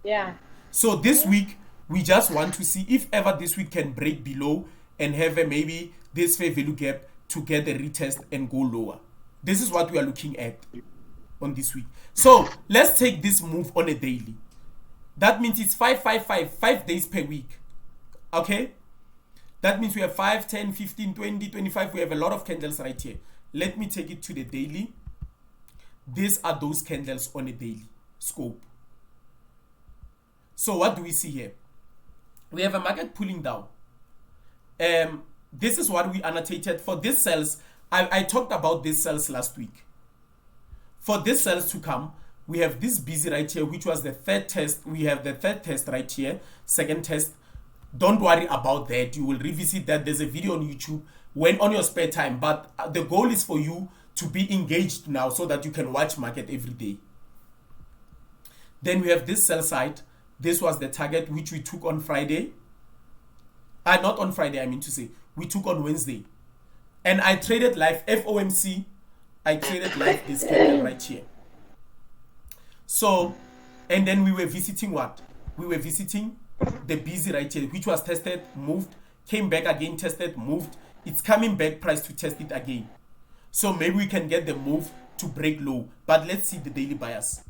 Speaker 7: Yeah.
Speaker 1: So this week, we just want to see if ever this week can break below and have maybe this fair value gap to get the retest and go lower. This is what we are looking at on this week. So let's take this move on a daily. That means it's 5 days per week. Okay? That means we have 5, 10, 15, 20, 25. We have a lot of candles right here. Let me take it to the daily. These are those candles on a daily scope. So what do we see here? We have a market pulling down. this is what we annotated for these cells. I talked about these cells last week. For these cells to come, we have this busy right here, which was the third test. We have the third test right here, second test. Don't worry about that. You will revisit that. There's a video on YouTube when on your spare time. But the goal is for you to be engaged now so that you can watch market every day. Then we have this sell side. This was the target which we took on Friday. Not on Friday, I mean to say. We took on Wednesday. And I traded live FOMC. I traded live this candle right here. So, and then we were visiting what? We were visiting the busy right here, which was tested, moved, came back again, tested, moved. It's coming back, price to test it again. So maybe we can get the move to break low. But let's see the daily bias.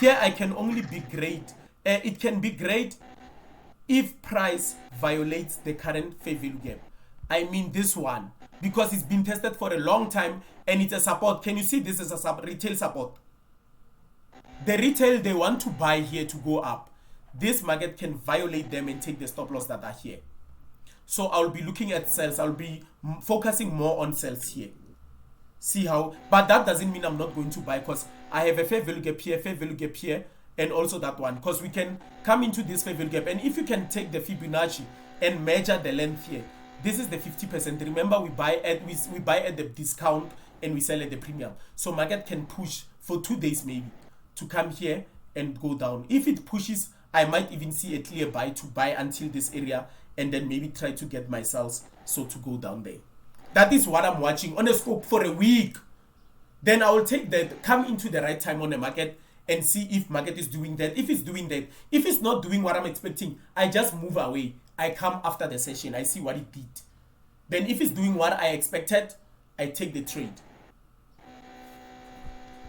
Speaker 1: Here I can only be great. It can be great if price violates the current fair value gap. I mean this one, because it's been tested for a long time and it's a support. Can you see this is a retail support? The retail, they want to buy here to go up. This market can violate them and take the stop loss that are here. So I'll be looking at sales. I'll be focusing more on sales here. See how, but that doesn't mean I'm not going to buy, because I have a fair value gap here, and also that one, because we can come into this fair value gap. And if you can take the Fibonacci and measure the length here, this is the 50%. Remember, we buy at the discount and we sell at the premium. So market can push for 2 days maybe to come here and go down. If it pushes, I might even see a clear buy to buy until this area, and then maybe try to get my sales so to go down there. That is what I'm watching on a scope for a week. Then I will take that, come into the right time on the market and see if market is doing that. If it's doing that, if it's not doing what I'm expecting, I just move away. I come after the session, I see what it did. Then if it's doing what I expected, I take the trade.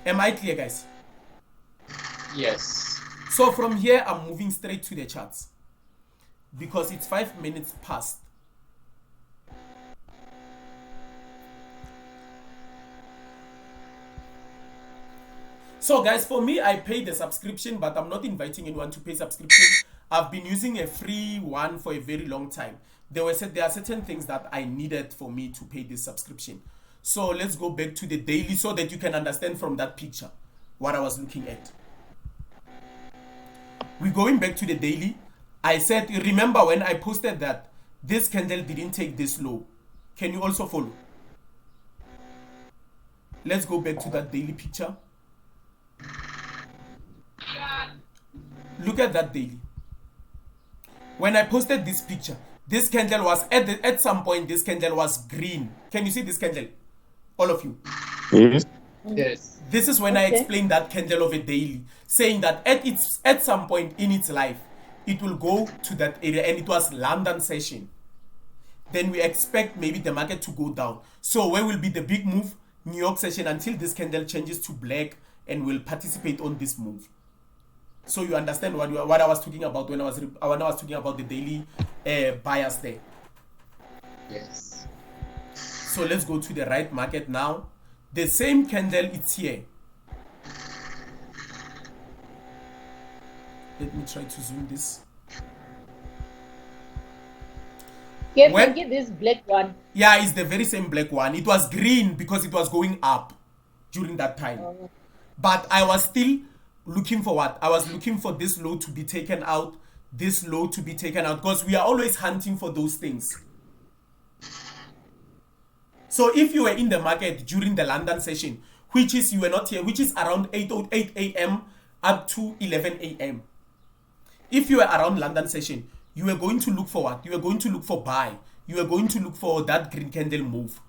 Speaker 1: Am I clear, guys?
Speaker 2: Yes.
Speaker 1: So from here, I'm moving straight to the charts because it's 5 minutes past. So guys, for me, I paid the subscription, but I'm not inviting anyone to pay subscription. I've been using a free one for a very long time. There are certain things that I needed for me to pay this subscription. So let's go back to the daily so that you can understand from that picture what I was looking at. We're going back to the daily. I said, remember when I posted that this candle didn't take this low. Can you also follow? Let's go back to that daily picture. Look at that daily. When I posted this picture, this candle was at some point, this candle was green. Can you see this candle? All of you?
Speaker 6: Yes.
Speaker 2: Yes.
Speaker 1: This is when I explained that candle of a daily, saying that at some point in its life, it will go to that area, and it was London session. Then we expect maybe the market to go down. So where will be the big move? New York session, until this candle changes to black and will participate on this move. So you understand what I was talking about when I was talking about the daily bias there.
Speaker 2: Yes.
Speaker 1: So let's go to the right market now. The same candle, it's here. Let me try to zoom this.
Speaker 7: Can get this black one?
Speaker 1: Yeah, it's the very same black one. It was green because it was going up during that time. But I was still looking for what? I was looking for this low to be taken out, this low to be taken out, because we are always hunting for those things. So if you were in the market during the London session, which is you were not here, which is around 8:08 a.m. up to 11 a.m. If you were around London session, you were going to look for what? You were going to look for buy. You were going to look for that green candle move.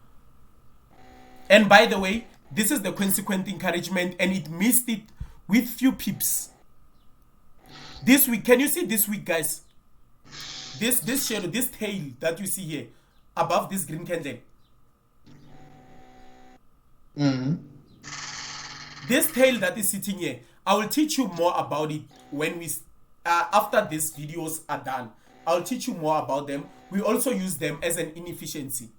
Speaker 1: And by the way, this is the consequent encouragement, and it missed it with few pips. This week, can you see this week, guys? This shadow, this tail that you see here above this green candle. This tail that is sitting here, I will teach you more about it when we after these videos are done. I'll teach you more about them. We also use them as an inefficiency.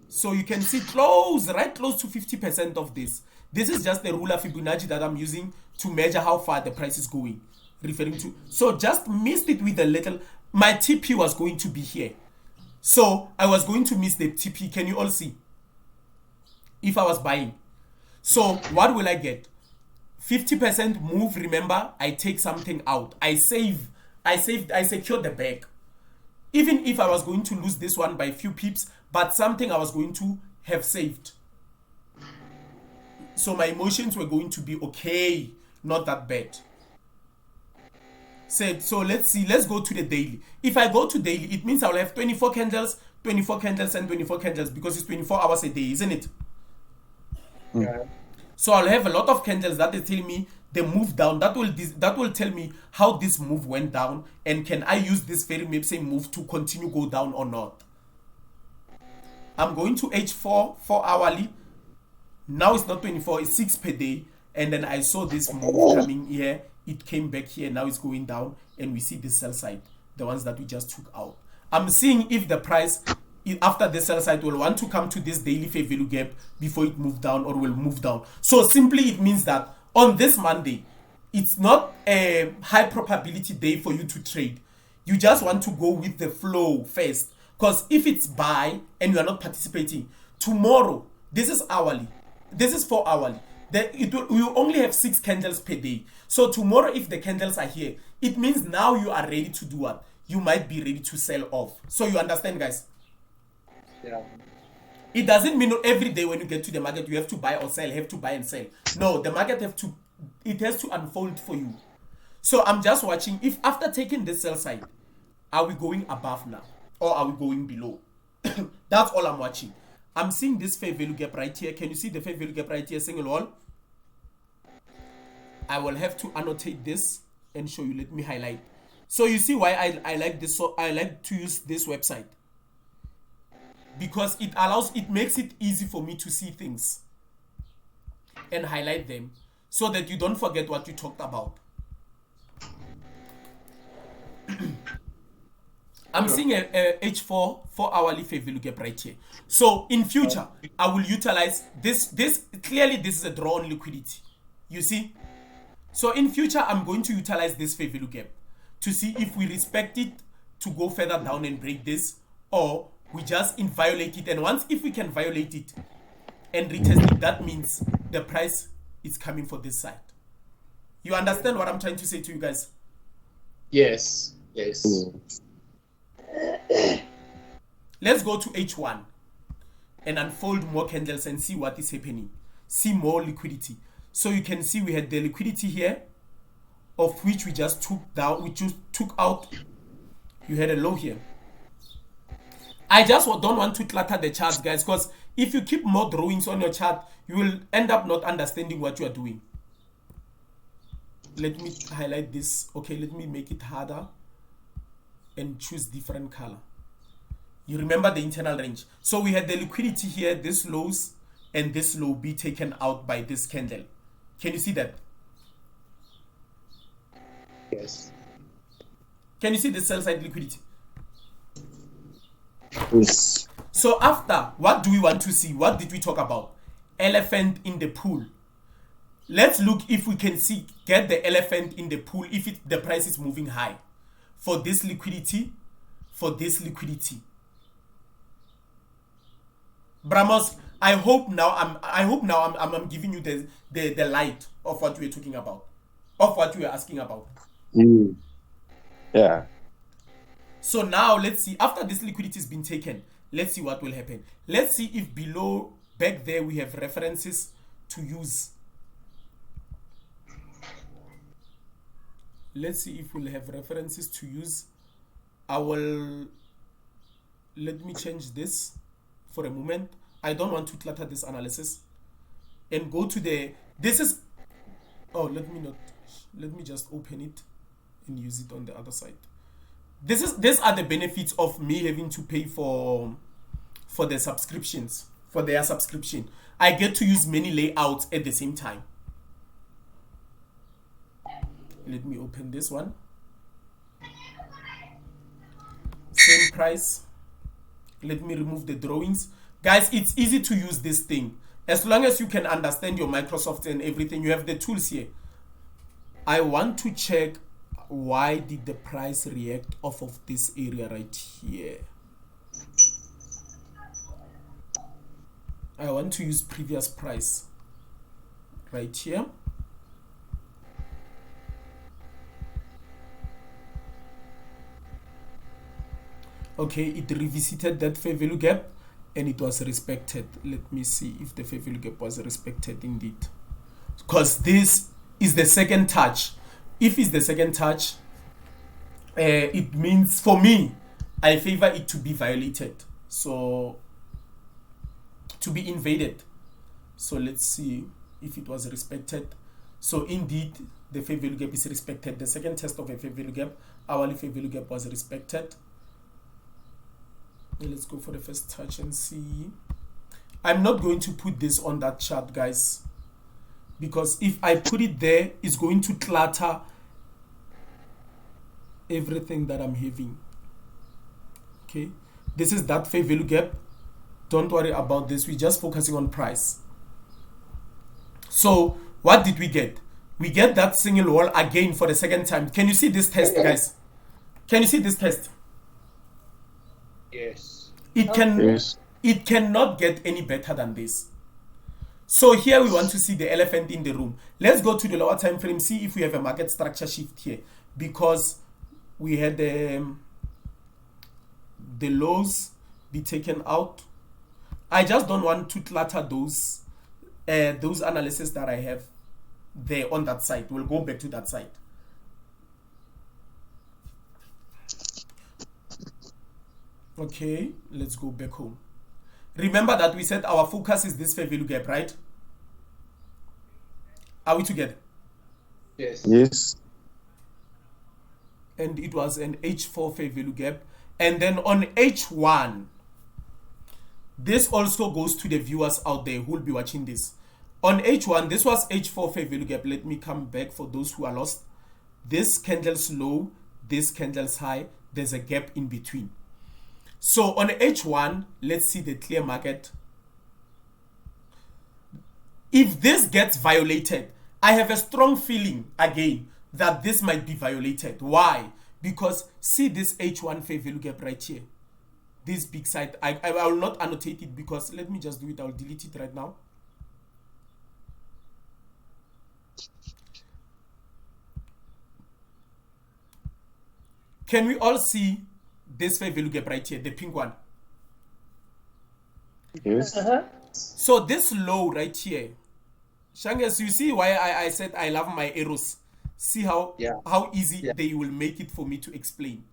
Speaker 1: So you can see right close to 50% of this. This is just the ruler Fibonacci that I'm using to measure how far the price is going. Referring to. So just missed it with a little. my TP was going to be here. So I was going to miss the TP. Can you all see? If I was buying. So what will I get? 50% move. Remember, I take something out. I secured the bag. Even if I was going to lose this one by a few pips, but something I was going to have saved. So my emotions were going to be okay, not that bad. So let's see, let's go to the daily. If I go to daily, it means I'll have 24 candles, and 24 candles because it's 24 hours a day, isn't it?
Speaker 3: Yeah.
Speaker 1: So I'll have a lot of candles that is telling me the move down. That will tell me how this move went down, and can I use this very same move to continue go down or not. I'm going to H4 4-hourly. Now it's not 24, it's 6 per day. And then I saw this move coming here. It came back here. Now it's going down. And we see the sell side, the ones that we just took out. I'm seeing if the price, after the sell side, will want to come to this daily fair value gap before it move down or will move down. So simply it means that on this Monday, it's not a high probability day for you to trade. You just want to go with the flow first. Because if it's buy and you are not participating, tomorrow, this is hourly. This is 4 hourly. You only have 6 candles per day. So tomorrow, if the candles are here, it means now you are ready to do what? You might be ready to sell off. So you understand, guys?
Speaker 3: Yeah.
Speaker 1: It doesn't mean every day when you get to the market, you have to buy or sell, have to buy and sell. No, the market has to unfold for you. So I'm just watching if after taking this sell side, are we going above now or are we going below? That's all I'm watching. I'm seeing this fair value gap right here. Can you see the fair value gap right here, single wall? I will have to annotate this and show you. Let me highlight. So you see why I like this. So I like to use this website because it makes it easy for me to see things and highlight them so that you don't forget what you talked about. I'm seeing a H4 4-hourly fair value gap right here. So in future, I will utilize this. Clearly, this is a draw on liquidity. You see? So in future, I'm going to utilize this fair value gap to see if we respect it to go further down and break this, or we just violate it. And if we can violate it and retest it, that means the price is coming for this side. You understand what I'm trying to say to you guys?
Speaker 2: Yes. Yes.
Speaker 1: Let's go to H1 and unfold more candles and see what is happening. See more liquidity. So you can see we had the liquidity here, of which we just took down, we just took out. You had a low here. I just don't want to clutter the charts, guys, because if you keep more drawings on your chart, you will end up not understanding what you are doing. Let me highlight this. Okay, let me make it harder and choose different color. You remember the internal range. So we had the liquidity here, this lows and this low be taken out by this candle. Can you see that?
Speaker 2: Yes.
Speaker 1: Can you see the sell side liquidity?
Speaker 6: Yes.
Speaker 1: So after, what do we want to see? What did we talk about? Elephant in the pool. Let's look if we can get the elephant in the pool if the price is moving high. For this liquidity, Bramos, I hope now I'm giving you the light of what we're talking about, of what we are asking about.
Speaker 6: Yeah.
Speaker 1: So now let's see, after this liquidity has been taken, let's see what will happen. Let's see if below, back there, we have references to use. Let's see if we'll have references to use. Let me change this for a moment. I don't want to clutter this analysis. And go to let me just open it and use it on the other side. These are the benefits of me having to pay for the subscriptions, for their subscription. I get to use many layouts at the same time. Let me open this one. Same price. Let me remove the drawings. Guys, it's easy to use this thing. As long as you can understand your Microsoft and everything, you have the tools here. I want to check why did the price react off of this area right here? I want to use previous price right here. Okay, it revisited that fair value gap and it was respected. Let me see if the fair value gap was respected indeed. Because this is the second touch. If it's the second touch, it means, for me, I favor it to be violated. So, to be invaded. So let's see if it was respected. So indeed, the fair value gap is respected. The second test of a fair value gap, hourly fair value gap was respected. Let's go for the first touch and see. I'm not going to put this on that chart, guys, because if I put it there, it's going to clutter everything that I'm having. Okay, this is that fair value gap. Don't worry about this. We're just focusing on price. So what did we get? We get that single wall again for the second time. Can you see this test, guys? Can you see this test?
Speaker 2: Yes.
Speaker 1: It cannot get any better than this. So here we want to see the elephant in the room. Let's go to the lower time frame, see if we have a market structure shift here, because we had the lows be taken out. I just don't want to clutter those analysis that I have there on that side. We'll go back to that side. Okay, let's go back home. Remember that we said our focus is this fair value gap, right? Are we together?
Speaker 2: Yes.
Speaker 6: Yes.
Speaker 1: And it was an H4 fair value gap. And then on H1, this also goes to the viewers out there who will be watching this. On H1, this was H4 fair value gap. Let me come back for those who are lost. This candle's low, this candle's high. There's a gap in between. So on H1, let's see the clear market. If this gets violated, I have a strong feeling again that this might be violated. Why? Because see this H1 fair value gap right here. This big side. I will not annotate it because let me just do it. I'll delete it right now. Can we all see this fair value gap right here, the pink one?
Speaker 6: Yes.
Speaker 1: So this low right here, Shangas, you see why I said I love my arrows. See how easy they will make it for me to explain.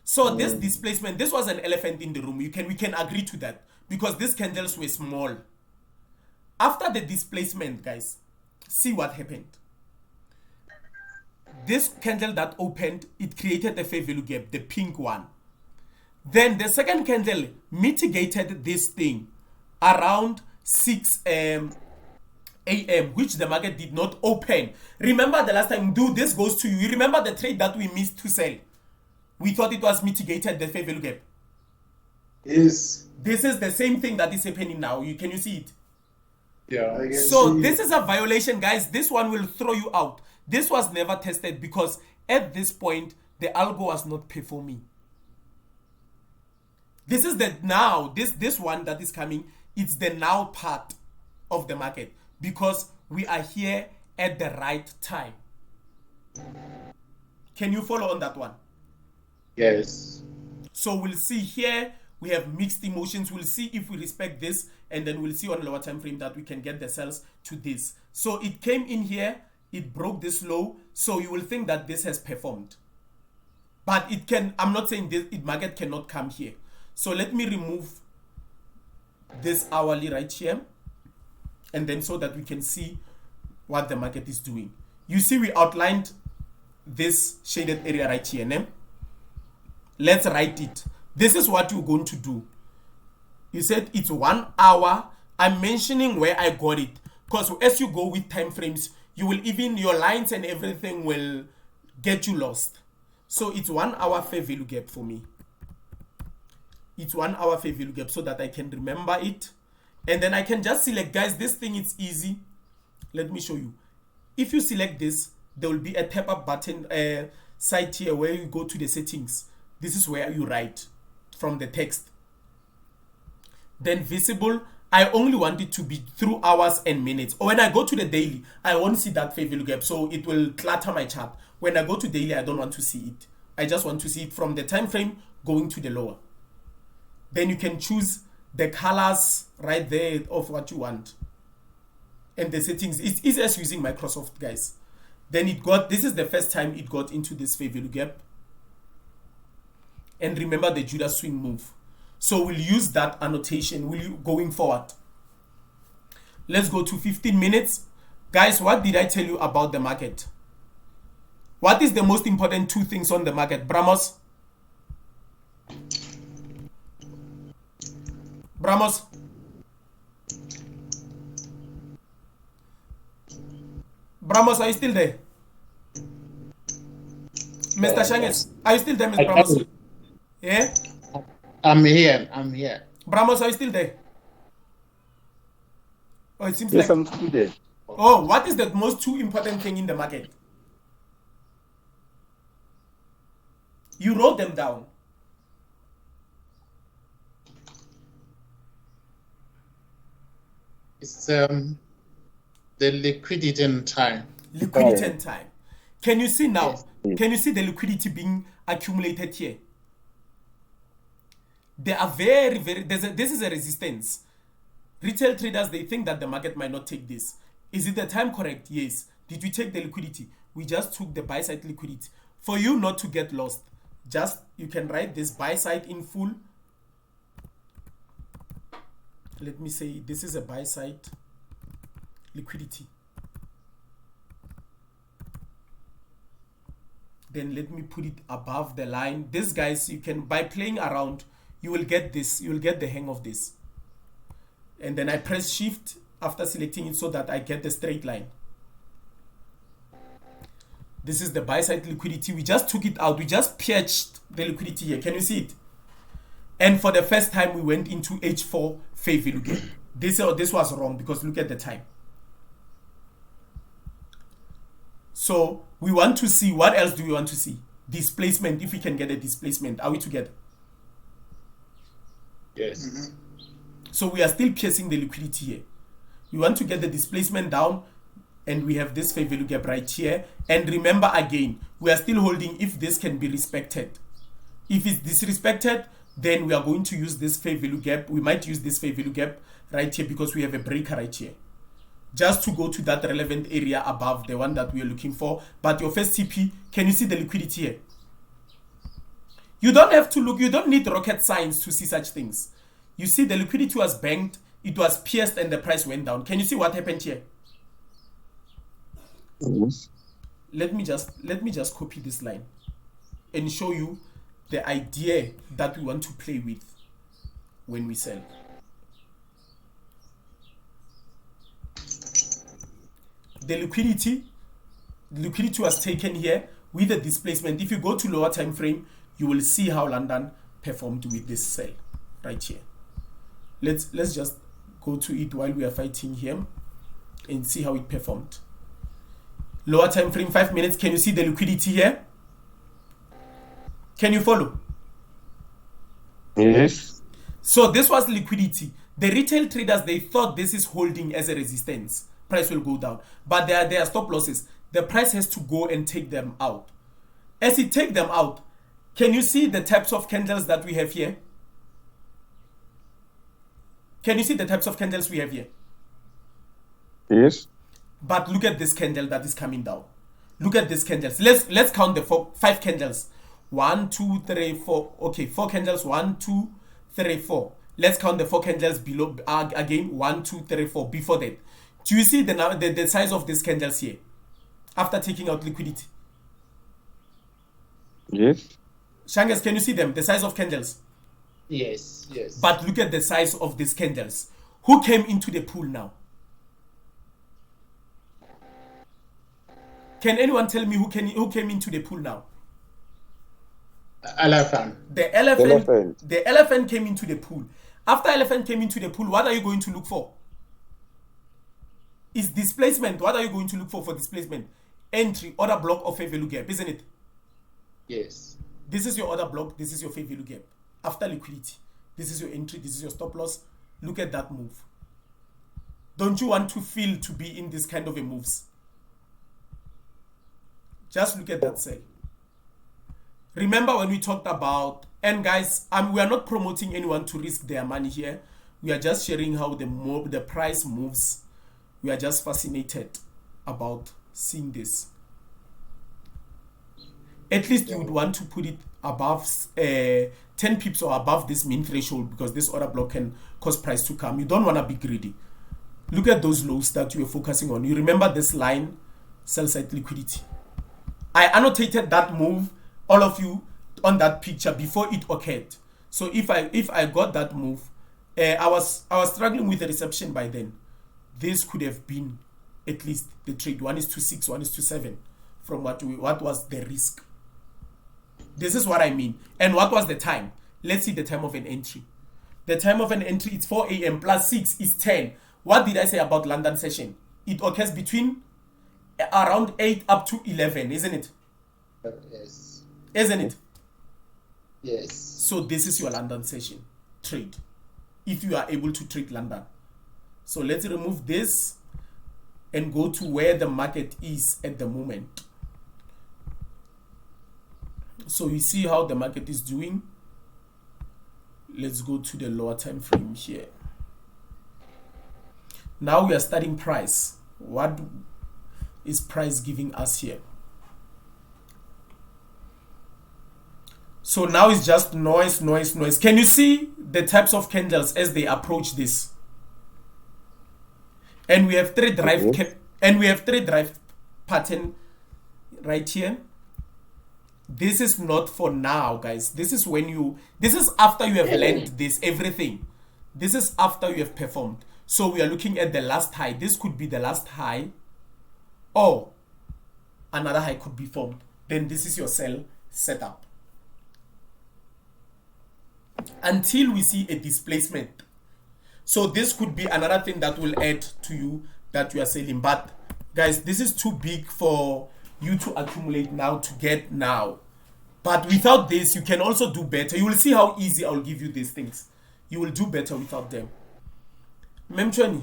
Speaker 1: So this displacement, this was an elephant in the room. We can agree to that because these candles were small. After the displacement, guys, see what happened. This candle that opened, it created a fair value gap, the pink one. Then the second candle mitigated this thing around 6 a.m., which the market did not open. Remember the last time, this goes to you. You remember the trade that we missed to sell? We thought it was mitigated, the fair value gap.
Speaker 3: Yes.
Speaker 1: This is the same thing that is happening now. Can you see it?
Speaker 3: Yeah, I can
Speaker 1: So
Speaker 3: see.
Speaker 1: this is a violation, guys. This one will throw you out. This was never tested because at this point, the algo was not performing. This is the now, this one that is coming, it's the now part of the market because we are here at the right time. Can you follow on that one?
Speaker 2: Yes.
Speaker 1: So we'll see here, we have mixed emotions. We'll see if we respect this, and then we'll see on lower time frame that we can get the cells to this. So it came in here, it broke this low, so you will think that this has performed. But it can, I'm not saying this market cannot come here. So let me remove this hourly right here, and then so that we can see what the market is doing. You see we outlined this shaded area right here. Ne? Let's write it. This is what you're going to do. You said it's 1 hour. I'm mentioning where I got it because as you go with time frames, you will even, your lines and everything will get you lost. So it's 1 hour fair value gap for me. It's 1 hour fair value gap so that I can remember it. And then I can just select, guys, this thing is easy. Let me show you. If you select this, there will be a tap up button, side here where you go to the settings, this is where you write from the text. Then visible, I only want it to be through hours and minutes. Or when I go to the daily, I won't see that fair value gap, so it will clutter my chart. When I go to daily, I don't want to see it. I just want to see it from the time frame going to the lower. Then you can choose the colors right there of what you want. And the settings, it's easy as using Microsoft, guys. Then this is the first time it got into this fair value gap. And remember the Judah swing move. So we'll use that annotation going forward. Let's go to 15 minutes. Guys, what did I tell you about the market? What is the most important two things on the market? Bramos? Bramos? Bramos, are you still there? Mr. Shanges, are you still there, Mr. Bramos? Yeah?
Speaker 2: I'm here.
Speaker 1: Bramos, are you still there? Oh, it seems
Speaker 6: Yes,
Speaker 1: like...
Speaker 6: I'm still there.
Speaker 1: Oh, what is the most two important thing in the market? You wrote them down.
Speaker 2: It's the liquidity and time.
Speaker 1: Liquidity and time. Can you see now? Yes. Can you see the liquidity being accumulated here? They are very, this is a resistance. Retail traders, they think that the market might not take this. Is it the time correct? Yes. Did we take the liquidity? We just took the buy side liquidity. For you not to get lost, you can write this buy side in full. Let me say this is a buy side liquidity. Then let me put it above the line. This, guys, you can, by playing around, you will get this, you will get the hang of this. And then I press shift after selecting it so that I get the straight line. This is the buy side liquidity. We just took it out. We just patched the liquidity here. Can you see it? And for the first time, we went into H4 fair value gap. This was wrong because look at the time. So we want to see, what else do we want to see? Displacement, if we can get a displacement. Are we together?
Speaker 2: Yes.
Speaker 1: Mm-hmm. So we are still piercing the liquidity here. We want to get the displacement down, and we have this fair value gap right here. And remember again, we are still holding if this can be respected. If it's disrespected, then we are going to use this fair value gap. We might use this fair value gap right here because we have a breaker right here. Just to go to that relevant area above the one that we are looking for. But your first TP, can you see the liquidity here? You don't have to look, you don't need rocket science to see such things. You see the liquidity was banked, it was pierced, and the price went down. Can you see what happened here?
Speaker 6: Yes.
Speaker 1: Let me just copy this line and show you the idea that we want to play with when we sell. The liquidity was taken here with the displacement. If you go to lower time frame, you will see how London performed with this sell right here. Let's just go to it while we are fighting here and see how it performed. Lower time frame, 5 minutes. Can you see the liquidity here? Can you follow?
Speaker 6: Yes.
Speaker 1: So this was liquidity. The retail traders, they thought this is holding as a resistance. Price will go down. But there are stop losses. The price has to go and take them out. As it take them out, can you see the types of candles that we have here? Can you see the types of candles we have here?
Speaker 6: Yes.
Speaker 1: But look at this candle that is coming down. Look at these candles. Let's count the 5 candles. 1, 2, 3, 4. Okay, 4 candles. 1, 2, 3, 4. Let's count the 4 candles below again. 1, 2, 3, 4. Before that, do you see the size of these candles here? After taking out liquidity.
Speaker 6: Yes.
Speaker 1: Shangas, can you see them? The size of candles.
Speaker 2: Yes.
Speaker 1: But look at the size of these candles. Who came into the pool now? Can anyone tell me who came into the pool now?
Speaker 2: Elephant.
Speaker 1: The elephant came into the pool. After elephant came into the pool, what are you going to look for? Is displacement. What are you going to look for displacement? Entry, order block, or fair value gap, isn't it?
Speaker 2: Yes.
Speaker 1: This is your order block. This is your fair value gap. After liquidity, this is your entry. This is your stop loss. Look at that move. Don't you want to feel to be in this kind of a moves? Just look at that sell. Remember when we talked about, and guys, we are not promoting anyone to risk their money here. We are just sharing how the price moves. We are just fascinated about seeing this. At least you would want to put it above 10 pips or above this mean threshold, because this order block can cause price to come. You don't want to be greedy. Look at those lows that you were focusing on. You remember this line, sell side liquidity. I annotated that move, all of you, on that picture before it occurred. So if I got that move, I was struggling with the reception by then. This could have been at least the trade. 1:6, 1:7 from what was the risk. This is what I mean. And what was the time? Let's see the time of an entry. The time of an entry, it's 4 a.m. plus 6 is 10. What did I say about London session? It occurs between around 8 up to 11, isn't it?
Speaker 2: Yes.
Speaker 1: Isn't it?
Speaker 2: Yes.
Speaker 1: So this is your London session trade, if you are able to trade London. So let's remove this and go to where the market is at the moment. So you see how the market is doing. Let's go to the lower time frame here. Now we are studying price. What is price giving us here? So now it's just noise. Can you see the types of candles as they approach this? And we have three drive pattern right here. This is not for now, guys. This is after you have learned this everything. This is after you have performed. So we are looking at the last high. This could be the last high, or another high could be formed. Then this is your sell setup until we see a displacement. So this could be another thing that will add to you that you are selling. But guys, this is too big for you to accumulate now to get now. But without this, you can also do better. You will see how easy I'll give you these things. You will do better without them. Memchweni,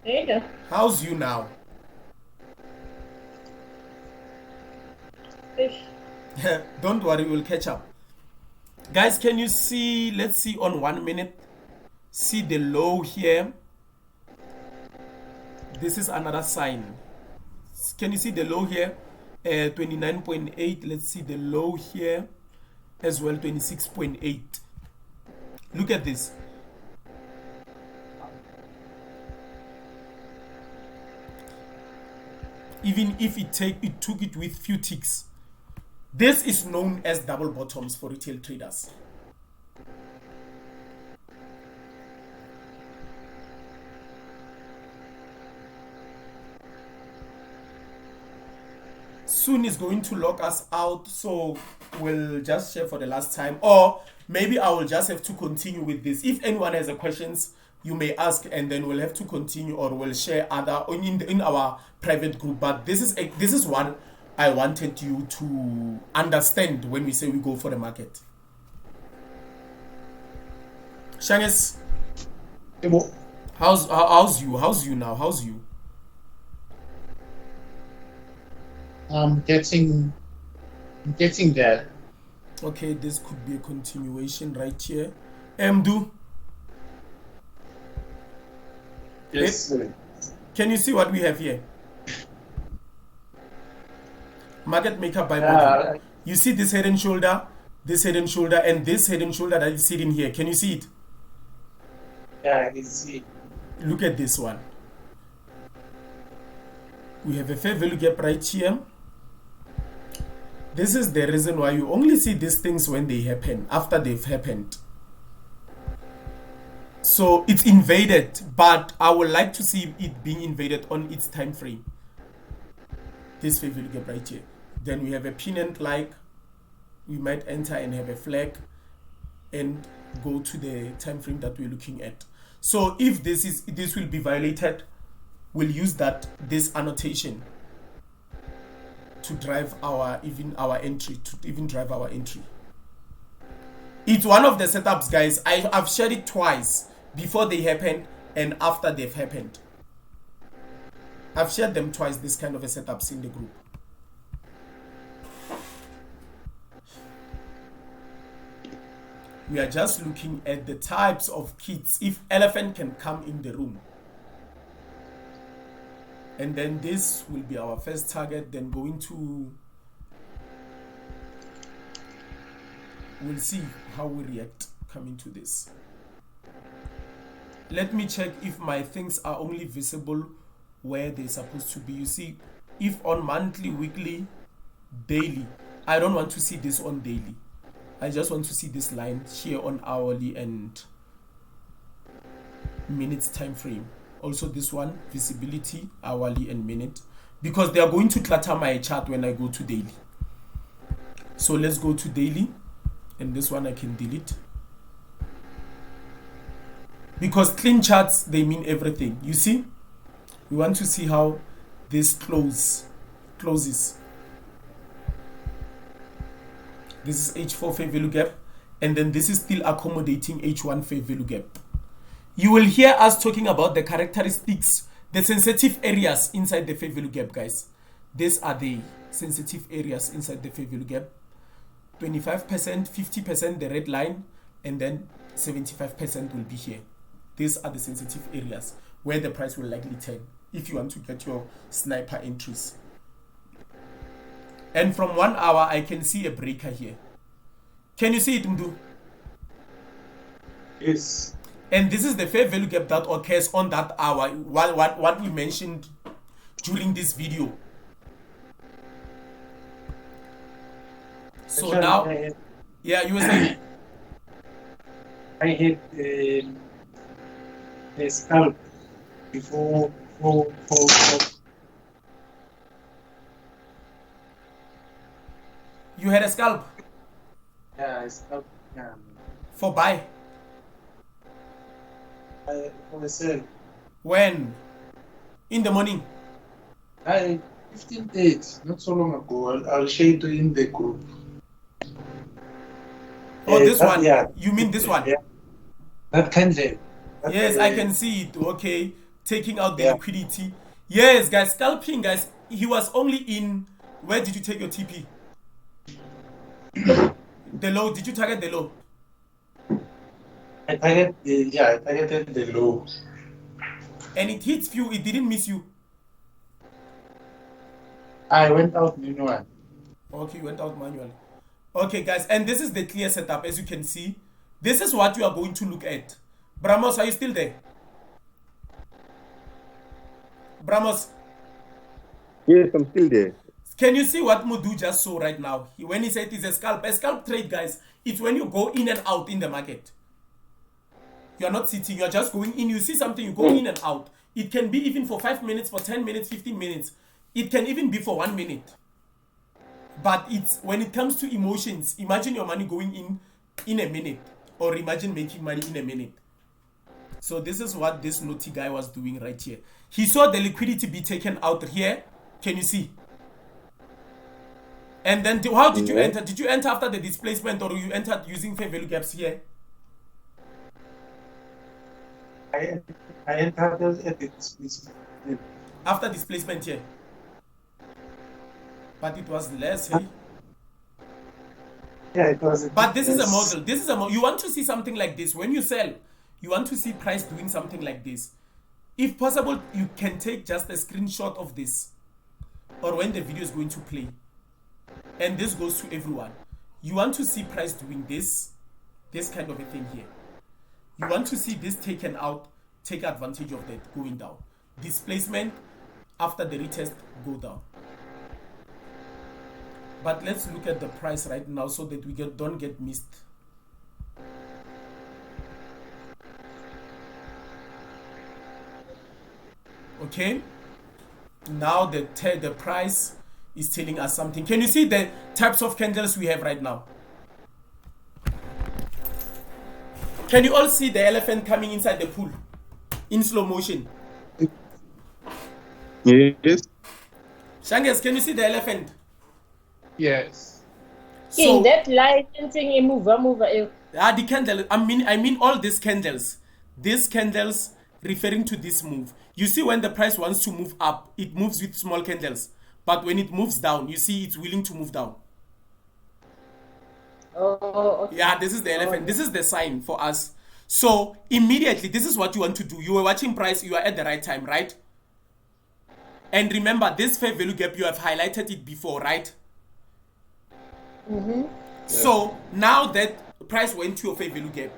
Speaker 7: Hey,
Speaker 1: how's you now?
Speaker 7: fish.
Speaker 1: Don't worry, we'll catch up. Guys, can you see, let's see on 1 minute, see the low here. This is another sign. Can you see the low here? 29.8. Let's see the low here as well, 26.8. Look at this. Even if it took it with few ticks. This is known as double bottoms for retail traders. Soon is going to lock us out, so we'll just share for the last time, or maybe I will just have to continue with this. If anyone has a questions, you may ask, and then we'll have to continue, or we'll share other in our private group. But this is what I wanted you to understand when we say we go for the market. Shanges, how's you now? How's you?
Speaker 2: I'm getting there.
Speaker 1: Okay, this could be a continuation right here. Mdu.
Speaker 3: Yes.
Speaker 1: Can you see what we have here? Market maker by body. You see this head and shoulder, and this head and shoulder that is sitting here. Can you see it?
Speaker 3: Yeah, I can see.
Speaker 1: Look at this one. We have a fair value gap right here. This is the reason why you only see these things when they happen, after they've happened. So it's invaded, but I would like to see it being invaded on its time frame. This fair value gap right here. Then we have a pennant, like we might enter and have a flag and go to the time frame that we're looking at. So if this will be violated, we'll use this annotation to drive our entry, It's one of the setups, guys. I've shared it twice, before they happened and after they've happened. I've shared them twice, this kind of a setups in the group. We are just looking at the types of kits, if elephant can come in the room. And then this will be our first target, then going to, we'll see how we react coming to this. Let me check if my things are only visible where they're supposed to be. You see, if on monthly, weekly, daily, I don't want to see this on daily. I just want to see this line here on hourly and minutes time frame. Also this one, visibility, hourly and minute, because they are going to clutter my chart when I go to daily. So let's go to daily, and this one I can delete. Because clean charts, they mean everything. You see, we want to see how this closes. This is H4 fair value gap, and then this is still accommodating H1 fair value gap. You will hear us talking about the characteristics, the sensitive areas inside the fair value gap, guys. These are the sensitive areas inside the fair value gap. 25%, 50%, the red line, and then 75% will be here. These are the sensitive areas where the price will likely turn if you want to get your sniper entries. And from 1 hour, I can see a breaker here. Can you see it, Mdu?
Speaker 3: Yes.
Speaker 1: And this is the fair value gap that occurs on that hour, what we mentioned during this video. So now, yeah, you were saying?
Speaker 3: I had a scalp before.
Speaker 1: You had a scalp?
Speaker 3: Yeah, a scalp. Yeah.
Speaker 1: For buy?
Speaker 3: For the sale.
Speaker 1: When? In the morning?
Speaker 3: 15 days, not so long ago. I'll share it in the group.
Speaker 1: Oh, this one?
Speaker 3: Yeah.
Speaker 1: You mean this one?
Speaker 3: Yeah. That candle.
Speaker 1: Yes, I can see it. Okay. Taking out the liquidity. Yes, guys. Scalping, guys. He was only in... Where did you take your TP? The low. Did you target the low?
Speaker 3: I targeted the low.
Speaker 1: And it hits you. It didn't miss you.
Speaker 3: I went out manual.
Speaker 1: Okay, you went out manually. Okay, guys. And this is the clear setup. As you can see, this is what you are going to look at. Bramos, are you still there? Bramos?
Speaker 6: Yes, I'm still there.
Speaker 1: Can you see what Mudu just saw right now? When he said it's a scalp trade, guys, it's when you go in and out in the market. You are not sitting, you are just going in. You see something, you go in and out. It can be even for 5 minutes, for 10 minutes, 15 minutes. It can even be for 1 minute. But it's when it comes to emotions, imagine your money going in a minute, or imagine making money in a minute. So this is what this naughty guy was doing right here. He saw the liquidity be taken out here. Can you see? And then how did you enter? Did you enter after the displacement, or you entered using fair value gaps here?
Speaker 3: I entered at the displacement.
Speaker 1: After displacement here. But it was less, hey?
Speaker 3: Yeah, it was.
Speaker 1: But this is a model. This is a model. You want to see something like this. When you sell, you want to see price doing something like this. If possible, you can take just a screenshot of this, or when the video is going to play. And this goes to everyone. You want to see price doing this kind of a thing here. You want to see this taken out, take advantage of that, going down. Displacement, after the retest, go down. But let's look at the price right now so that we don't get missed. Okay. Now the price is telling us something. Can you see the types of candles we have right now? Can you all see the elephant coming inside the pool in slow motion?
Speaker 6: Yes.
Speaker 1: Shanges, can you see the elephant?
Speaker 2: Yes.
Speaker 7: In
Speaker 1: So
Speaker 7: that licensing, move.
Speaker 1: the candle. I mean all these candles. These candles referring to this move. You see, when the price wants to move up, it moves with small candles. But when it moves down, you see it's willing to move down.
Speaker 7: Oh, okay.
Speaker 1: Yeah, this is the elephant. This is the sign for us. So immediately, this is what you want to do. You were watching price. You are at the right time, right? And remember, this fair value gap, you have highlighted it before, right? So now that price went to your fair value gap,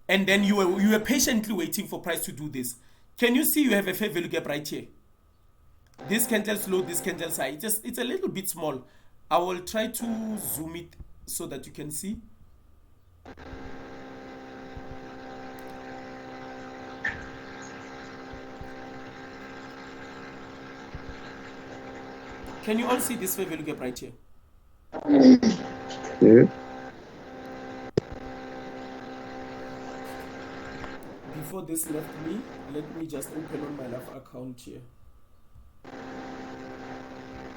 Speaker 1: and then you were patiently waiting for price to do this. Can you see you have a fair value gap right here? This candle's low, this candle's high. It's a little bit small. I will try to zoom it so that you can see. Can you all see this fair value gap right here?
Speaker 6: Yeah.
Speaker 1: Before this left me, let me just open on my live account here.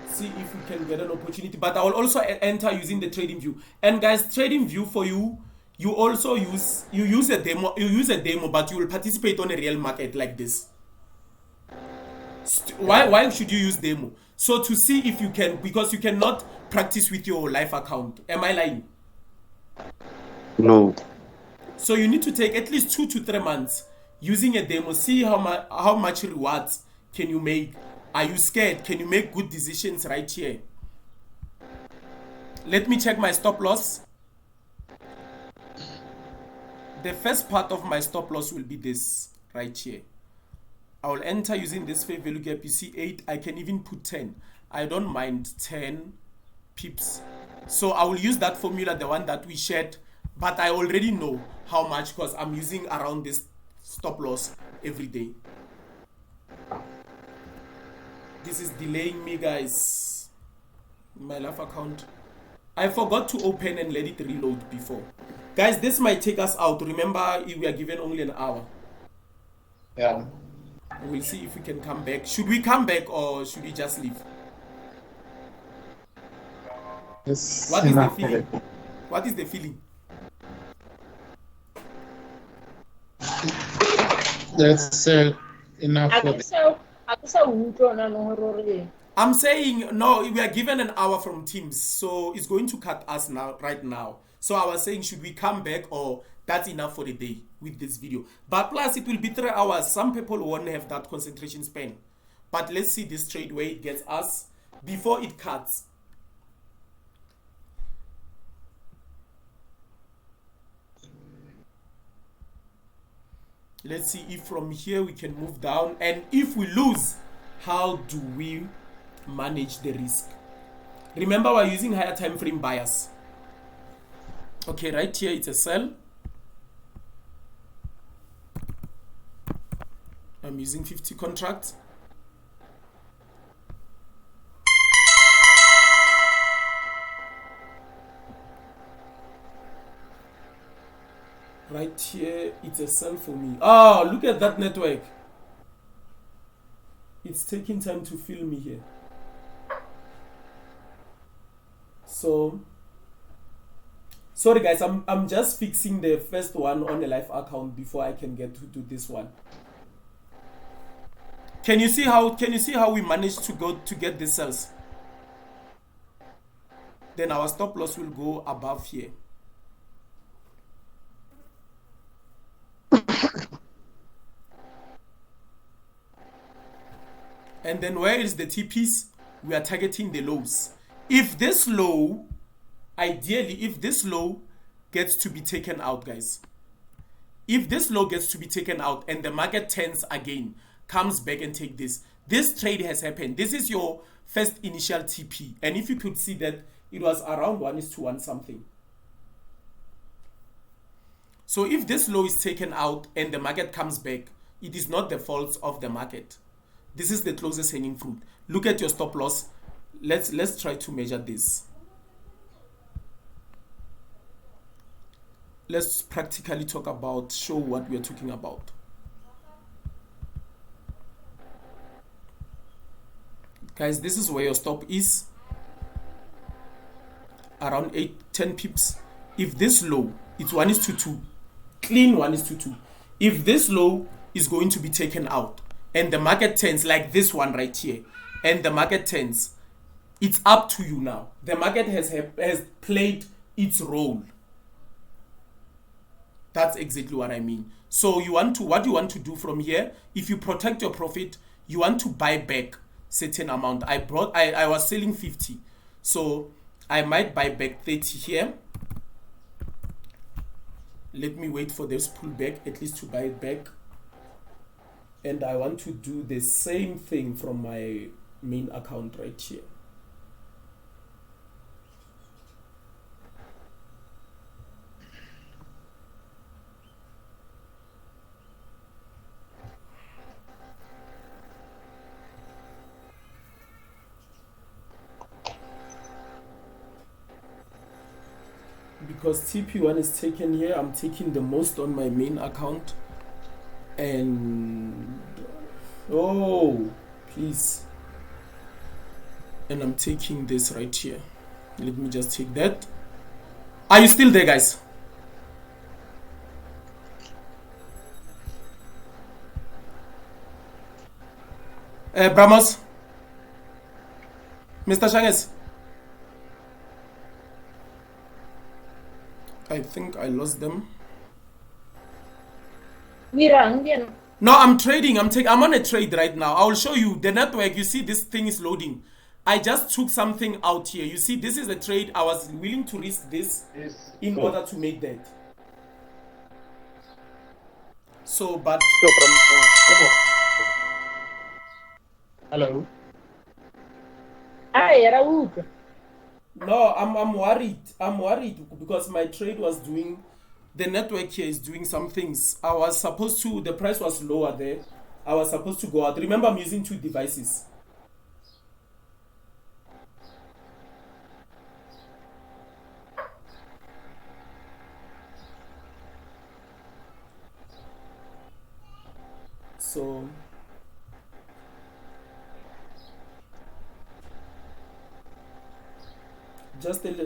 Speaker 1: See if we can get an opportunity. But I will also enter using the trading view. And guys, trading view for you, you also use a demo. You use a demo, but you will participate on a real market like this. Why should you use demo? So to see if you can, because you cannot practice with your live account. Am I lying?
Speaker 6: No.
Speaker 1: So you need to take at least 2 to 3 months using a demo. See how much rewards can you make. Are you scared? Can you make good decisions right here? Let me check my stop loss. The first part of my stop loss will be this right here. I will enter using this fair value gap. You see 8. I can even put 10. I don't mind 10 pips. So I will use that formula, the one that we shared. But I already know how much because I'm using around this stop loss every day. This is delaying me, guys. My live account. I forgot to open and let it reload before. Guys, this might take us out. Remember, we are given only an hour.
Speaker 2: Yeah.
Speaker 1: We'll see if we can come back. Should we come back or should we just leave? What is the feeling? What is the feeling?
Speaker 2: That's enough for this.
Speaker 1: I'm saying no, we are given an hour from Teams, so it's going to cut us now, right now. So I was saying, should we come back or that's enough for the day with this video? But plus it will be 3 hours. Some people won't have that concentration span. But let's see this trade where it gets us before it cuts. Let's see if from here we can move down, and if we lose, how do we manage the risk? Remember, we're using higher time frame bias. Okay, right here it's a sell. I'm using 50 contracts. Right here, it's a sell for me. Oh, look at that network. It's taking time to fill me here. So, sorry guys, I'm just fixing the first one on the live account before I can get to do this one. Can you see how we managed to get the cells? Then our stop loss will go above here. And then where is the TPs? We are targeting the lows. If this low, ideally, if this low gets to be taken out, guys. If this low gets to be taken out and the market turns again, comes back and take this. This trade has happened. This is your first initial TP. And if you could see that it was around 1:1 something. So if this low is taken out and the market comes back, it is not the fault of the market. This is the closest hanging fruit. Look at your stop loss. Let's try to measure this. Let's practically show what we are talking about. Guys, this is where your stop is. around 10 pips. If this low, it's 1:2, clean 1:2. If this low is going to be taken out and the market turns like this one right here, and the market turns, it's up to you now. The market has played its role. That's exactly what I mean. So what you want to do from here, if you protect your profit, you want to buy back certain amount. I was selling 50. So I might buy back 30 here. Let me wait for this pullback, at least to buy it back. And I want to do the same thing from my main account right here. Because TP1 is taken here, I'm taking the most on my main account. And oh, please. And I'm taking this right here. Let me just take that. Are you still there, guys? Bramos? Mr. Shanges? I think I lost them. No, I'm trading. I'm on a trade right now. I will show you the network. You see, this thing is loading. I just took something out here. You see, this is a trade. I was willing to risk this in order to make that. So, but
Speaker 2: hello.
Speaker 7: Hi, Raoul.
Speaker 1: No, I'm worried. I'm worried because my trade was doing, the network here is doing some things. I was supposed to, the price was lower there. I was supposed to go out. Remember, I'm using 2 devices. So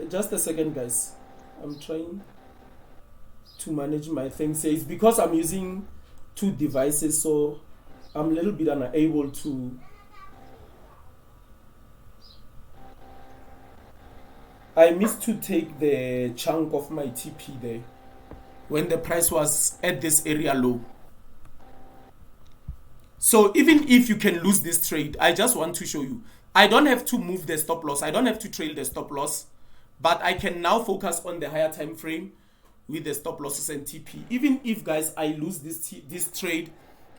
Speaker 1: just a second, guys. I'm trying to manage my things. It's because I'm using 2 devices, so I'm a little bit unable to. I missed to take the chunk of my TP there when the price was at this area low. So even if you can lose this trade, I just want to show you. I don't have to move the stop loss. I don't have to trail the stop loss, but I can now focus on the higher time frame with the stop losses and TP. Even if, guys, I lose this trade,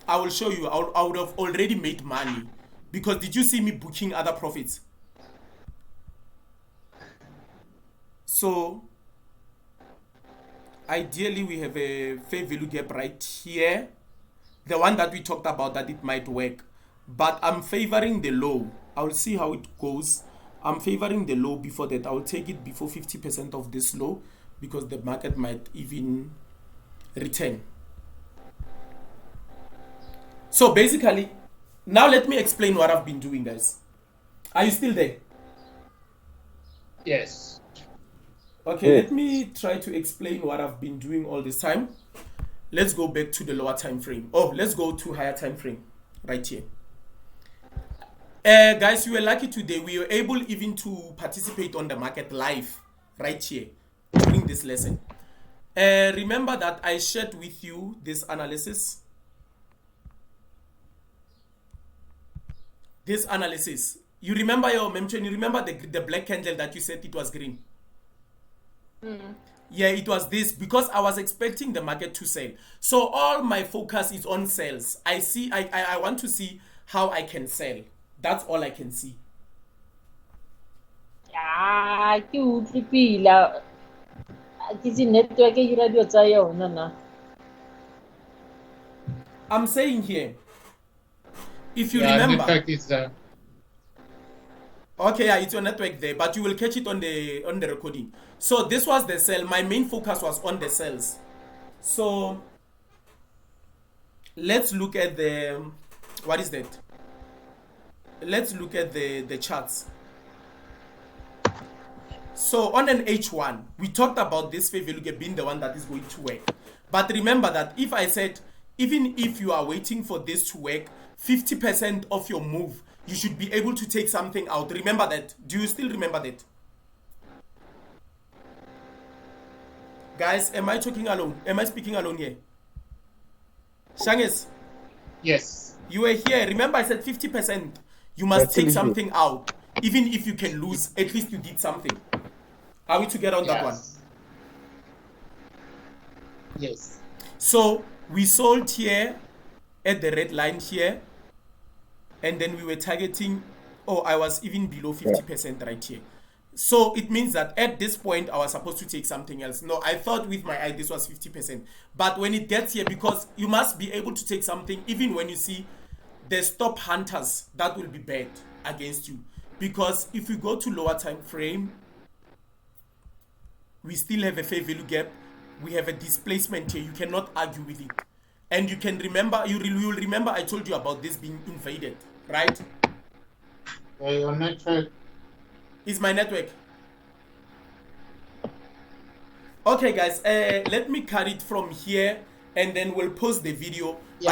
Speaker 1: I will show you. I would have already made money, because did you see me booking other profits? So ideally, we have a fair value gap right here, the one that we talked about, that it might work, but I'm favoring the low. I'll see how it goes. I'm favoring the low before that. I'll take it before 50% of this low, because the market might even return. So basically, now let me explain what I've been doing, guys. Are you still there?
Speaker 2: Yes.
Speaker 1: Okay, let me try to explain what I've been doing all this time. Let's go back to the lower time frame. Oh, let's go to higher time frame right here. Guys, you were lucky today. We were able even to participate on the market live right here during this lesson. Remember that I shared with you this analysis. This analysis. You remember your mention? You remember the black candle that you said it was green? Yeah, it was this, because I was expecting the market to sell. So all my focus is on sales. I want to see how I can sell. That's all I can see.
Speaker 7: Ah, ke utlwe pila. Ke se network e dira dio tsa yona na.
Speaker 1: I'm saying here, if you remember.
Speaker 2: Network is
Speaker 1: Okay, yeah, it's your network there, but you will catch it on the recording. So this was the sell. My main focus was on the sales. So let's look at the, what is that? Let's look at the charts. So on an H1, we talked about this fair value gap being the one that is going to work. But remember that if I said, even if you are waiting for this to work, 50% of your move, you should be able to take something out. Remember that. Do you still remember that? Guys, am I talking alone? Am I speaking alone here? Shanges?
Speaker 2: Yes.
Speaker 1: You were here. Remember I said 50%. You must take something out. Even if you can lose, at least you did something. Are we together on that one?
Speaker 2: Yes.
Speaker 1: So we sold here at the red line here. And then we were targeting, I was even below 50% right here. So it means that at this point, I was supposed to take something else. No, I thought with my eye, this was 50%. But when it gets here, because you must be able to take something, even when you see the stop hunters, that will be bad against you. Because if we go to lower time frame, we still have a fair value gap. We have a displacement here. You cannot argue with it. And you can remember, you will remember I told you about this being invaded, right?
Speaker 2: Your network.
Speaker 1: Is my network? Okay, guys, let me cut it from here and then we'll post the video.
Speaker 2: Yeah.